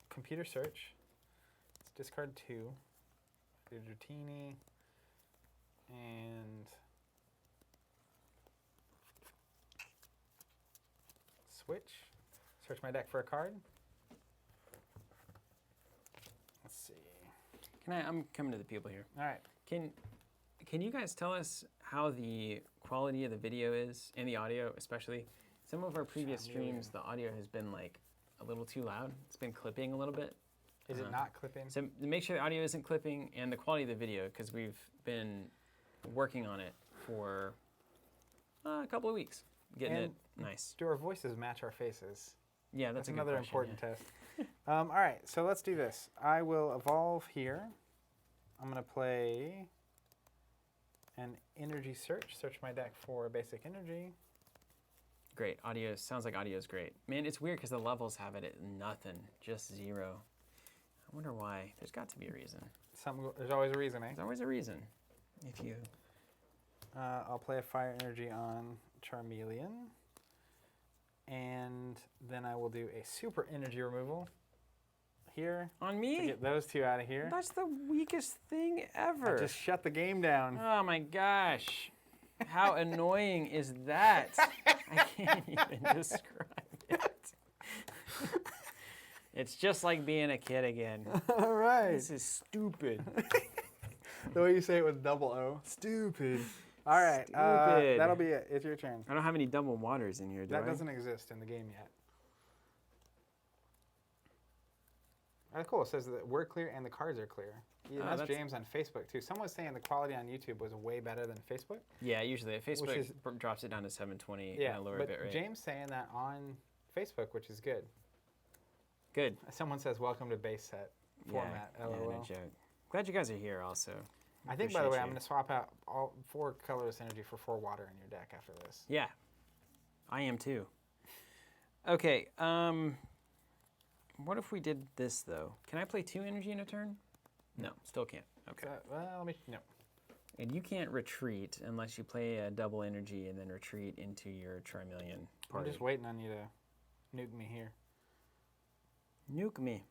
Computer search. Let's discard 2. Do Dratini. And switch. Search my deck for a card. Let's see. I'm coming to the people here. All right. Can you guys tell us how the quality of the video is, and the audio especially? Some of our previous streams, the audio has been like a little too loud. It's been clipping a little bit. Is it not clipping? So make sure the audio isn't clipping, and the quality of the video, because we've been working on it for a couple of weeks, getting it nice. Do our voices match our faces? Yeah, that's a good another question, important yeah. test. All right, so let's do this. I will evolve here. I'm going to play an energy search. Search my deck for basic energy. Great. Audio sounds like audio is great. Man, it's weird because the levels have it at nothing, just 0. I wonder why. There's got to be a reason. There's always a reason, eh? There's always a reason. If you I'll play a fire energy on Charmeleon. And then I will do a super energy removal here. on To me, get those 2 out of here. that's the weakest thing I ever. just shut the game down. Oh my gosh, how annoying is that? I can't even describe it. It's just like being a kid again. All right. This is stupid. The way you say it with double O. Stupid. All right. Stupid. That'll be it. It's your turn. I don't have any double waters in here, do I? That doesn't exist in the game yet. Cool. It says that we're clear and the cards are clear. Yeah, that's James on Facebook, too. Someone was saying the quality on YouTube was way better than Facebook. Yeah, usually Facebook drops it down to 720 Yeah, and a lower but bit rate. James saying that on Facebook, which is good. Good. Someone says, welcome to base set format, yeah, LOL. no joke. Glad you guys are here also. I think, by the way, Appreciate I'm you. going to swap out all 4 colorless energy for 4 water in your deck after this. Yeah, I am too. Okay, what if we did this though? Can I play 2 energy in a turn? No, still can't. Okay. No. And you can't retreat unless you play a double energy and then retreat into your Charmeleon party. I'm just waiting on you to nuke me here. Nuke me.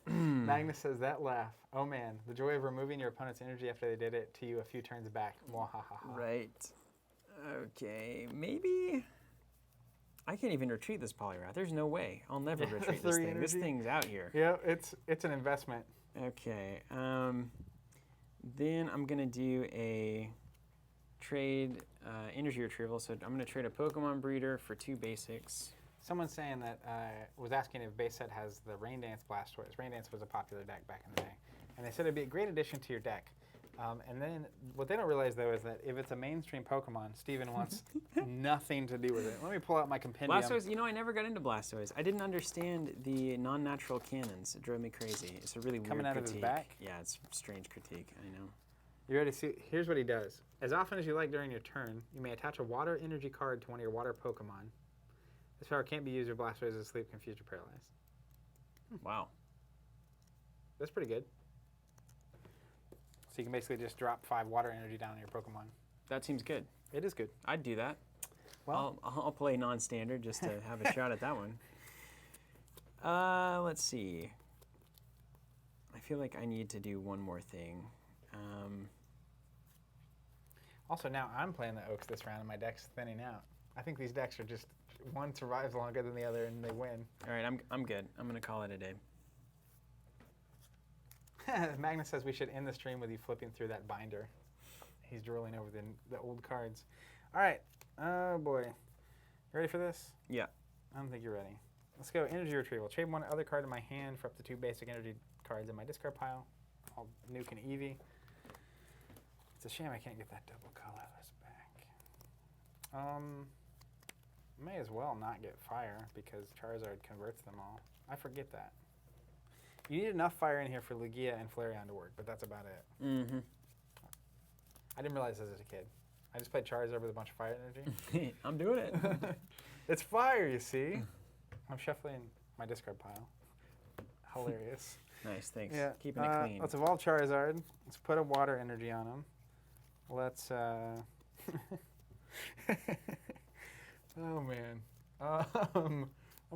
Magnus says, that laugh. Oh man, the joy of removing your opponent's energy after they did it to you a few turns back. Mwahaha. Right. Okay, maybe. I can't even retreat this Poliwrath. There's no way. I'll never retreat this 3 thing. This energy. thing's out here. Yeah, it's an investment. Okay. Then I'm gonna do a trade energy retrieval. So I'm gonna trade a Pokemon breeder for 2 basics. Someone's saying that was asking if base set has the Rain Dance Blastoise. Rain Dance was a popular deck back in the day, and they said it'd be a great addition to your deck. And then what they don't realize though is that if it's a mainstream Pokemon, Steven wants nothing to do with it. Let me pull out my compendium. Blastoise, you know, I never got into Blastoise. I didn't understand the non-natural cannons. It drove me crazy. It's a really weird Coming out critique. of his back? Yeah, it's a strange critique. I know. You ready to see? Here's what he does. As often as you like during your turn, you may attach a water energy card to one of your water Pokemon. This power can't be used if Blastoise is asleep, confused, or paralyzed. Wow. That's pretty good. So you can basically just drop 5 water energy down on your Pokemon. That seems good. It is good. I'd do that. Well, I'll play non-standard just to have a shot at that one. Let's see. I feel like I need to do one more thing. Also, now I'm playing the Oaks this round and my deck's thinning out. I think these decks are just, one survives longer than the other and they win. All right, I'm good. I'm going to call it a day. Magnus says we should end the stream with you flipping through that binder. He's drooling over the old cards. All right. Oh, boy. You ready for this? Yeah. I don't think you're ready. Let's go energy retrieval. Trade one other card in my hand for up to 2 basic energy cards in my discard pile. I'll nuke an Eevee. It's a shame I can't get that double colorless back. May as well not get fire because Charizard converts them all. I forget that. You need enough fire in here for Lugia and Flareon to work, but that's about it. Mm-hmm. I didn't realize this as a kid. I just played Charizard with a bunch of fire energy. I'm doing it. It's fire, you see. I'm shuffling my discard pile. Hilarious. Nice, thanks. Yeah. Keeping it clean. Let's evolve Charizard. Let's put a water energy on him. Let's, oh, man. I'm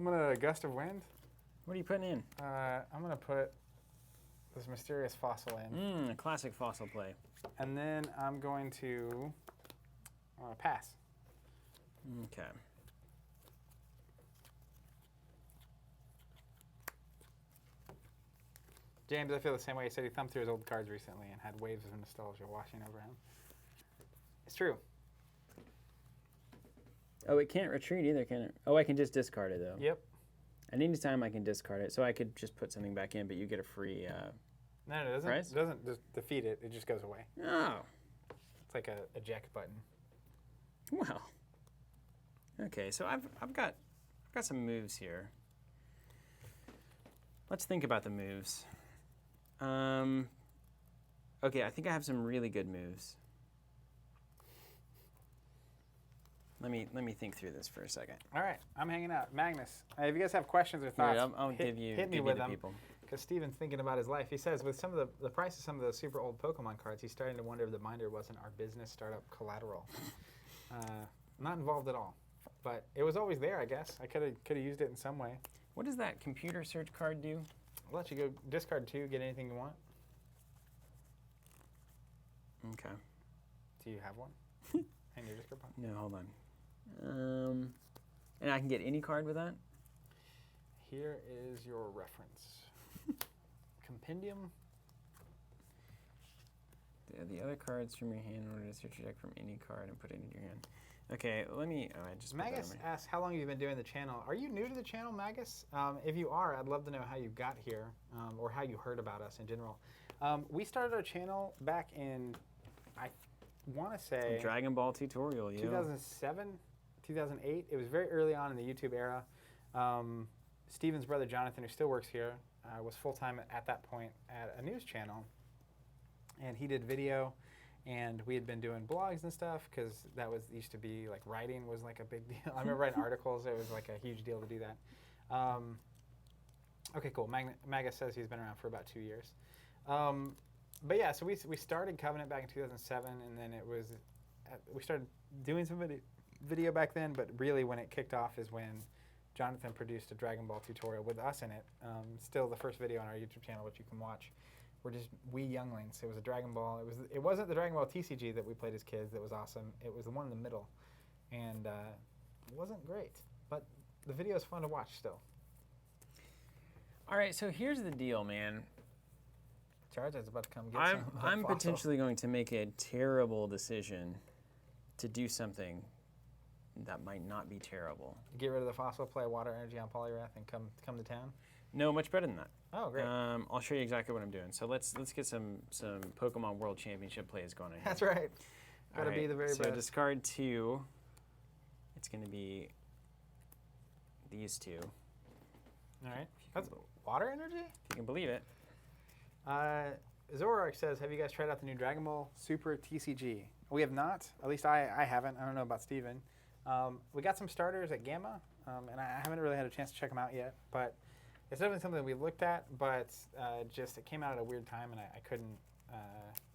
going to Gust of Wind. What are you putting in? I'm going to put this mysterious fossil in. A classic fossil play. And then I'm going to pass. Okay. James, I feel the same way. He said he thumbed through his old cards recently and had waves of nostalgia washing over him. It's true. Oh, it can't retreat either, can it? Oh, I can just discard it, though. Yep. And anytime I can discard it, so I could just put something back in, but you get a free No, it doesn't. prize? It doesn't just defeat it. It just goes away. Oh, It's like a eject button. well. Okay, so I've got some moves here. Let's think about the moves. Okay, I think I have some really good moves. Let me think through this for a second. All right, I'm hanging out. Magnus, if you guys have questions or thoughts, I'll hit give me you with the them. people. Because Steven's thinking about his life. He says with some of the price of some of those super old Pokemon cards, he's starting to wonder if the binder wasn't our business startup collateral. Not involved at all, but it was always there, I guess. I could have used it in some way. What does that computer search card do? I'll let you go discard 2, get anything you want. Okay. Do you have one? In your discard pile? No, hold on. And I can get any card with that? Here is your reference. Compendium. The other cards from your hand in order to search your deck from any card and put it in your hand. Okay, let me. Oh, I just. Magus asks, how long have you been doing the channel? Are you new to the channel, Magus? If you are, I'd love to know how you got here or how you heard about us in general. We started our channel back in, I want to say, Dragon Ball tutorial, yeah. 2007, 2008. It was very early on in the YouTube era. Steven's brother Jonathan, who still works here, was full-time at that point at a news channel. And he did video, and we had been doing blogs and stuff because that was used to be like writing was like a big deal. I remember writing articles. It was like a huge deal to do that. Okay, cool. Magus says he's been around for about 2 years. But yeah, so we started Covenant back in 2007, and then it was we started doing some video back then. But really, when it kicked off is when Jonathan produced a Dragon Ball tutorial with us in it. Still the first video on our YouTube channel, which you can watch. We're just wee younglings. It was a Dragon Ball. It wasn't the Dragon Ball TCG that we played as kids that was awesome. It was the one in the middle, and it wasn't great. But the video is fun to watch still. All right, so here's the deal, man. Charizard's about to come get I'm fossil. potentially going to make a terrible decision to do something that might not be terrible. Get rid of the fossil, play water energy on Poliwrath, and come to town. No, much better than that. Oh, great. I'll show you exactly what I'm doing. So let's get some Pokemon World Championship plays going on here. That's right. Gotta be the very so best. discard 2. It's going to be these 2. All right. That's water energy? If you can believe it. Zorark says, have you guys tried out the new Dragon Ball Super TCG? We have not. At least I haven't. I don't know about Steven. We got some starters at Gamma, and I haven't really had a chance to check them out yet. But It's definitely something we looked at, but just it came out at a weird time, and I couldn't,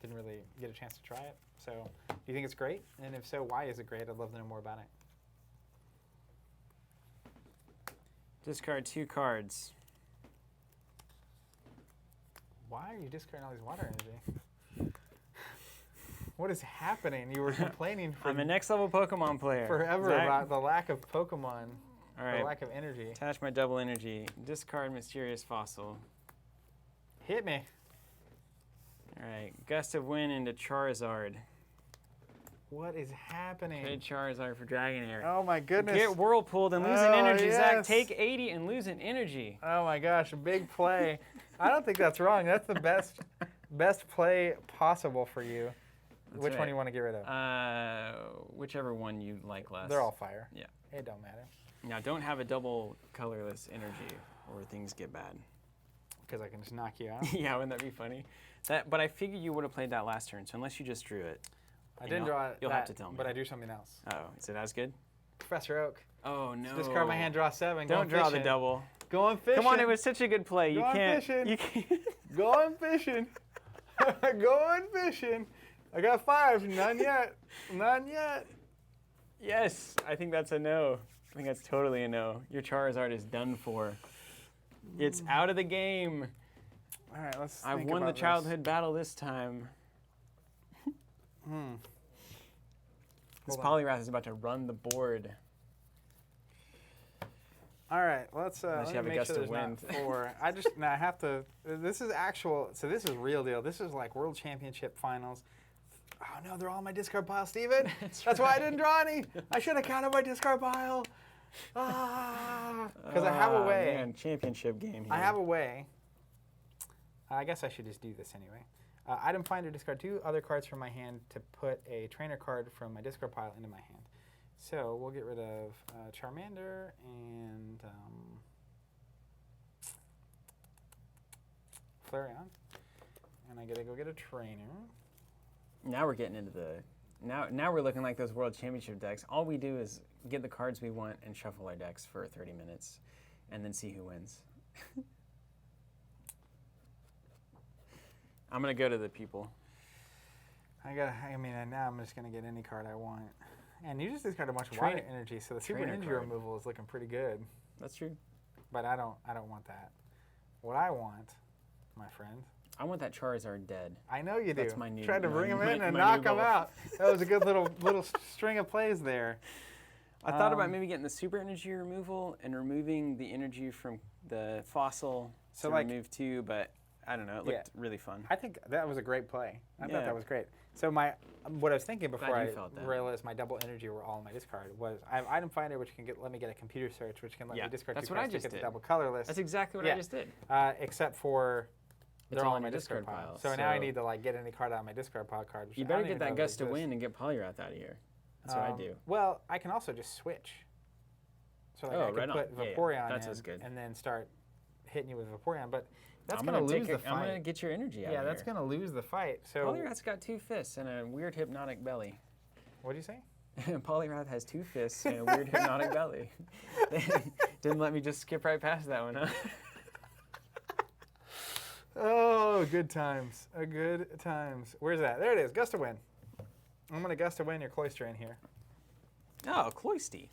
didn't really get a chance to try it. So, do you think it's great? And if so, why is it great? I'd love to know more about it. Discard 2 cards. Why are you discarding all these water energy? What is happening? You were complaining for I'm a next level Pokemon player. forever about the lack of Pokemon, All right. the lack of energy. Attach my double energy. Discard Mysterious Fossil. Hit me. All right. Gust of Wind into Charizard. What is happening? Trade Charizard for Dragonair. Oh my goodness. Get Whirlpooled and lose an energy, Zach. Yes. Take 80 and lose an energy. Oh my gosh, a big play. I don't think that's wrong. That's the best play possible for you. That's Which right. one do you want to get rid of? Whichever one you like less. They're all fire. Yeah. It don't matter. Now, don't have a double colorless energy or things get bad. Because I can just knock you out. Yeah, wouldn't that be funny? But I figured you would have played that last turn, so unless you just drew it. I didn't draw it. You'll have to tell me. But I drew something else. Oh, is it as good? Professor Oak. Oh, no. So discard my hand, draw 7. Don't draw the double. Going fishing. Come on, it was such a good play. You Going can't. fishing. You can't. Going fishing. Going fishing. I got 5. None yet. None yet. Yes, I think that's a no. I think that's totally a no. Your Charizard is done for. It's out of the game. All right, let's think I've won the about childhood battle this time. This Hold on. Poliwrath is about to run the board. All right, let's Unless you have a make gust sure of there's wind. not 4. I just now I have to. This is actual. So this is real deal. This is like World Championship finals. Oh no, they're all in my discard pile, Steven. That's why I didn't draw any. I should have counted my discard pile. Because I have a way. Man, championship game here. I have a way. I guess I should just do this anyway. Item finder, discard 2 other cards from my hand to put a trainer card from my discard pile into my hand. So we'll get rid of Charmander and Flareon. And I gotta go get a trainer. Now we're getting into the. Now we're looking like those World Championship decks. All we do is get the cards we want and shuffle our decks for 30 minutes, and then see who wins. I'm gonna go to the people. I mean, now I'm just gonna get any card I want. And you just discarded a bunch of Trainer- water energy, so the super trainer energy card. removal is looking pretty good. That's true. But I don't want that. What I want, my friend. I want that Charizard dead. I know you do. That's my new- Tried to bring him my- in and my knock new him goal. out. That was a good little string of plays there. I thought about maybe getting the super energy removal and removing the energy from the fossil So, to like- remove 2, but I don't know. It looked really fun. I think that was a great play. I thought Yeah. that was great. So what I was thinking before Glad you I felt that. realized my double energy were all in my discard was I have item finder, which can let me get a computer search, which can let Yeah, me discard that's 2 what I cards to just get the did. double colorless. That's exactly what Yeah. I just did. Except for It's they're all all in in my your discard discard pile. pile, So now I so- need to get any card out of my discard pile card. Which You I better don't get even know that if gust of exists. wind and get Poliwrath out of here. That's what I do. Well, I can also just switch. So like Oh, I could right on. put Yeah, yeah. Vaporeon That's in as good. and then start hitting you with Vaporeon, but that's I'm gonna gonna lose take the I'm fight. gonna get your energy out Yeah, of that's here. gonna lose the fight. So Poliwrath's got 2 fists and a weird hypnotic belly. what'd you say? Poliwrath has 2 fists and a weird hypnotic belly. Didn't let me just skip right past that one, huh? Oh, good times. Good times. Where's that? There it is. Gust of Wind. I'm gonna gust of wind your Cloyster in here Oh, Cloysty.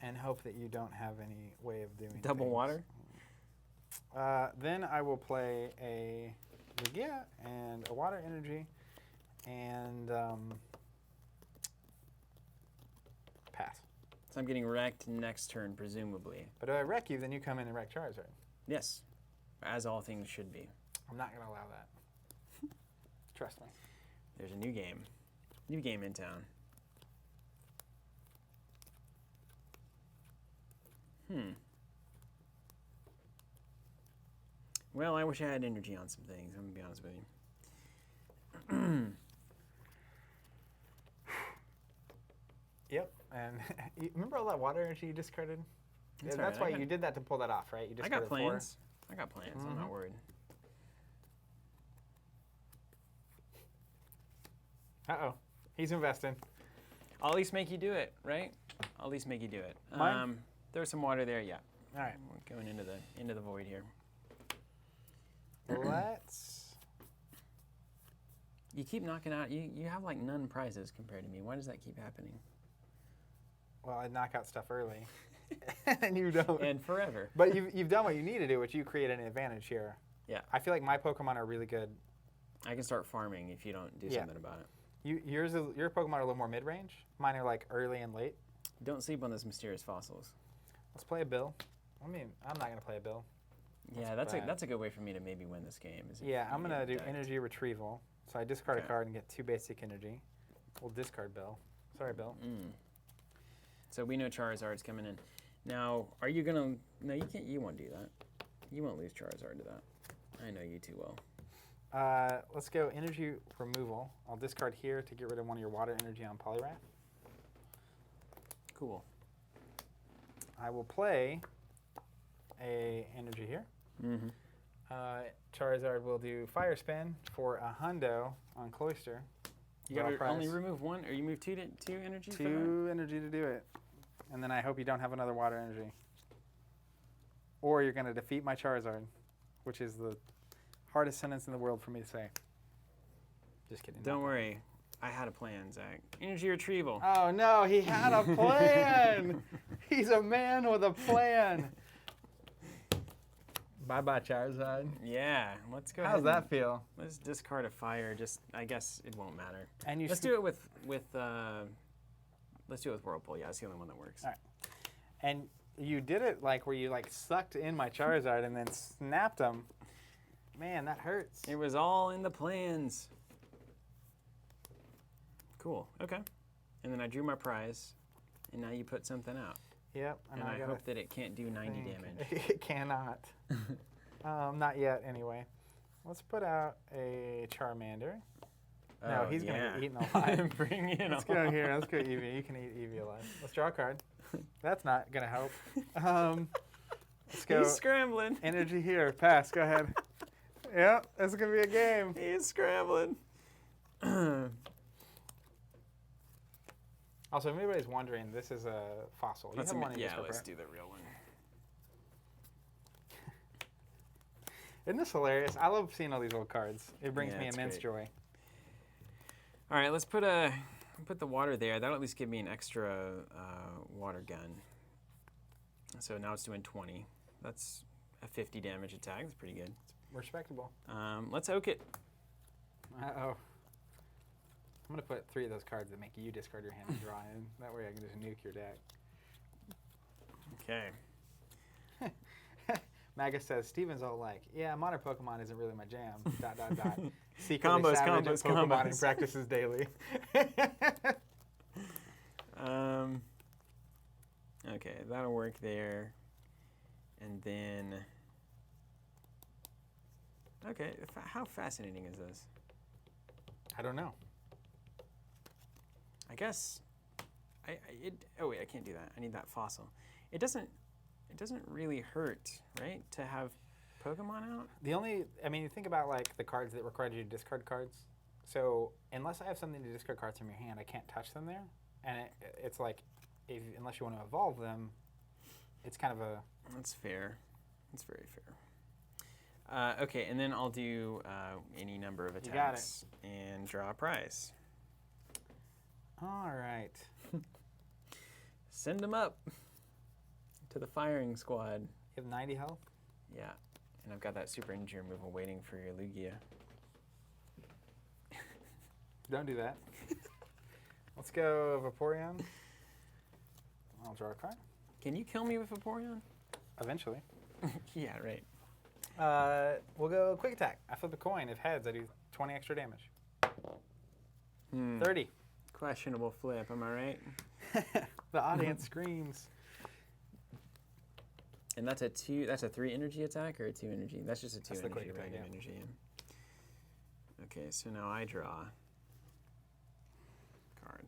and hope that you don't have any way of doing Double things. water? Then I will play a Lugia and a water energy and pass. So I'm getting wrecked next turn, presumably. But if I wreck you, then you come in and wreck Charizard. Yes, as all things should be. I'm not gonna allow that. Trust me. There's a new game. New game in town. Well, I wish I had energy on some things, I'm gonna be honest with you. Yep. And you remember all that water energy you discarded? That's That's all right. why you did that to pull that off, right? You I got discarded 4. plans. I got plans, I'm not worried. Uh-oh. He's investing. I'll at least make you do it, right? I'll at least make you do it. Mine? There's some water there, yeah. All right. We're going into the void here. Let's. You keep knocking out. You have like none prizes compared to me. Why does that keep happening? Well, I knock out stuff early, and you don't. And forever. But you've done what you need to do, which you create an advantage here. Yeah. I feel like my Pokemon are really good. I can start farming if you don't do something about it. Your Pokemon are a little more mid-range. Mine are like early and late. Don't sleep on those mysterious fossils. Let's play a Bill. I mean, I'm not gonna play a Bill. Yeah, that's a good way for me to maybe win this game. I'm gonna do energy retrieval. So I discard a card and get 2 basic energy. We'll discard Bill. Sorry, Bill. So we know Charizard's coming in. Now, are you gonna? No, you can't. You won't do that. You won't lose Charizard to that. I know you too well. Let's go energy removal. I'll discard here to get rid of one of your water energy on Poliwrath. Cool. I will play a energy here. Charizard will do Fire Spin for a hundo on Cloyster. You got to only remove one, or you move two energy? 2 energy to do it. And then I hope you don't have another water energy. Or you're going to defeat my Charizard, which is the hardest sentence in the world for me to say. Just kidding. Don't worry. I had a plan, Zach. Energy retrieval. Oh, no, he had a plan. He's a man with a plan. Bye-bye, Charizard. Yeah, let's go ahead. How's that feel? Let's discard a fire. I guess it won't matter. And let's do it with let's do it with Whirlpool. Yeah, it's the only one that works. All right. And you did it like where you like sucked in my Charizard and then snapped him. Man, that hurts. It was all in the plans. Cool. Okay. And then I drew my prize, and now you put something out. Yep. And I hope that it can't do 90 damage. It cannot. Not yet, anyway. Let's put out a Charmander. No, he's going to get eaten alive. Bring it on. Let's go here. Let's go Eevee. You can eat Eevee alive. Let's draw a card. That's not going to help. Let's go. He's scrambling. Energy here. Pass. Go ahead. Yep. It's going to be a game. He's scrambling. Also, if anybody's wondering, this is a fossil. Let's do the real one. Isn't this hilarious? I love seeing all these old cards. It brings me immense joy. All right, let's put the water there. That'll at least give me an extra water gun. So now it's doing 20. That's a 50 damage attack. That's pretty good. It's respectable. Let's oak it. Uh-oh. I'm going to put 3 of those cards that make you discard your hand and draw in. That way I can just nuke your deck. Okay. Magus says, Steven's all like, yeah, modern Pokemon isn't really my jam. ... Secretly savage at Pokemon and practices daily. Okay, that'll work there. And then... Okay, how fascinating is this? I don't know. I guess, oh wait, I can't do that. I need that fossil. It doesn't really hurt, right, to have Pokemon out? Think about like the cards that require you to discard cards. So unless I have something to discard cards from your hand, I can't touch them there. And it's like, unless you want to evolve them, it's kind of a... That's fair. That's very fair. Okay, and then I'll do any number of attacks and draw a prize. All right. Send them up to the firing squad. You have 90 health? Yeah, and I've got that super energy removal waiting for your Lugia. Don't do that. Let's go Vaporeon. I'll draw a card. Can you kill me with Vaporeon? Eventually. Yeah, right. We'll go quick attack. I flip a coin. If heads, I do 20 extra damage. 30. Questionable flip, am I right? The audience screams. And that's a 3 energy attack or a 2 energy? That's just a 2 energy random energy. Okay, so now I draw a card.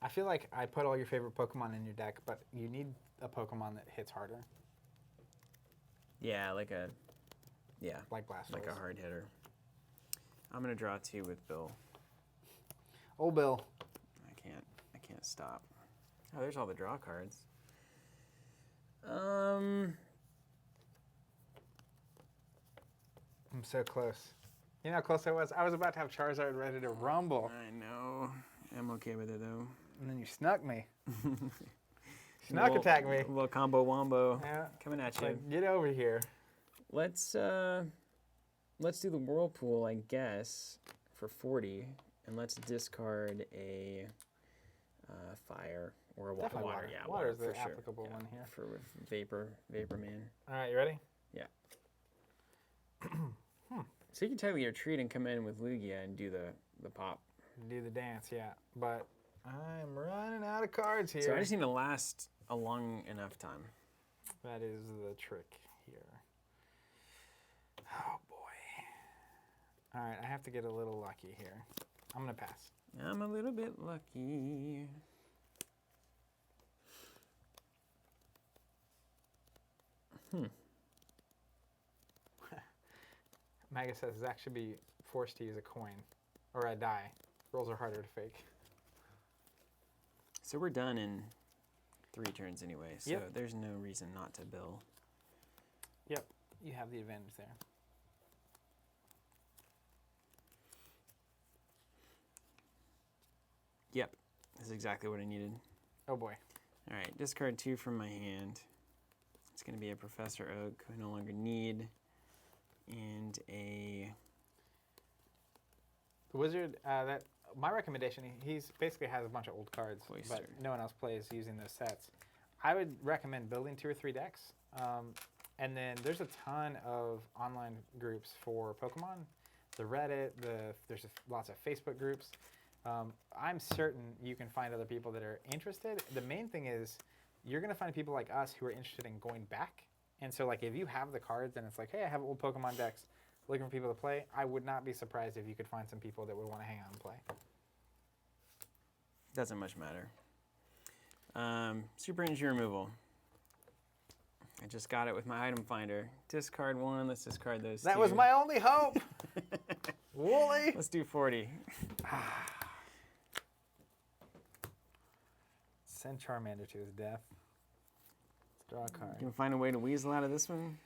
I feel like I put all your favorite Pokemon in your deck, but you need a Pokemon that hits harder. Yeah, like Blastoise. Like a hard hitter. I'm gonna draw 2 with Bill. Old Bill. I can't stop. Oh, there's all the draw cards. I'm so close. You know how close I was? I was about to have Charizard ready to rumble. I know. I'm okay with it, though. And then you snuck me. Snuck attack me. A little combo wombo coming at you. Like, get over here. Let's do the Whirlpool, I guess, for 40. And let's discard a fire or a water. Yeah, water is the for sure. applicable one here. For Vapor Man. All right, you ready? Yeah. So you can technically retreat and come in with Lugia and do the pop. Do the dance, yeah. But I'm running out of cards here. So I just need to last a long enough time. That is the trick here. Oh, boy. All right, I have to get a little lucky here. I'm going to pass. I'm a little bit lucky. Maga says Zach should be forced to use a coin or a die. Rolls are harder to fake. So we're done in 3 turns anyway, so there's no reason not to bill. Yep, you have the advantage there. Yep, that's exactly what I needed. Oh boy. All right, discard 2 from my hand. It's going to be a Professor Oak who I no longer need, and a... The Wizard, my recommendation, he's basically has a bunch of old cards, Cloister. but no one else plays using those sets. I would recommend building 2 or 3 decks. And then there's a ton of online groups for Pokemon. The Reddit, there's lots of Facebook groups. I'm certain you can find other people that are interested. The main thing is you're going to find people like us who are interested in going back. And so like if you have the cards and it's like, hey, I have old Pokemon decks looking for people to play, I would not be surprised if you could find some people that would want to hang out and play. Doesn't much matter. Super Energy Removal. I just got it with my item finder. Discard 1, let's discard those 2. That was my only hope! Wooly! Let's do 40. Send Charmander to his death. Let's draw a card. You can find a way to weasel out of this one?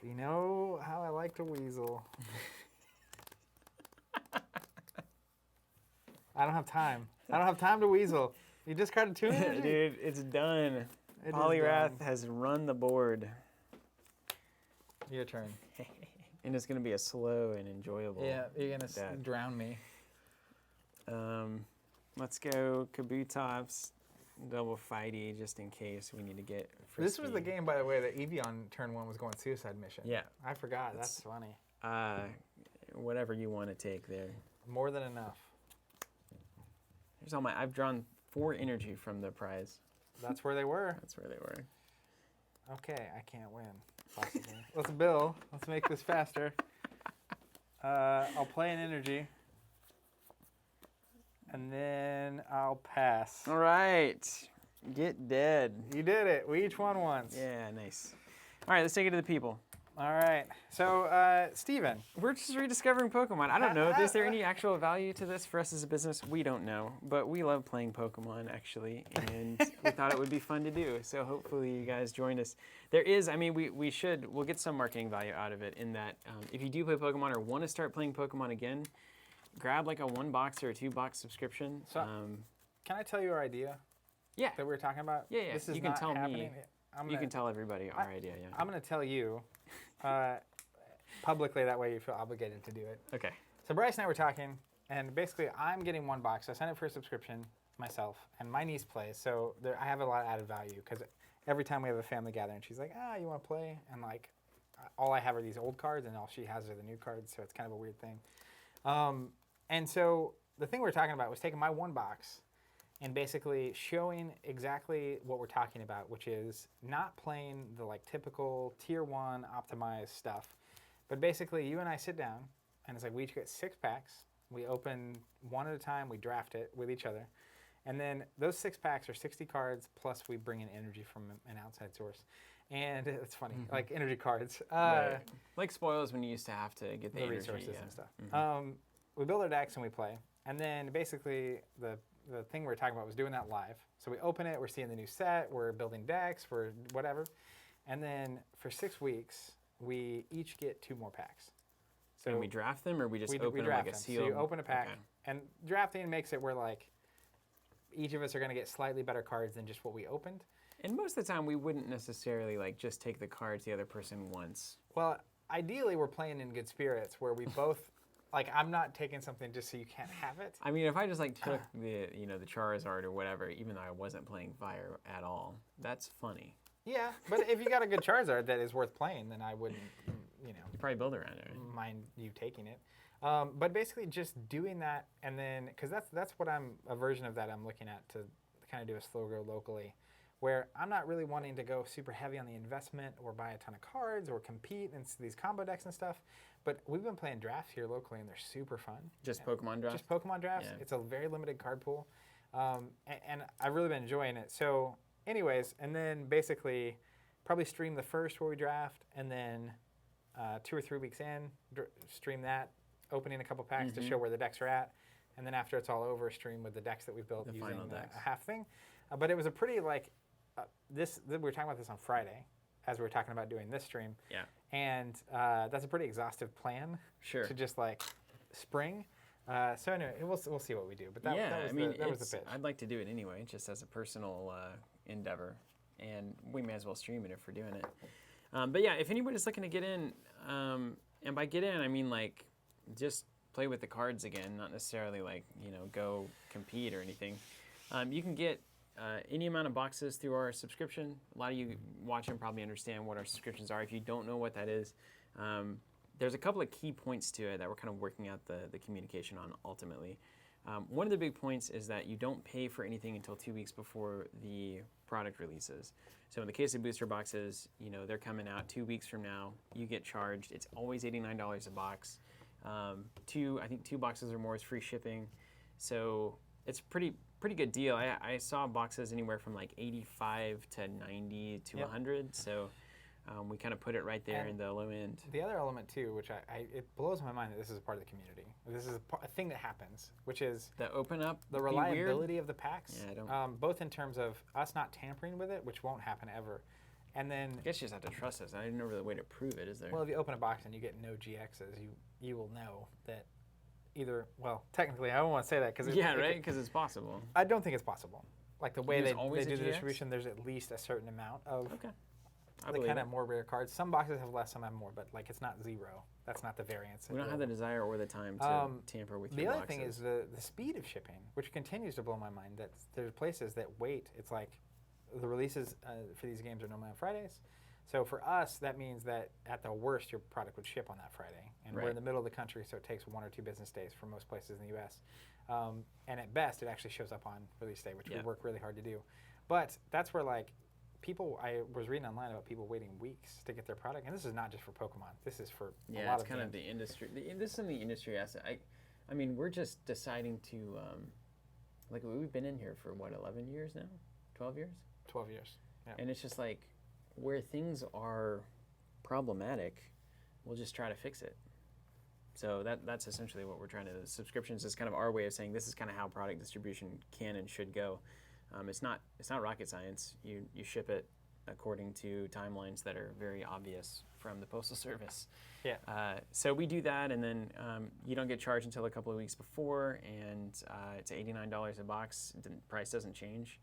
You know how I like to weasel. I don't have time. I don't have time to weasel. You discarded 2 energy? Dude, it's done. Polyrath has run the board. Your turn. And it's going to be a slow and enjoyable you're going to drown me. Let's go Kabutops, double fighty, just in case we need to get frisky. This was the game, by the way, that Eevee on turn 1 was going suicide mission. Yeah. I forgot. That's funny. Whatever you want to take there. More than enough. Here's all I've drawn 4 energy from the prize. That's where they were. That's where they were. Okay, I can't win. Possibly. Let's bill. Let's make this faster. I'll play an energy. And then I'll pass. All right. Get dead. You did it. We each won once. Yeah, nice. All right, let's take it to the people. All right. So, Steven. We're just rediscovering Pokemon. I don't know. Is there any actual value to this for us as a business? We don't know. But we love playing Pokemon, actually. And we thought it would be fun to do. So hopefully you guys join us. There is, I mean, we'll get some marketing value out of it in that if you do play Pokemon or want to start playing Pokemon again, grab like a 1-box or a 2-box subscription. So, can I tell you our idea? Yeah. That we were talking about? Yeah, yeah. This is you can not tell happening. me. You can tell everybody our idea, yeah. I'm going to tell you publicly, that way you feel obligated to do it. Okay. So Bryce and I were talking, and basically I'm getting 1 box. I signed up for a subscription myself, and my niece plays, so I have a lot of added value because every time we have a family gathering, she's like, you want to play? And like, all I have are these old cards, and all she has are the new cards, so it's kind of a weird thing. And so the thing we were talking about was taking my 1 box and basically showing exactly what we're talking about, which is not playing the like typical tier 1 optimized stuff, but basically you and I sit down and it's like we each get 6 packs. We open 1 at a time, we draft it with each other. And then those 6 packs are 60 cards, plus we bring in energy from an outside source. And it's funny, like energy cards. Right. Like spoils when you used to have to get the energy, resources and stuff. We build our decks and we play. And then basically the thing we were talking about was doing that live. So we open it, we're seeing the new set, we're building decks, we're whatever. And then for 6 weeks, we each get 2 more packs. So and we draft them, or we just open them draft like a them. sealed? So you open a pack, Okay. and drafting makes it where like each of us are going to get slightly better cards than just what we opened. And most of the time, we wouldn't necessarily like just take the cards the other person wants. Well, ideally, we're playing in good spirits where we both, like, I'm not taking something just so you can't have it. I mean, if I just like took the the Charizard or whatever, even though I wasn't playing Fire at all, that's funny. Yeah, but if you got a good Charizard that is worth playing, then I wouldn't, You probably build around it. Right? mind you taking it. But basically, just doing that, and then because that's what a version of that I'm looking at to kind of do a slow grow locally, where I'm not really wanting to go super heavy on the investment or buy a ton of cards or compete in these combo decks and stuff. But we've been playing drafts here locally, and they're super fun. Just Pokemon drafts? Just Pokemon drafts. Yeah. It's a very limited card pool, and I've really been enjoying it. So, anyways, and then basically, probably stream the first where we draft, and then 2 or 3 weeks in, stream that, opening a couple packs to show where the decks are at, and then after it's all over, stream with the decks that we've built The using final decks. a half thing. But it was a pretty like we were talking about this on Friday as we were talking about doing this stream. Yeah. And that's a pretty exhaustive plan. Sure. To just like spring. So anyway, we'll see what we do. But that was the pitch. I'd like to do it anyway, just as a personal endeavor, and we may as well stream it if we're doing it. But yeah, if anybody's looking to get in, and by get in I mean like just play with the cards again, not necessarily like go compete or anything. You can get any amount of boxes through our subscription. A lot of you watching probably understand what our subscriptions are. If you don't know what that is, there's a couple of key points to it that we're kind of working out the communication on ultimately. One of the big points is that you don't pay for anything until 2 weeks before the product releases. So in the case of booster boxes, they're coming out 2 weeks from now. You get charged. It's always $89 a box. I think 2 boxes or more is free shipping. So it's pretty good deal. I saw boxes anywhere from like 85 to 90 to 100. So we kind of put it right there in the low end. The other element too, which it blows my mind that this is a part of the community. This is a thing that happens, which is the open up, the reliability of the packs. Yeah, both in terms of us not tampering with it, which won't happen ever, and then I guess you just have to trust us. I didn't know the way to prove it, is there? Well, if you open a box and you get no GXs, you will know that either. Well, technically, I don't want to say that because because it's possible. I don't think it's possible. Like the way they always do a the GX? distribution, there's at least a certain amount of. Okay. The kind of more rare cards. Some boxes have less, some have more, but like it's not zero. That's not the variance. We don't have the desire or the time to tamper with your boxes. The other thing is the speed of shipping, which continues to blow my mind. That there's places that wait. It's like the releases for these games are normally on Fridays. So for us, that means that at the worst, your product would ship on that Friday. And we're in the middle of the country, so it takes 1 or 2 business days for most places in the U.S. And at best, it actually shows up on release day, which we work really hard to do. But that's where like I was reading online about people waiting weeks to get their product, and this is not just for Pokemon. This is for a lot it's of kind games. of the industry. This is in the industry asset. I mean, we're just deciding to, like, we've been in here for what, 11 years now, 12 years, 12 years. Yeah. And it's just like where things are problematic, we'll just try to fix it. So that's essentially what we're trying to. Subscriptions is kind of our way of saying this is kind of how product distribution can and should go. It's not rocket science. You ship it according to timelines that are very obvious from the Postal Service. Yeah. So we do that, and then you don't get charged until a couple of weeks before, and it's $89 a box. The price doesn't change.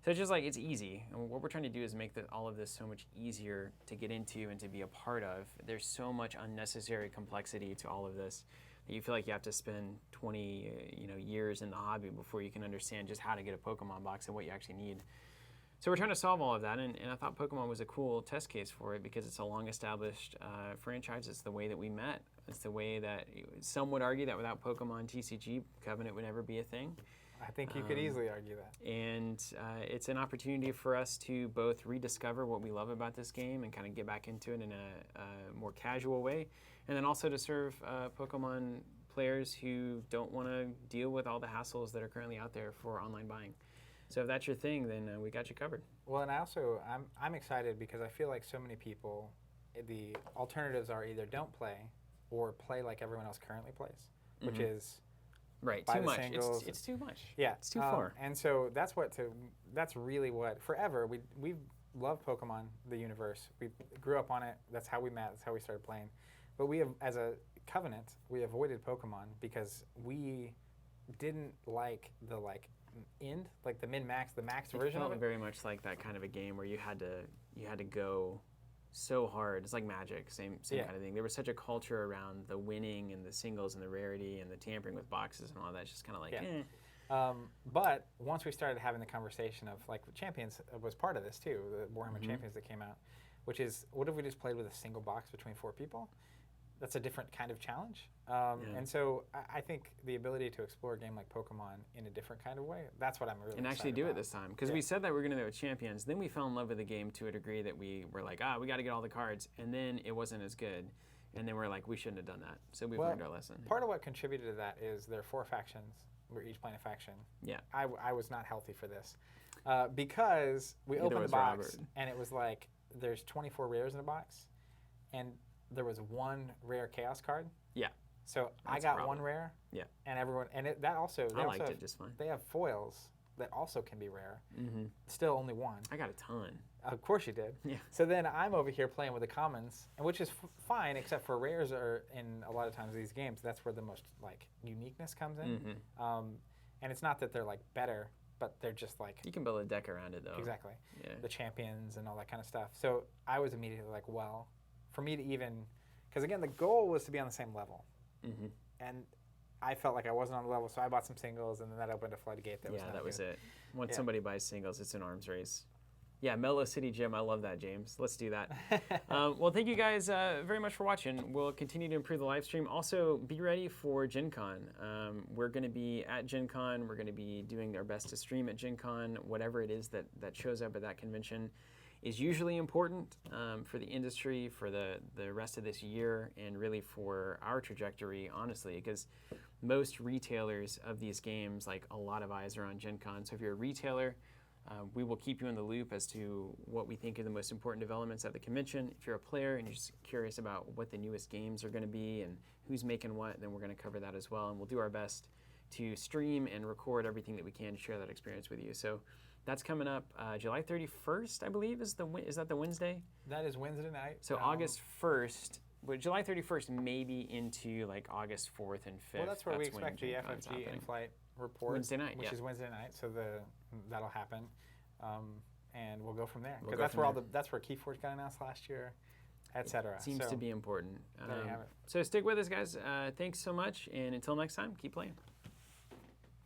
So it's just like it's easy. And what we're trying to do is make all of this so much easier to get into and to be a part of. There's so much unnecessary complexity to all of this. You feel like you have to spend 20 years in the hobby before you can understand just how to get a Pokemon box and what you actually need. So we're trying to solve all of that, and I thought Pokemon was a cool test case for it because it's a long-established franchise. It's the way that we met. It's the way that some would argue that without Pokemon TCG, Covenant would never be a thing. I think you could easily argue that. And it's an opportunity for us to both rediscover what we love about this game and kind of get back into it in a more casual way, and then also to serve Pokemon players who don't want to deal with all the hassles that are currently out there for online buying. So if that's your thing, then we got you covered. Well, and I'm excited because I feel like so many people, the alternatives are either don't play or play like everyone else currently plays, which is Right, buy too the much. singles. It's too much. Yeah, It's too far. And so that's really what forever we loved Pokemon the universe. We grew up on it. That's how we met. That's how we started playing. But we have, as a covenant, we avoided Pokemon because we didn't like the end, like the min-max, the max version of It felt it. very much like that kind of a game where you had to go so hard. It's like Magic, same Yeah. kind of thing. There was such a culture around the winning and the singles and the rarity and the tampering with boxes and all that. It's just kind of like, Yeah. But once we started having the conversation of Champions was part of this too, the Warhammer Champions that came out, which is what if we just played with a single box between 4 people? That's a different kind of challenge. And so I think the ability to explore a game like Pokemon in a different kind of way, that's what I'm really and actually excited do about. it this time. Because we said that we were going to do it with Champions. Then we fell in love with the game to a degree that we were like, we got to get all the cards. And then it wasn't as good. And then we're like, we shouldn't have done that. So we've learned our lesson. Part of what contributed to that is there are 4 factions. We're each playing a faction. Yeah. I was not healthy for this because we opened the box and it was like there's 24 rares in a box, and there was 1 rare chaos card. Yeah. So I got 1 rare. Yeah. And everyone, and that also, I liked it just fine. They have foils that also can be rare. Mm-hmm. Still only 1. I got a ton. Of course you did. Yeah. So then I'm over here playing with the commons, and which is fine, except for rares are in a lot of times these games. That's where the most uniqueness comes in. Mm-hmm. And it's not that they're better, but they're just you can build a deck around it though. Exactly. Yeah. The champions and all that kind of stuff. So I was immediately like, well, for me to even, because again the goal was to be on the same level, and I felt like I wasn't on the level, so I bought some singles, and then that opened a floodgate. That was it. Once somebody buys singles, it's an arms race. Yeah, Mellow City Gym. I love that, James. Let's do that. Well, thank you guys very much for watching. We'll continue to improve the live stream. Also, be ready for Gen Con. We're going to be at Gen Con. We're going to be doing our best to stream at Gen Con. Whatever it is that shows up at that convention is usually important for the industry, for the rest of this year, and really for our trajectory, honestly, because most retailers of these games, a lot of eyes are on Gen Con. So if you're a retailer, we will keep you in the loop as to what we think are the most important developments at the convention. If you're a player and you're just curious about what the newest games are going to be and who's making what, then we're going to cover that as well. And we'll do our best to stream and record everything that we can to share that experience with you. So that's coming up July 31st, I believe, is that the Wednesday? That is Wednesday night. So August 1st, but July 31st maybe into August 4th and 5th. Well, that's where we expect the FFG in-flight report. Wednesday night, which is Wednesday night, so that'll happen, and we'll go from there. Because that's where Keyforge got announced last year, etc. Seems to be important. There you have it. So stick with us, guys. Thanks so much, and until next time, keep playing.